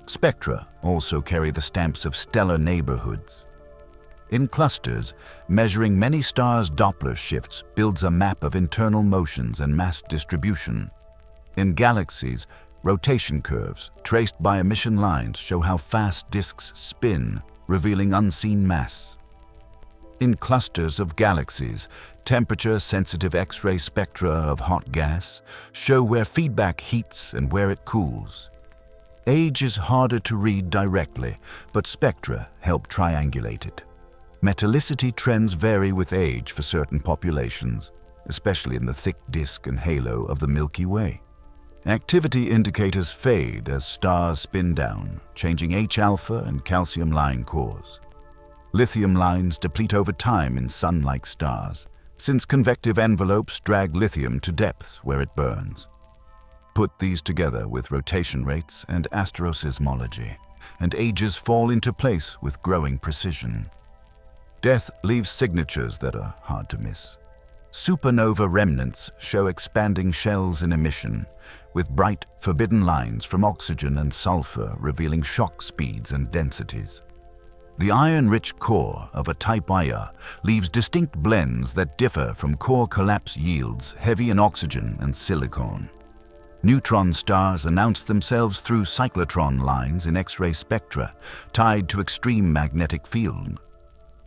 Spectra also carry the stamps of stellar neighborhoods. In clusters, measuring many stars' Doppler shifts builds a map of internal motions and mass distribution. In galaxies, rotation curves, traced by emission lines, show how fast disks spin, revealing unseen mass. In clusters of galaxies, temperature-sensitive X-ray spectra of hot gas show where feedback heats and where it cools. Age is harder to read directly, but spectra help triangulate it. Metallicity trends vary with age for certain populations, especially in the thick disk and halo of the Milky Way. Activity indicators fade as stars spin down, changing H-alpha and calcium line cores. Lithium lines deplete over time in sun-like stars, since convective envelopes drag lithium to depths where it burns. Put these together with rotation rates and asteroseismology, and ages fall into place with growing precision. Death leaves signatures that are hard to miss. Supernova remnants show expanding shells in emission, with bright, forbidden lines from oxygen and sulfur revealing shock speeds and densities. The iron-rich core of a type Ia leaves distinct blends that differ from core collapse yields heavy in oxygen and silicon. Neutron stars announce themselves through cyclotron lines in X-ray spectra, tied to extreme magnetic field.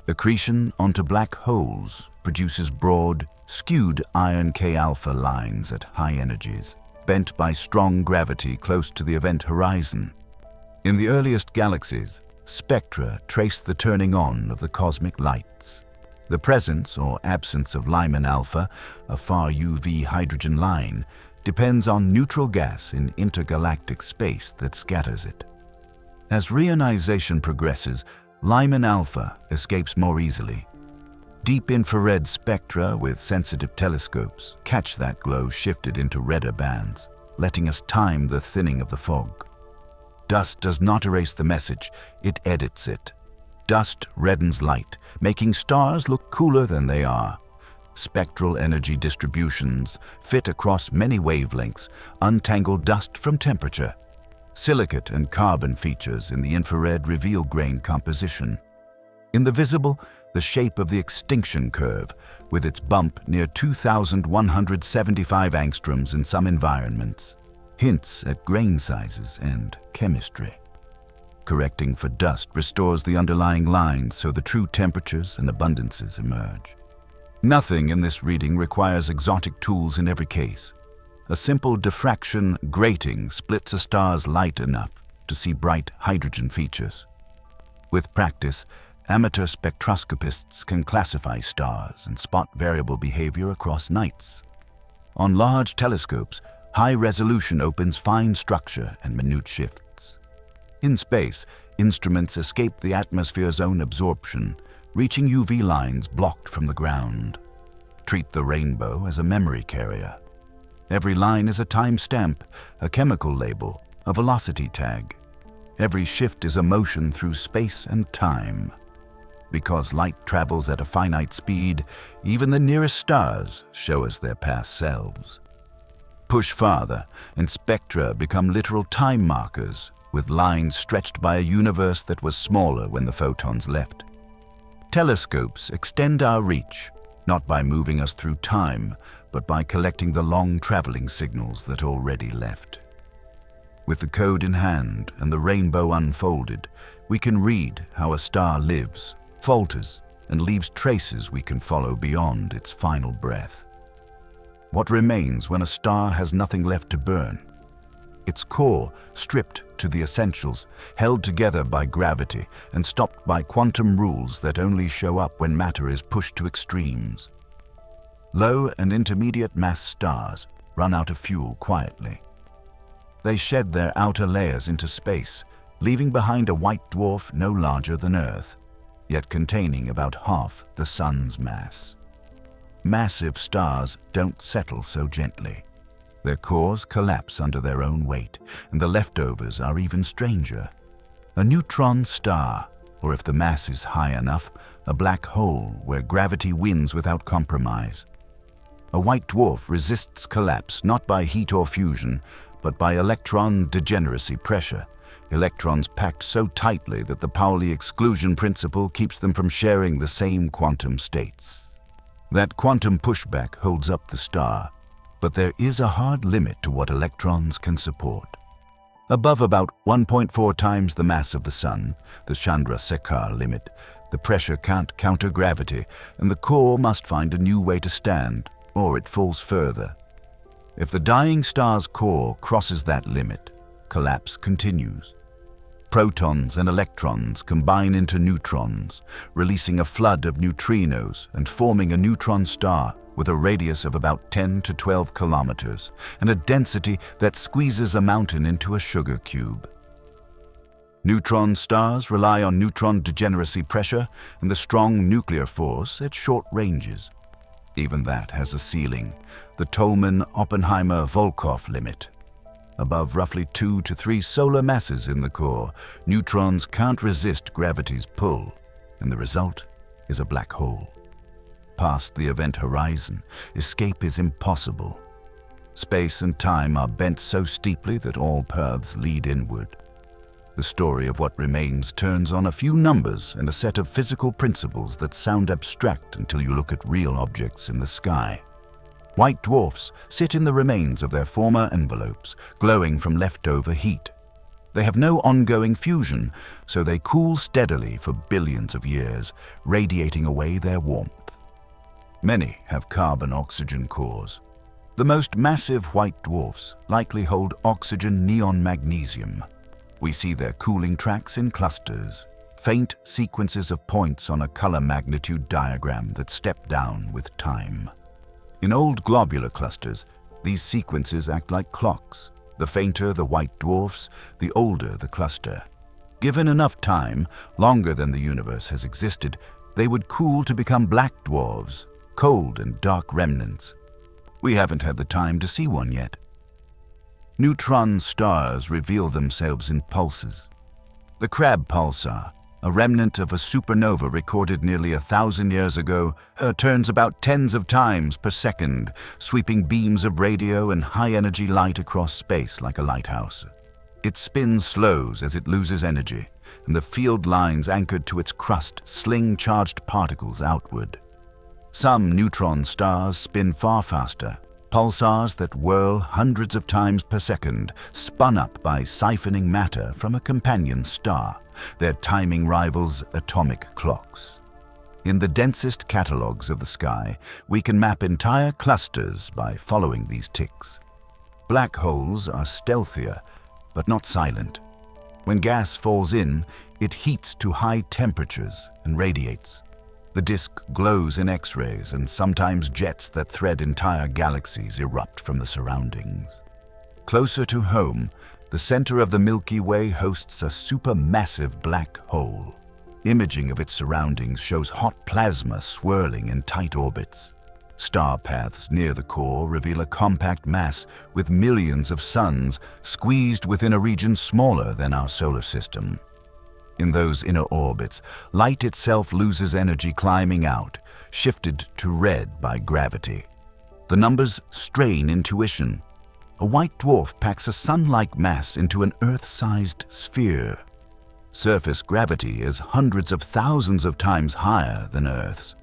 Accretion onto black holes produces broad, skewed iron K-alpha lines at high energies, bent by strong gravity close to the event horizon. In the earliest galaxies, spectra trace the turning on of the cosmic lights. The presence or absence of Lyman alpha, a far UV hydrogen line, depends on neutral gas in intergalactic space that scatters it. As reionization progresses, Lyman alpha escapes more easily. Deep infrared spectra with sensitive telescopes catch that glow shifted into redder bands, letting us time the thinning of the fog. Dust does not erase the message, it edits it. Dust reddens light, making stars look cooler than they are. Spectral energy distributions fit across many wavelengths, untangle dust from temperature. Silicate and carbon features in the infrared reveal grain composition. In the visible, the shape of the extinction curve, with its bump near 2,175 angstroms in some environments, hints at grain sizes and chemistry. Correcting for dust restores the underlying lines so the true temperatures and abundances emerge. Nothing in this reading requires exotic tools in every case. A simple diffraction grating splits a star's light enough to see bright hydrogen features. With practice, amateur spectroscopists can classify stars and spot variable behavior across nights. On large telescopes, high resolution opens fine structure and minute shifts. In space, instruments escape the atmosphere's own absorption, reaching UV lines blocked from the ground. Treat the rainbow as a memory carrier. Every line is a timestamp, a chemical label, a velocity tag. Every shift is a motion through space and time. Because light travels at a finite speed, even the nearest stars show us their past selves. Push farther, and spectra become literal time markers, with lines stretched by a universe that was smaller when the photons left. Telescopes extend our reach, not by moving us through time, but by collecting the long traveling signals that already left. With the code in hand and the rainbow unfolded, we can read how a star lives, falters, and leaves traces we can follow beyond its final breath. What remains when a star has nothing left to burn? Its core stripped to the essentials, held together by gravity and stopped by quantum rules that only show up when matter is pushed to extremes. Low and intermediate mass stars run out of fuel quietly. They shed their outer layers into space, leaving behind a white dwarf no larger than Earth, yet containing about half the Sun's mass. Massive stars don't settle so gently. Their cores collapse under their own weight, and the leftovers are even stranger. A neutron star, or if the mass is high enough, a black hole where gravity wins without compromise. A white dwarf resists collapse not by heat or fusion, but by electron degeneracy pressure, electrons packed so tightly that the Pauli exclusion principle keeps them from sharing the same quantum states. That quantum pushback holds up the star, but there is a hard limit to what electrons can support. Above about 1.4 times the mass of the Sun, the Chandrasekhar limit, the pressure can't counter gravity, and the core must find a new way to stand, or it falls further. If the dying star's core crosses that limit, collapse continues. Protons and electrons combine into neutrons, releasing a flood of neutrinos and forming a neutron star with a radius of about 10 to 12 kilometers and a density that squeezes a mountain into a sugar cube. Neutron stars rely on neutron degeneracy pressure and the strong nuclear force at short ranges. Even that has a ceiling, the Tolman-Oppenheimer-Volkoff limit. Above roughly 2 to 3 solar masses in the core, neutrons can't resist gravity's pull, and the result is a black hole. Past the event horizon, escape is impossible. Space and time are bent so steeply that all paths lead inward. The story of what remains turns on a few numbers and a set of physical principles that sound abstract until you look at real objects in the sky. White dwarfs sit in the remains of their former envelopes, glowing from leftover heat. They have no ongoing fusion, so they cool steadily for billions of years, radiating away their warmth. Many have carbon-oxygen cores. The most massive white dwarfs likely hold oxygen-neon-magnesium. We see their cooling tracks in clusters, faint sequences of points on a color magnitude diagram that step down with time. In old globular clusters, these sequences act like clocks. The fainter the white dwarfs, the older the cluster. Given enough time, longer than the universe has existed, they would cool to become black dwarfs, cold and dark remnants. We haven't had the time to see one yet. Neutron stars reveal themselves in pulses. The Crab pulsar, a remnant of a supernova recorded nearly 1,000 years ago, turns about tens of times per second, sweeping beams of radio and high-energy light across space like a lighthouse. Its spin slows as it loses energy, and the field lines anchored to its crust sling charged particles outward. Some neutron stars spin far faster, pulsars that whirl hundreds of times per second, spun up by siphoning matter from a companion star, their timing rivals atomic clocks. In the densest catalogues of the sky, we can map entire clusters by following these ticks. Black holes are stealthier, but not silent. When gas falls in, it heats to high temperatures and radiates. The disk glows in X-rays, and sometimes jets that thread entire galaxies erupt from the surroundings. Closer to home, the center of the Milky Way hosts a supermassive black hole. Imaging of its surroundings shows hot plasma swirling in tight orbits. Star paths near the core reveal a compact mass with millions of suns squeezed within a region smaller than our solar system. In those inner orbits, light itself loses energy climbing out, shifted to red by gravity. The numbers strain intuition. A white dwarf packs a sun-like mass into an Earth-sized sphere. Surface gravity is hundreds of thousands of times higher than Earth's.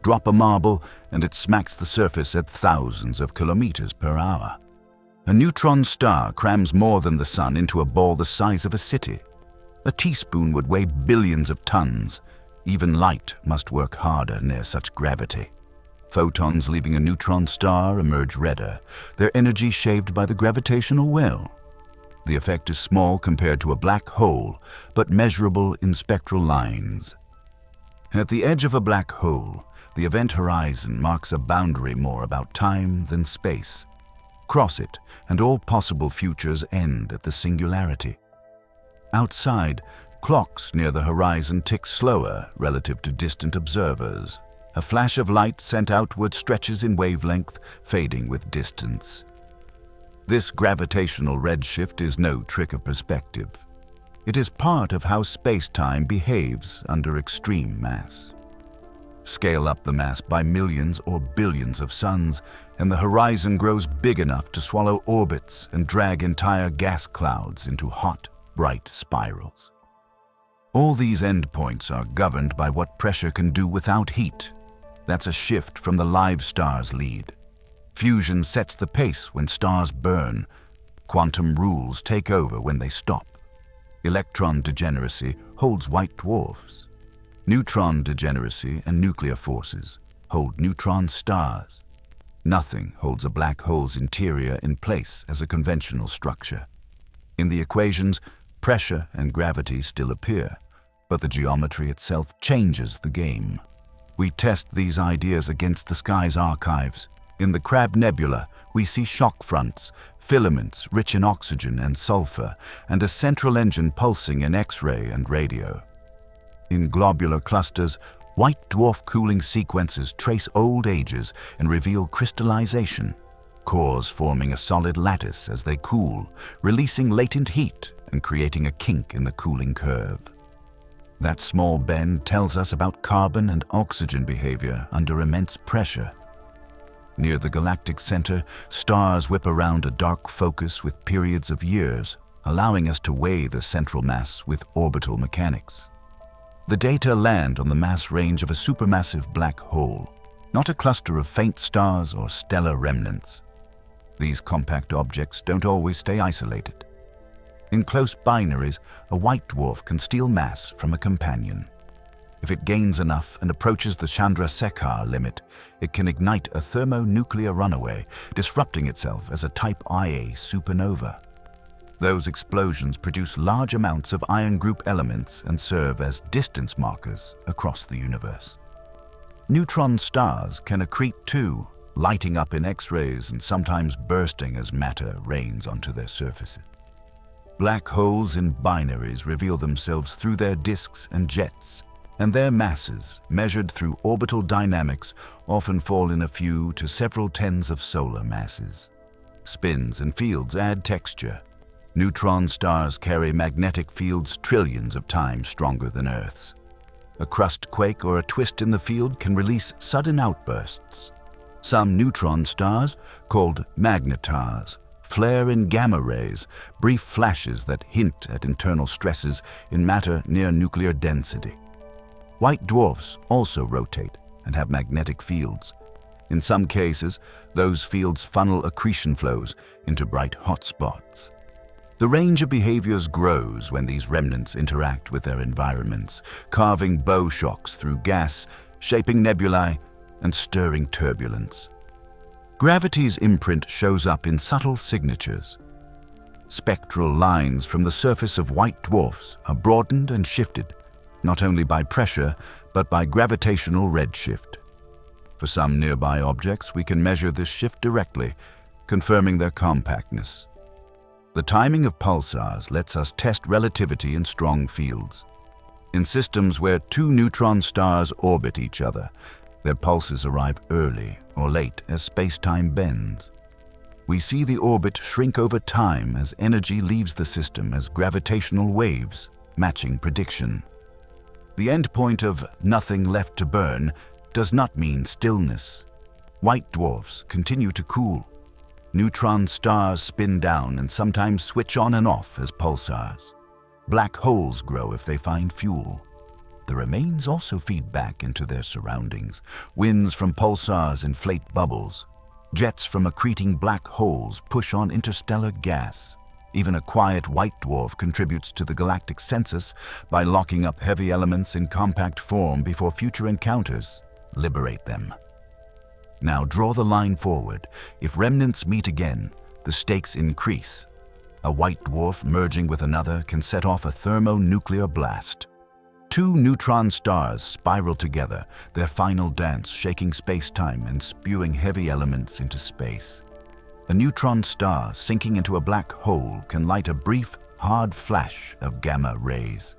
Drop a marble and it smacks the surface at thousands of kilometers per hour. A neutron star crams more than the sun into a ball the size of a city. A teaspoon would weigh billions of tons. Even light must work harder near such gravity. Photons leaving a neutron star emerge redder, their energy shaved by the gravitational well. The effect is small compared to a black hole, but measurable in spectral lines. At the edge of a black hole, the event horizon marks a boundary more about time than space. Cross it, and all possible futures end at the singularity. Outside, clocks near the horizon tick slower relative to distant observers. A flash of light sent outward stretches in wavelength, fading with distance. This gravitational redshift is no trick of perspective. It is part of how space-time behaves under extreme mass. Scale up the mass by millions or billions of suns, and the horizon grows big enough to swallow orbits and drag entire gas clouds into hot, bright spirals. All these endpoints are governed by what pressure can do without heat. That's a shift from the live star's lead. Fusion sets the pace when stars burn. Quantum rules take over when they stop. Electron degeneracy holds white dwarfs. Neutron degeneracy and nuclear forces hold neutron stars. Nothing holds a black hole's interior in place as a conventional structure. In the equations, pressure and gravity still appear, but the geometry itself changes the game. We test these ideas against the sky's archives. In the Crab Nebula, we see shock fronts, filaments rich in oxygen and sulfur, and a central engine pulsing in X-ray and radio. In globular clusters, white dwarf cooling sequences trace old ages and reveal crystallization, cores forming a solid lattice as they cool, releasing latent heat and creating a kink in the cooling curve. That small bend tells us about carbon and oxygen behavior under immense pressure. Near the galactic center, stars whip around a dark focus with periods of years, allowing us to weigh the central mass with orbital mechanics. The data land on the mass range of a supermassive black hole, not a cluster of faint stars or stellar remnants. These compact objects don't always stay isolated. In close binaries, a white dwarf can steal mass from a companion. If it gains enough and approaches the Chandrasekhar limit, it can ignite a thermonuclear runaway, disrupting itself as a Type Ia supernova. Those explosions produce large amounts of iron group elements and serve as distance markers across the universe. Neutron stars can accrete too, lighting up in X-rays and sometimes bursting as matter rains onto their surfaces. Black holes in binaries reveal themselves through their disks and jets, and their masses, measured through orbital dynamics, often fall in a few to several tens of solar masses. Spins and fields add texture. Neutron stars carry magnetic fields trillions of times stronger than Earth's. A crust quake or a twist in the field can release sudden outbursts. Some neutron stars, called magnetars, flare in gamma rays, brief flashes that hint at internal stresses in matter near nuclear density. White dwarfs also rotate and have magnetic fields. In some cases, those fields funnel accretion flows into bright hotspots. The range of behaviors grows when these remnants interact with their environments, carving bow shocks through gas, shaping nebulae, and stirring turbulence. Gravity's imprint shows up in subtle signatures. Spectral lines from the surface of white dwarfs are broadened and shifted, not only by pressure, but by gravitational redshift. For some nearby objects, we can measure this shift directly, confirming their compactness. The timing of pulsars lets us test relativity in strong fields. In systems where two neutron stars orbit each other, their pulses arrive early or late as space-time bends. We see the orbit shrink over time as energy leaves the system as gravitational waves, matching prediction. The endpoint of nothing left to burn does not mean stillness. White dwarfs continue to cool. Neutron stars spin down and sometimes switch on and off as pulsars. Black holes grow if they find fuel. The remains also feed back into their surroundings. Winds from pulsars inflate bubbles. Jets from accreting black holes push on interstellar gas. Even a quiet white dwarf contributes to the galactic census by locking up heavy elements in compact form before future encounters liberate them. Now draw the line forward. If remnants meet again, the stakes increase. A white dwarf merging with another can set off a thermonuclear blast. Two neutron stars spiral together, their final dance shaking space-time and spewing heavy elements into space. A neutron star sinking into a black hole can light a brief, hard flash of gamma rays.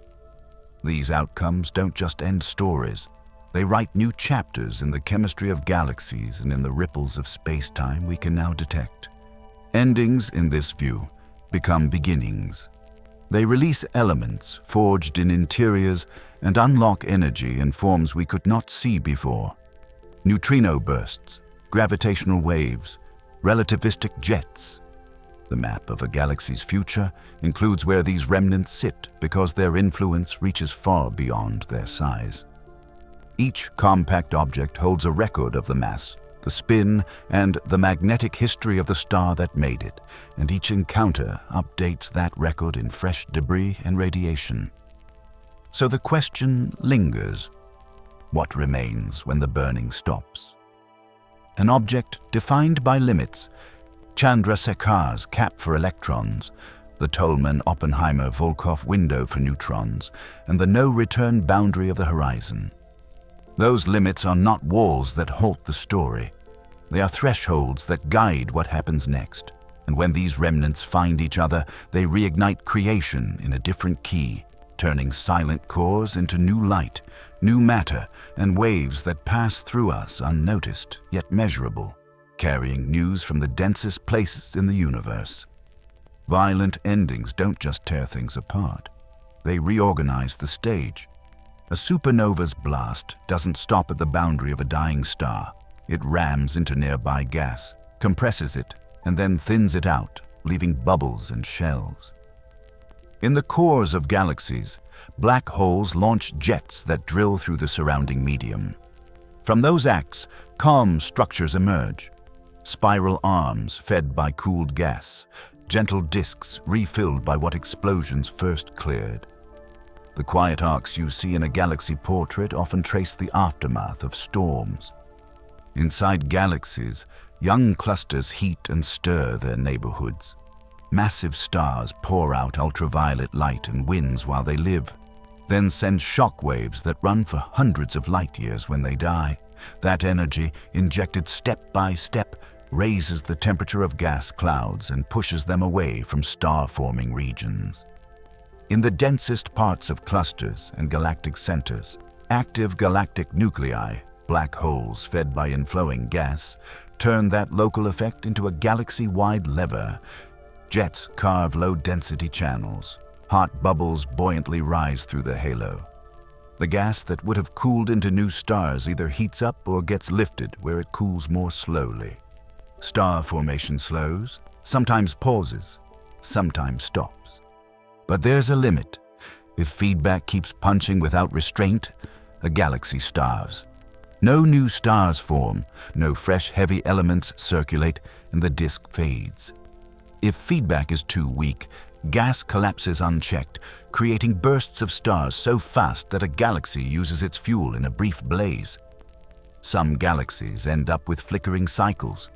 These outcomes don't just end stories. They write new chapters in the chemistry of galaxies and in the ripples of space-time we can now detect. Endings, in this view, become beginnings. They release elements forged in interiors and unlock energy in forms we could not see before. Neutrino bursts, gravitational waves, relativistic jets. The map of a galaxy's future includes where these remnants sit because their influence reaches far beyond their size. Each compact object holds a record of the mass, the spin, and the magnetic history of the star that made it, and each encounter updates that record in fresh debris and radiation. So the question lingers: what remains when the burning stops? An object defined by limits, Chandrasekhar's cap for electrons, the Tolman-Oppenheimer-Volkoff window for neutrons, and the no-return boundary of the horizon. Those limits are not walls that halt the story. They are thresholds that guide what happens next. And when these remnants find each other, they reignite creation in a different key, turning silent cores into new light, new matter, and waves that pass through us unnoticed yet measurable, carrying news from the densest places in the universe. Violent endings don't just tear things apart. They reorganize the stage. A supernova's blast doesn't stop at the boundary of a dying star. It rams into nearby gas, compresses it, and then thins it out, leaving bubbles and shells. In the cores of galaxies, black holes launch jets that drill through the surrounding medium. From those acts, calm structures emerge. Spiral arms fed by cooled gas, gentle disks refilled by what explosions first cleared. The quiet arcs you see in a galaxy portrait often trace the aftermath of storms. Inside galaxies, young clusters heat and stir their neighborhoods. Massive stars pour out ultraviolet light and winds while they live, then send shock waves that run for hundreds of light years when they die. That energy, injected step by step, raises the temperature of gas clouds and pushes them away from star-forming regions. In the densest parts of clusters and galactic centers, active galactic nuclei, black holes fed by inflowing gas, turn that local effect into a galaxy-wide lever. Jets carve low-density channels. Hot bubbles buoyantly rise through the halo. The gas that would have cooled into new stars either heats up or gets lifted where it cools more slowly. Star formation slows, sometimes pauses, sometimes stops. But there's a limit. If feedback keeps punching without restraint, a galaxy starves. No new stars form, no fresh heavy elements circulate, and the disk fades. If feedback is too weak, gas collapses unchecked, creating bursts of stars so fast that a galaxy uses its fuel in a brief blaze. Some galaxies end up with flickering cycles,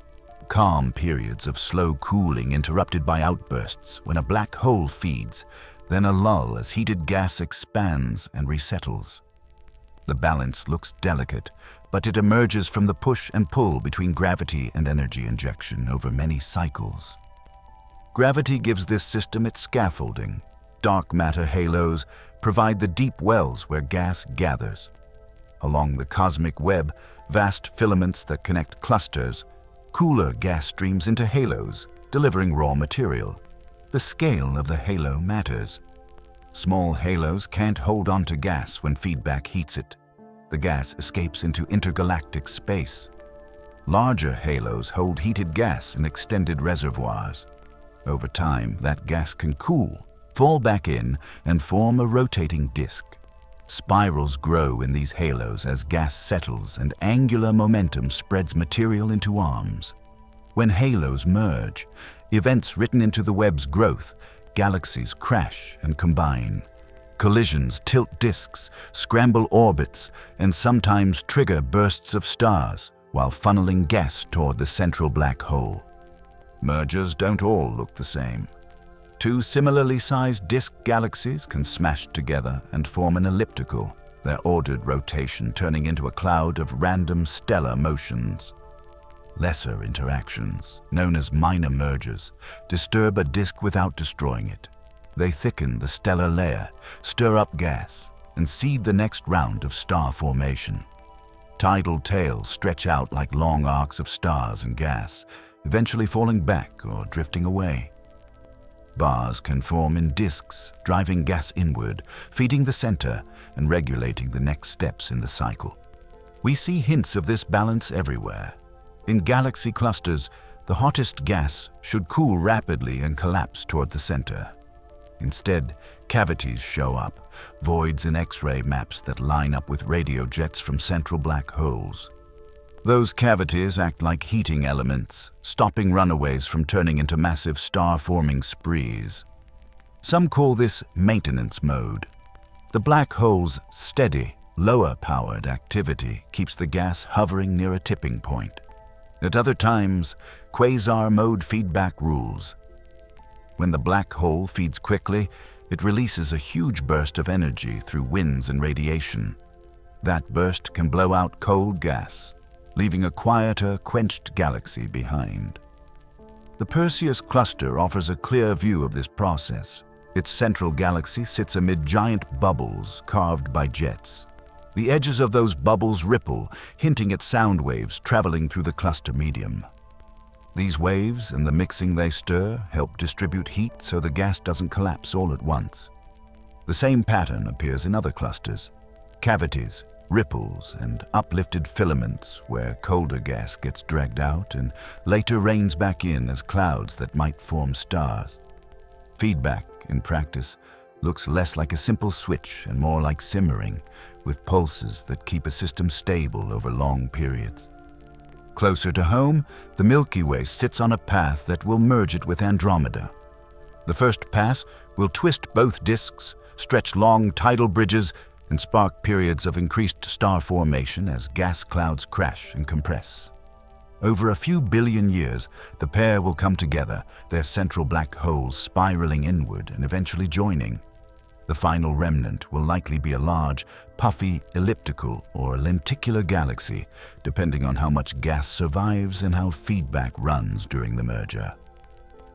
calm periods of slow cooling interrupted by outbursts when a black hole feeds, then a lull as heated gas expands and resettles. The balance looks delicate, but it emerges from the push and pull between gravity and energy injection over many cycles. Gravity gives this system its scaffolding. Dark matter halos provide the deep wells where gas gathers. Along the cosmic web, vast filaments that connect clusters, cooler gas streams into halos, delivering raw material. The scale of the halo matters. Small halos can't hold on to gas when feedback heats it. The gas escapes into intergalactic space. Larger halos hold heated gas in extended reservoirs. Over time, that gas can cool, fall back in, and form a rotating disk. Spirals grow in these halos as gas settles and angular momentum spreads material into arms. When halos merge, events written into the web's growth, galaxies crash and combine. Collisions tilt disks, scramble orbits, and sometimes trigger bursts of stars while funneling gas toward the central black hole. Mergers don't all look the same. Two similarly sized disk galaxies can smash together and form an elliptical, their ordered rotation turning into a cloud of random stellar motions. Lesser interactions, known as minor mergers, disturb a disk without destroying it. They thicken the stellar layer, stir up gas, and seed the next round of star formation. Tidal tails stretch out like long arcs of stars and gas, eventually falling back or drifting away. Bars can form in disks, driving gas inward, feeding the center and regulating the next steps in the cycle. We see hints of this balance everywhere. In galaxy clusters, the hottest gas should cool rapidly and collapse toward the center. Instead, cavities show up, voids in X-ray maps that line up with radio jets from central black holes. Those cavities act like heating elements, stopping runaways from turning into massive star-forming sprees. Some call this maintenance mode. The black hole's steady, lower-powered activity keeps the gas hovering near a tipping point. At other times, quasar mode feedback rules. When the black hole feeds quickly, it releases a huge burst of energy through winds and radiation. That burst can blow out cold gas, leaving a quieter, quenched galaxy behind. The Perseus cluster offers a clear view of this process. Its central galaxy sits amid giant bubbles carved by jets. The edges of those bubbles ripple, hinting at sound waves traveling through the cluster medium. These waves and the mixing they stir help distribute heat so the gas doesn't collapse all at once. The same pattern appears in other clusters: cavities, ripples, and uplifted filaments where colder gas gets dragged out and later rains back in as clouds that might form stars. Feedback, in practice, looks less like a simple switch and more like simmering, with pulses that keep a system stable over long periods. Closer to home, the Milky Way sits on a path that will merge it with Andromeda. The first pass will twist both disks, stretch long tidal bridges, and spark periods of increased star formation as gas clouds crash and compress. Over a few billion years, the pair will come together, their central black holes spiraling inward and eventually joining. The final remnant will likely be a large, puffy, elliptical or lenticular galaxy, depending on how much gas survives and how feedback runs during the merger.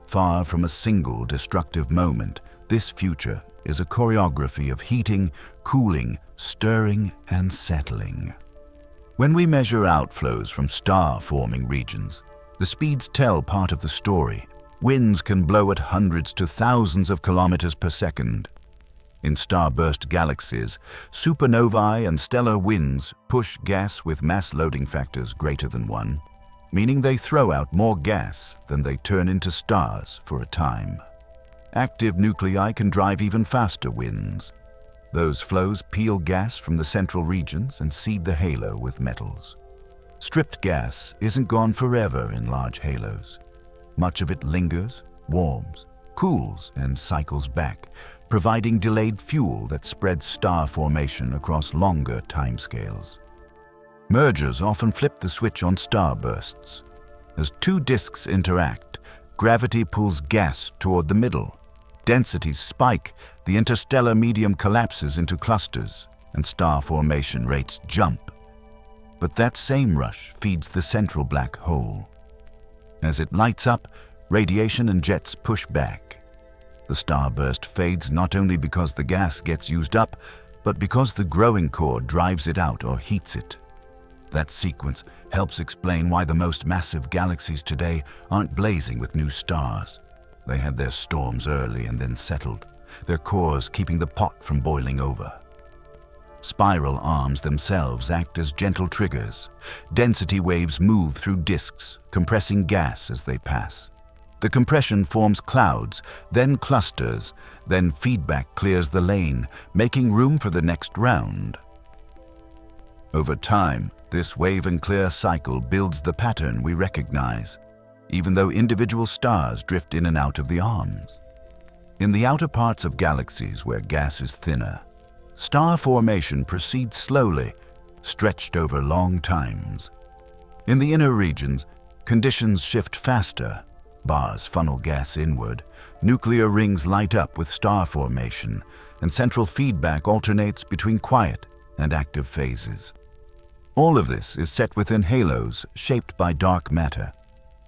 Far from a single destructive moment, this future is a choreography of heating, cooling, stirring, and settling. When we measure outflows from star-forming regions, the speeds tell part of the story. Winds can blow at hundreds to thousands of kilometers per second. In starburst galaxies, supernovae and stellar winds push gas with mass loading factors greater than 1, meaning they throw out more gas than they turn into stars for a time. Active nuclei can drive even faster winds. Those flows peel gas from the central regions and seed the halo with metals. Stripped gas isn't gone forever in large halos. Much of it lingers, warms, cools, and cycles back, providing delayed fuel that spreads star formation across longer timescales. Mergers often flip the switch on starbursts. As two disks interact, gravity pulls gas toward the middle. Densities spike, the interstellar medium collapses into clusters, and star formation rates jump. But that same rush feeds the central black hole. As it lights up, radiation and jets push back. The starburst fades not only because the gas gets used up, but because the growing core drives it out or heats it. That sequence helps explain why the most massive galaxies today aren't blazing with new stars. They had their storms early and then settled, their cores keeping the pot from boiling over. Spiral arms themselves act as gentle triggers. Density waves move through disks, compressing gas as they pass. The compression forms clouds, then clusters, then feedback clears the lane, making room for the next round. Over time, this wave and clear cycle builds the pattern we recognize, even though individual stars drift in and out of the arms. In the outer parts of galaxies where gas is thinner, star formation proceeds slowly, stretched over long times. In the inner regions, conditions shift faster. Bars funnel gas inward, nuclear rings light up with star formation, and central feedback alternates between quiet and active phases. All of this is set within halos shaped by dark matter.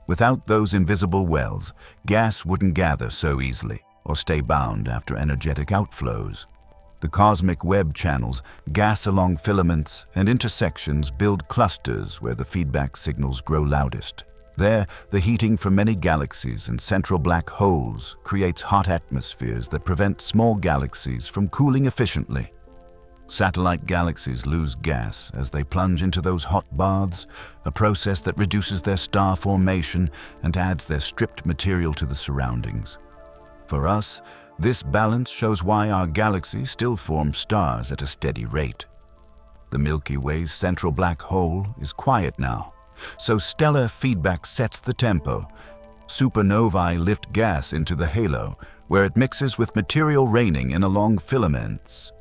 Without those invisible wells, gas wouldn't gather so easily. or stay bound after energetic outflows. The cosmic web channels gas along filaments, and intersections build clusters where the feedback signals grow loudest. There, the heating from many galaxies and central black holes creates hot atmospheres that prevent small galaxies from cooling efficiently. Satellite galaxies lose gas as they plunge into those hot baths, a process that reduces their star formation and adds their stripped material to the surroundings. For us, this balance shows why our galaxy still forms stars at a steady rate. The Milky Way's central black hole is quiet now, so stellar feedback sets the tempo. Supernovae lift gas into the halo, where it mixes with material raining in along filaments.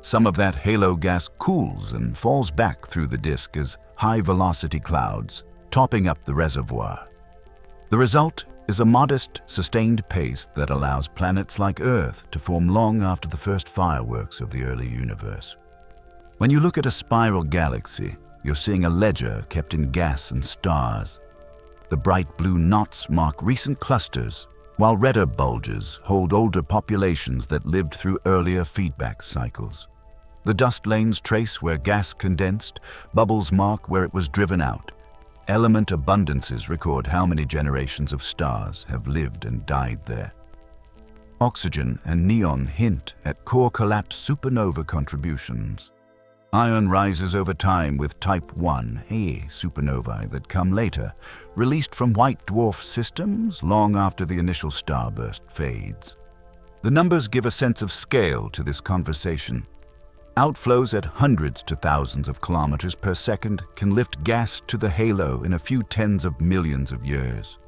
Some of that halo gas cools and falls back through the disk as high-velocity clouds, topping up the reservoir. The result is a modest, sustained pace that allows planets like Earth to form long after the first fireworks of the early universe. When you look at a spiral galaxy, you're seeing a ledger kept in gas and stars. The bright blue knots mark recent clusters, while redder bulges hold older populations that lived through earlier feedback cycles. The dust lanes trace where gas condensed, bubbles mark where it was driven out. Element abundances record how many generations of stars have lived and died there. Oxygen and neon hint at core collapse supernova contributions. Iron rises over time with Type 1a supernovae that come later, released from white dwarf systems long after the initial starburst fades. The numbers give a sense of scale to this conversation. Outflows at hundreds to thousands of kilometers per second can lift gas to the halo in a few tens of millions of years.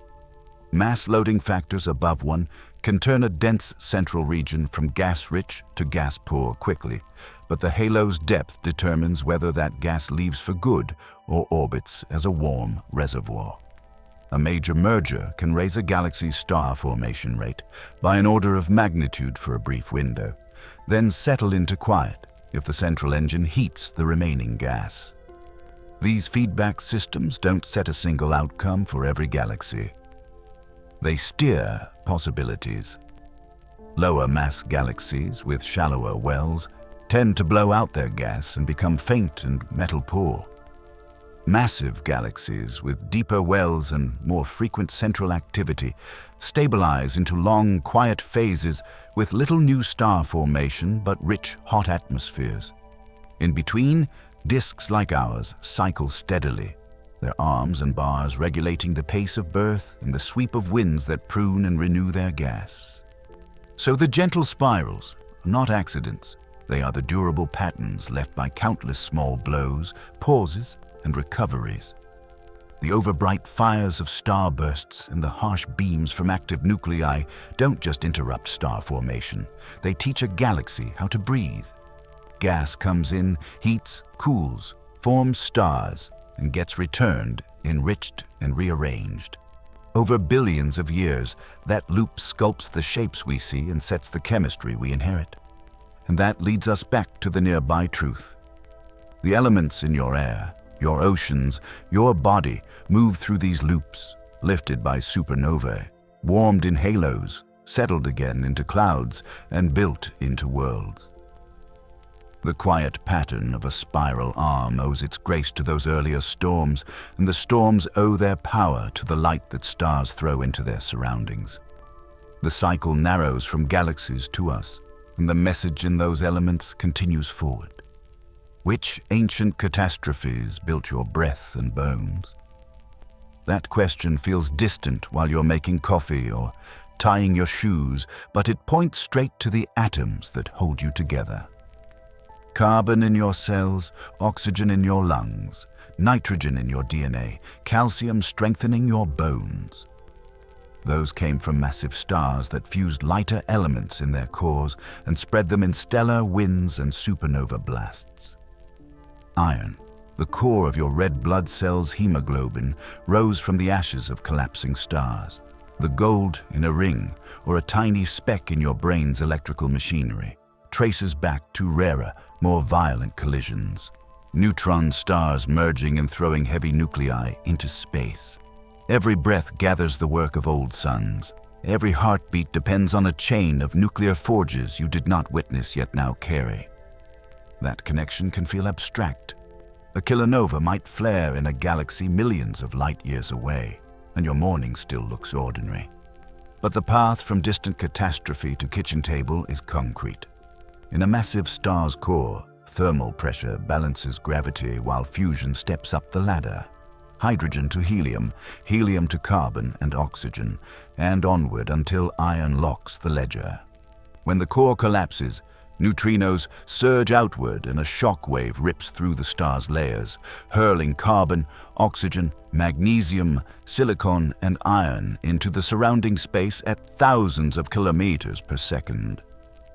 Mass loading factors above 1 can turn a dense central region from gas-rich to gas-poor quickly, but the halo's depth determines whether that gas leaves for good or orbits as a warm reservoir. A major merger can raise a galaxy's star formation rate by an order of magnitude for a brief window, then settle into quiet if the central engine heats the remaining gas. These feedback systems don't set a single outcome for every galaxy. They steer possibilities. Lower mass galaxies with shallower wells tend to blow out their gas and become faint and metal poor. Massive galaxies with deeper wells and more frequent central activity stabilize into long, quiet phases with little new star formation but rich, hot atmospheres. In between, disks like ours cycle steadily, their arms and bars regulating the pace of birth and the sweep of winds that prune and renew their gas. So the gentle spirals are not accidents. They are the durable patterns left by countless small blows, pauses, and recoveries. The overbright fires of starbursts and the harsh beams from active nuclei don't just interrupt star formation. They teach a galaxy how to breathe. Gas comes in, heats, cools, forms stars, and gets returned, enriched, and rearranged. Over billions of years, that loop sculpts the shapes we see and sets the chemistry we inherit. And that leads us back to the nearby truth. The elements in your air, your oceans, your body move through these loops, lifted by supernovae, warmed in halos, settled again into clouds, and built into worlds. The quiet pattern of a spiral arm owes its grace to those earlier storms, and the storms owe their power to the light that stars throw into their surroundings. The cycle narrows from galaxies to us, and the message in those elements continues forward. Which ancient catastrophes built your breath and bones? That question feels distant while you're making coffee or tying your shoes, but it points straight to the atoms that hold you together. Carbon in your cells, oxygen in your lungs, nitrogen in your DNA, calcium strengthening your bones. Those came from massive stars that fused lighter elements in their cores and spread them in stellar winds and supernova blasts. Iron, the core of your red blood cells' hemoglobin, rose from the ashes of collapsing stars. The gold in a ring, or a tiny speck in your brain's electrical machinery, traces back to rarer, more violent collisions. Neutron stars merging and throwing heavy nuclei into space. Every breath gathers the work of old suns. Every heartbeat depends on a chain of nuclear forges you did not witness yet now carry. That connection can feel abstract. A kilonova might flare in a galaxy millions of light years away, and your morning still looks ordinary. But the path from distant catastrophe to kitchen table is concrete. In a massive star's core, thermal pressure balances gravity while fusion steps up the ladder. Hydrogen to helium, helium to carbon and oxygen, and onward until iron locks the ledger. When the core collapses, neutrinos surge outward and a shock wave rips through the star's layers, hurling carbon, oxygen, magnesium, silicon, and iron into the surrounding space at thousands of kilometers per second.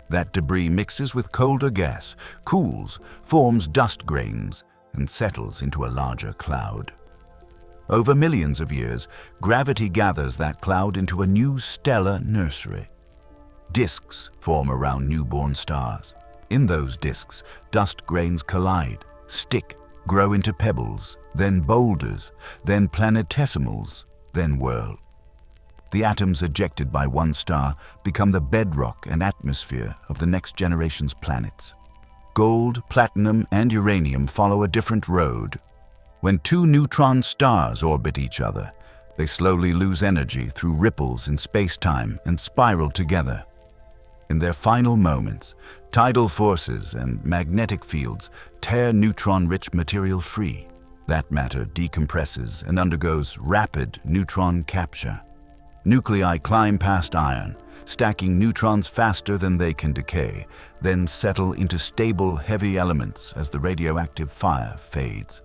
That debris mixes with colder gas, cools, forms dust grains, and settles into a larger cloud. Over millions of years, gravity gathers that cloud into a new stellar nursery. Disks form around newborn stars. In those disks, dust grains collide, stick, grow into pebbles, then boulders, then planetesimals, then whirl. The atoms ejected by one star become the bedrock and atmosphere of the next generation's planets. Gold, platinum, and uranium follow a different road. When two neutron stars orbit each other, they slowly lose energy through ripples in space-time and spiral together. In their final moments, tidal forces and magnetic fields tear neutron-rich material free. That matter decompresses and undergoes rapid neutron capture. Nuclei climb past iron, stacking neutrons faster than they can decay, then settle into stable, heavy elements as the radioactive fire fades.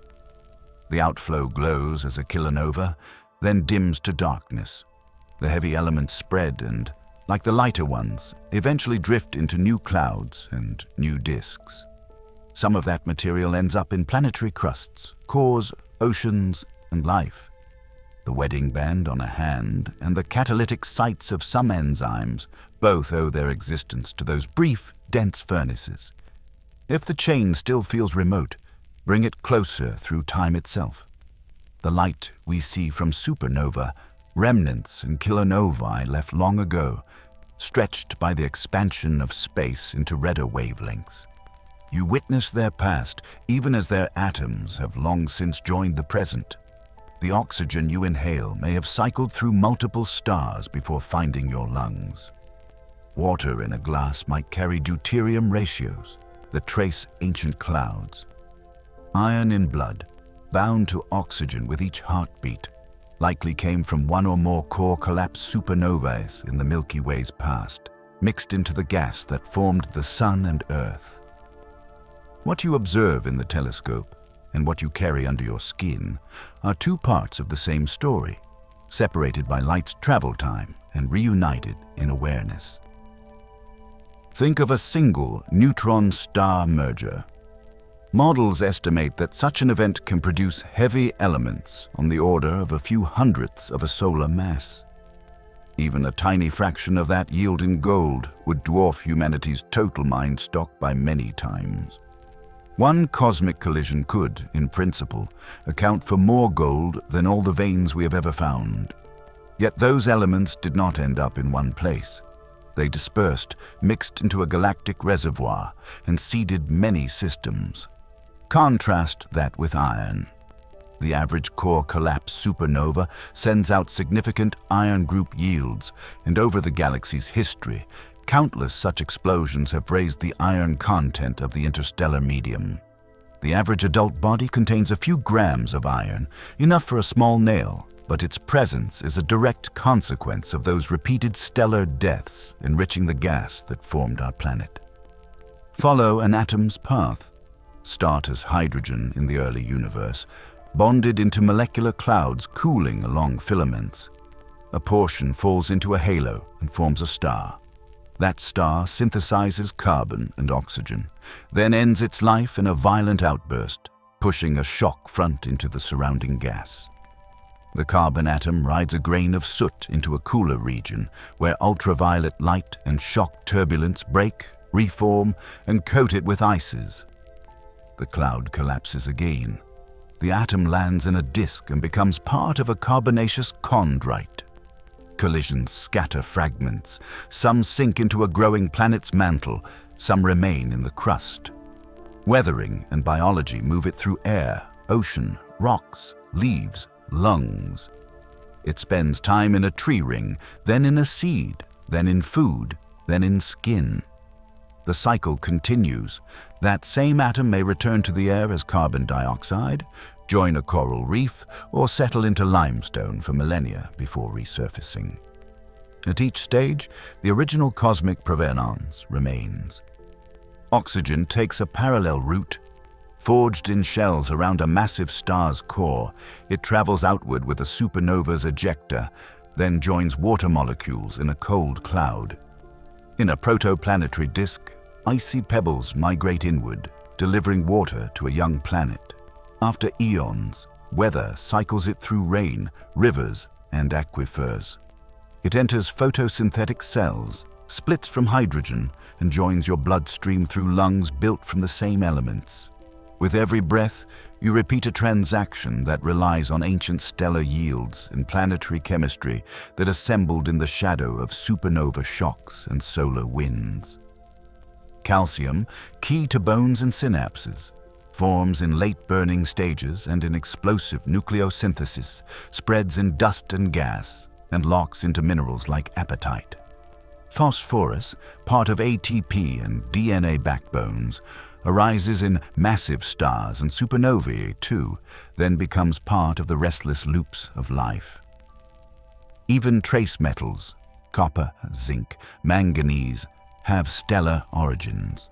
The outflow glows as a kilonova, then dims to darkness. The heavy elements spread and, like the lighter ones, eventually drift into new clouds and new disks. Some of that material ends up in planetary crusts, cores, oceans, and life. The wedding band on a hand and the catalytic sites of some enzymes both owe their existence to those brief, dense furnaces. If the chain still feels remote, bring it closer through time itself. The light we see from supernova, remnants and kilonovae left long ago, stretched by the expansion of space into redder wavelengths. You witness their past even as their atoms have long since joined the present. The oxygen you inhale may have cycled through multiple stars before finding your lungs. Water in a glass might carry deuterium ratios that trace ancient clouds. Iron in blood, bound to oxygen with each heartbeat, likely came from one or more core collapse supernovae in the Milky Way's past, mixed into the gas that formed the Sun and Earth. What you observe in the telescope and what you carry under your skin are two parts of the same story, separated by light's travel time and reunited in awareness. Think of a single neutron-star merger. Models estimate that such an event can produce heavy elements on the order of a few hundredths of a solar mass. Even a tiny fraction of that yield in gold would dwarf humanity's total mind stock by many times. One cosmic collision could, in principle, account for more gold than all the veins we have ever found. Yet those elements did not end up in one place. They dispersed, mixed into a galactic reservoir, and seeded many systems. Contrast that with iron. The average core collapse supernova sends out significant iron group yields, and over the galaxy's history, countless such explosions have raised the iron content of the interstellar medium. The average adult body contains a few grams of iron, enough for a small nail, but its presence is a direct consequence of those repeated stellar deaths enriching the gas that formed our planet. Follow an atom's path. Start as hydrogen in the early universe, bonded into molecular clouds cooling along filaments. A portion falls into a halo and forms a star. That star synthesizes carbon and oxygen, then ends its life in a violent outburst, pushing a shock front into the surrounding gas. The carbon atom rides a grain of soot into a cooler region where ultraviolet light and shock turbulence break, reform, and coat it with ices. The cloud collapses again. The atom lands in a disk and becomes part of a carbonaceous chondrite. collisions scatter fragments. Some sink into a growing planet's mantle, some remain in the crust. Weathering and biology move it through air, ocean, rocks, leaves, lungs. It spends time in a tree ring, then in a seed, then in food, then in skin. The cycle continues. That same atom may return to the air as carbon dioxide, join a coral reef, or settle into limestone for millennia before resurfacing. At each stage, the original cosmic provenance remains. Oxygen takes a parallel route. Forged in shells around a massive star's core, it travels outward with a supernova's ejector, then joins water molecules in a cold cloud. In a protoplanetary disk, icy pebbles migrate inward, delivering water to a young planet. After eons, weather cycles it through rain, rivers, and aquifers. It enters photosynthetic cells, splits from hydrogen, and joins your bloodstream through lungs built from the same elements. With every breath, you repeat a transaction that relies on ancient stellar yields and planetary chemistry that assembled in the shadow of supernova shocks and solar winds. Calcium, key to bones and synapses, forms in late burning stages and in explosive nucleosynthesis, spreads in dust and gas, and locks into minerals like apatite. Phosphorus, part of ATP and DNA backbones, arises in massive stars and supernovae too, then becomes part of the restless loops of life. Even trace metals, copper, zinc, manganese, have stellar origins.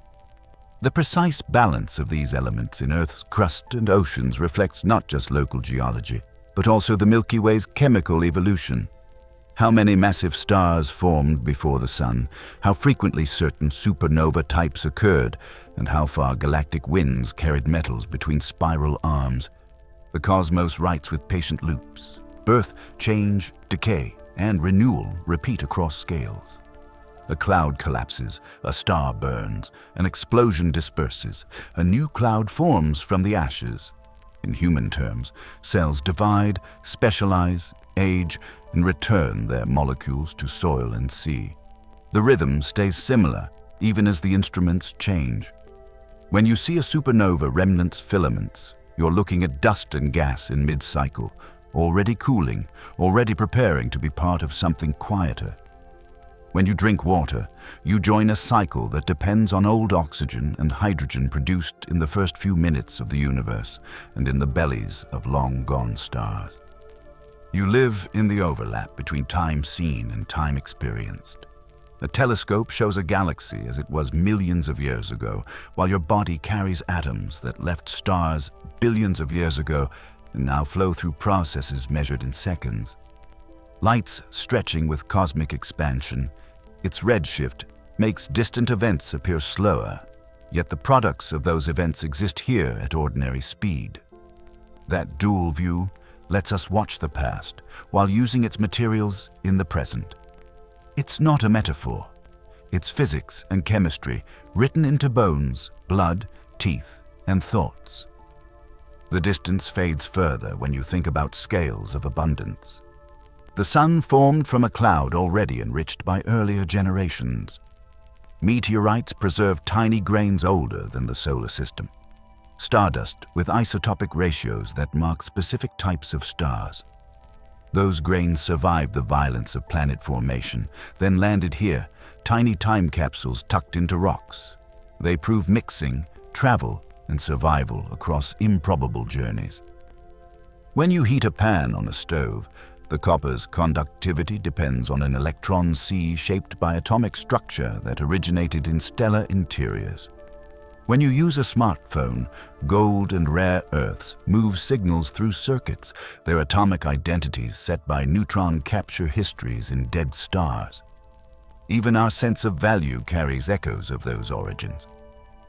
The precise balance of these elements in Earth's crust and oceans reflects not just local geology, but also the Milky Way's chemical evolution. How many massive stars formed before the Sun, how frequently certain supernova types occurred, and how far galactic winds carried metals between spiral arms. The cosmos writes with patient loops. Birth, change, decay, and renewal repeat across scales. A cloud collapses, a star burns, an explosion disperses, a new cloud forms from the ashes. In human terms, cells divide, specialize, age, and return their molecules to soil and sea. The rhythm stays similar, even as the instruments change. When you see a supernova remnant's filaments, you're looking at dust and gas in mid-cycle, already cooling, already preparing to be part of something quieter. When you drink water, you join a cycle that depends on old oxygen and hydrogen produced in the first few minutes of the universe and in the bellies of long-gone stars. You live in the overlap between time seen and time experienced. A telescope shows a galaxy as it was millions of years ago, while your body carries atoms that left stars billions of years ago and now flow through processes measured in seconds. Light's stretching with cosmic expansion. Its redshift makes distant events appear slower, yet the products of those events exist here at ordinary speed. That dual view lets us watch the past while using its materials in the present. It's not a metaphor. It's physics and chemistry written into bones, blood, teeth, and thoughts. The distance fades further when you think about scales of abundance. The sun formed from a cloud already enriched by earlier generations. Meteorites preserve tiny grains older than the solar system. Stardust with isotopic ratios that mark specific types of stars. Those grains survived the violence of planet formation, then landed here, tiny time capsules tucked into rocks. They prove mixing, travel, and survival across improbable journeys. When you heat a pan on a stove, the copper's conductivity depends on an electron sea shaped by atomic structure that originated in stellar interiors. When you use a smartphone, gold and rare earths move signals through circuits, their atomic identities set by neutron capture histories in dead stars. Even our sense of value carries echoes of those origins.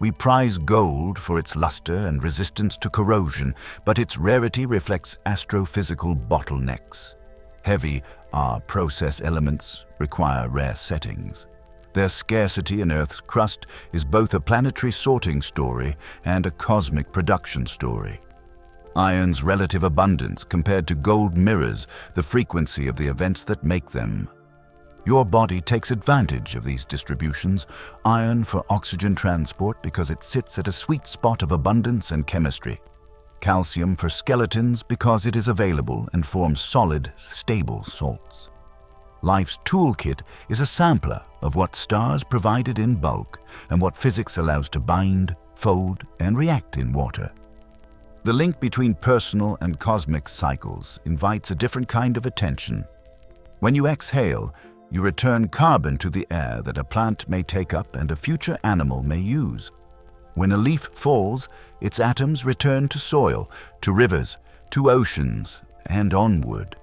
We prize gold for its luster and resistance to corrosion, but its rarity reflects astrophysical bottlenecks. Heavy, process elements require rare settings. Their scarcity in Earth's crust is both a planetary sorting story and a cosmic production story. Iron's relative abundance compared to gold mirrors the frequency of the events that make them. Your body takes advantage of these distributions, iron for oxygen transport because it sits at a sweet spot of abundance and chemistry, calcium for skeletons because it is available and forms solid, stable salts. Life's toolkit is a sampler of what stars provided in bulk and what physics allows to bind, fold, and react in water. The link between personal and cosmic cycles invites a different kind of attention. When you exhale, you return carbon to the air that a plant may take up and a future animal may use. When a leaf falls, its atoms return to soil, to rivers, to oceans, and onward.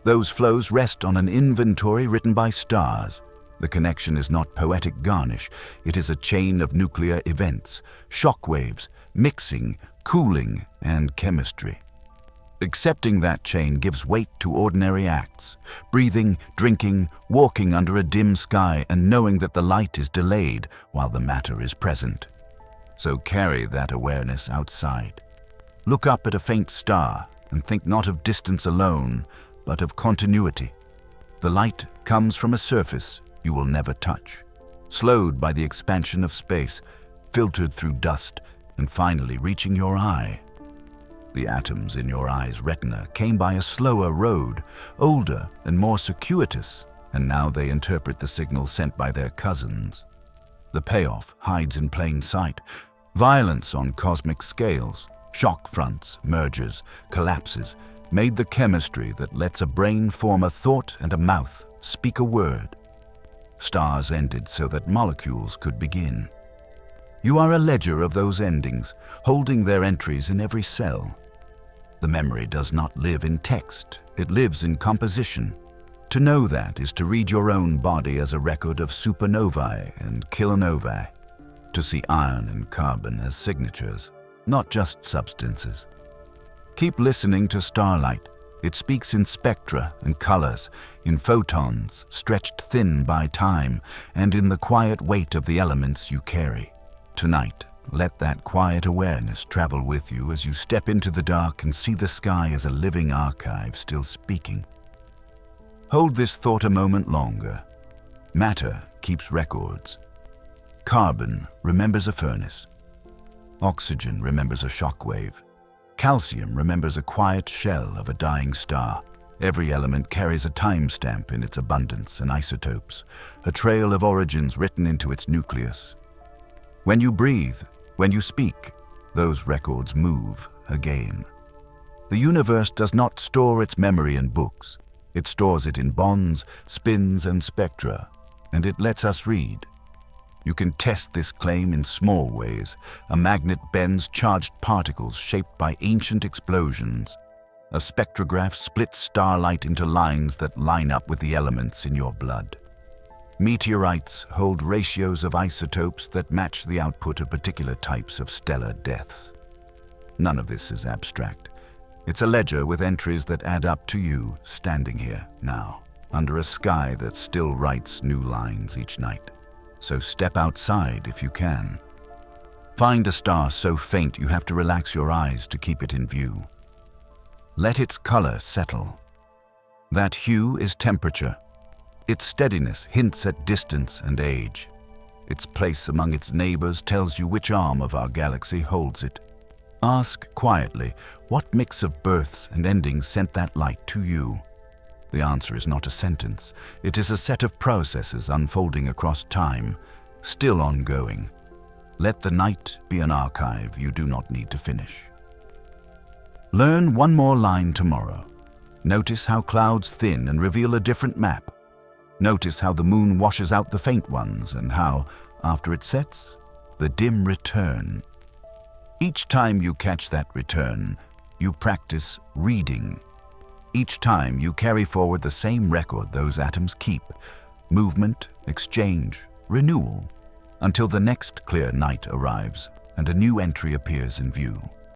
Those flows rest on an inventory written by stars. The connection is not poetic garnish, it is a chain of nuclear events, shock waves, mixing, cooling, and chemistry. Accepting that chain gives weight to ordinary acts, breathing, drinking, walking under a dim sky, and knowing that the light is delayed while the matter is present. So carry that awareness outside. Look up at a faint star and think not of distance alone, but of continuity. The light comes from a surface you will never touch, slowed by the expansion of space, filtered through dust, and finally reaching your eye. The atoms in your eye's retina came by a slower road, older and more circuitous, and now they interpret the signal sent by their cousins. The payoff hides in plain sight. Violence on cosmic scales, shock fronts, mergers, collapses, made the chemistry that lets a brain form a thought and a mouth speak a word. Stars ended so that molecules could begin. You are a ledger of those endings, holding their entries in every cell. The memory does not live in text, it lives in composition. To know that is to read your own body as a record of supernovae and kilonovae, to see iron and carbon as signatures, not just substances. Keep listening to starlight. It speaks in spectra and colors, in photons stretched thin by time, and in the quiet weight of the elements you carry. Tonight, let that quiet awareness travel with you as you step into the dark and see the sky as a living archive still speaking. Hold this thought a moment longer. Matter keeps records. Carbon remembers a furnace. Oxygen remembers a shock wave. Calcium remembers a quiet shell of a dying star. Every element carries a timestamp in its abundance and isotopes, a trail of origins written into its nucleus. When you breathe, when you speak, those records move again. The universe does not store its memory in books. It stores it in bonds, spins, and spectra, and it lets us read. You can test this claim in small ways. A magnet bends charged particles shaped by ancient explosions. A spectrograph splits starlight into lines that line up with the elements in your blood. Meteorites hold ratios of isotopes that match the output of particular types of stellar deaths. None of this is abstract. It's a ledger with entries that add up to you standing here now, under a sky that still writes new lines each night. So step outside if you can. Find a star so faint you have to relax your eyes to keep it in view. Let its color settle. That hue is temperature. Its steadiness hints at distance and age. Its place among its neighbors tells you which arm of our galaxy holds it. Ask quietly, what mix of births and endings sent that light to you? The answer is not a sentence. It is a set of processes unfolding across time, still ongoing. Let the night be an archive you do not need to finish. Learn one more line tomorrow. Notice how clouds thin and reveal a different map. Notice how the moon washes out the faint ones and how, after it sets, the dim return. Each time you catch that return, you practice reading. Each time you carry forward the same record those atoms keep, movement, exchange, renewal, until the next clear night arrives and a new entry appears in view.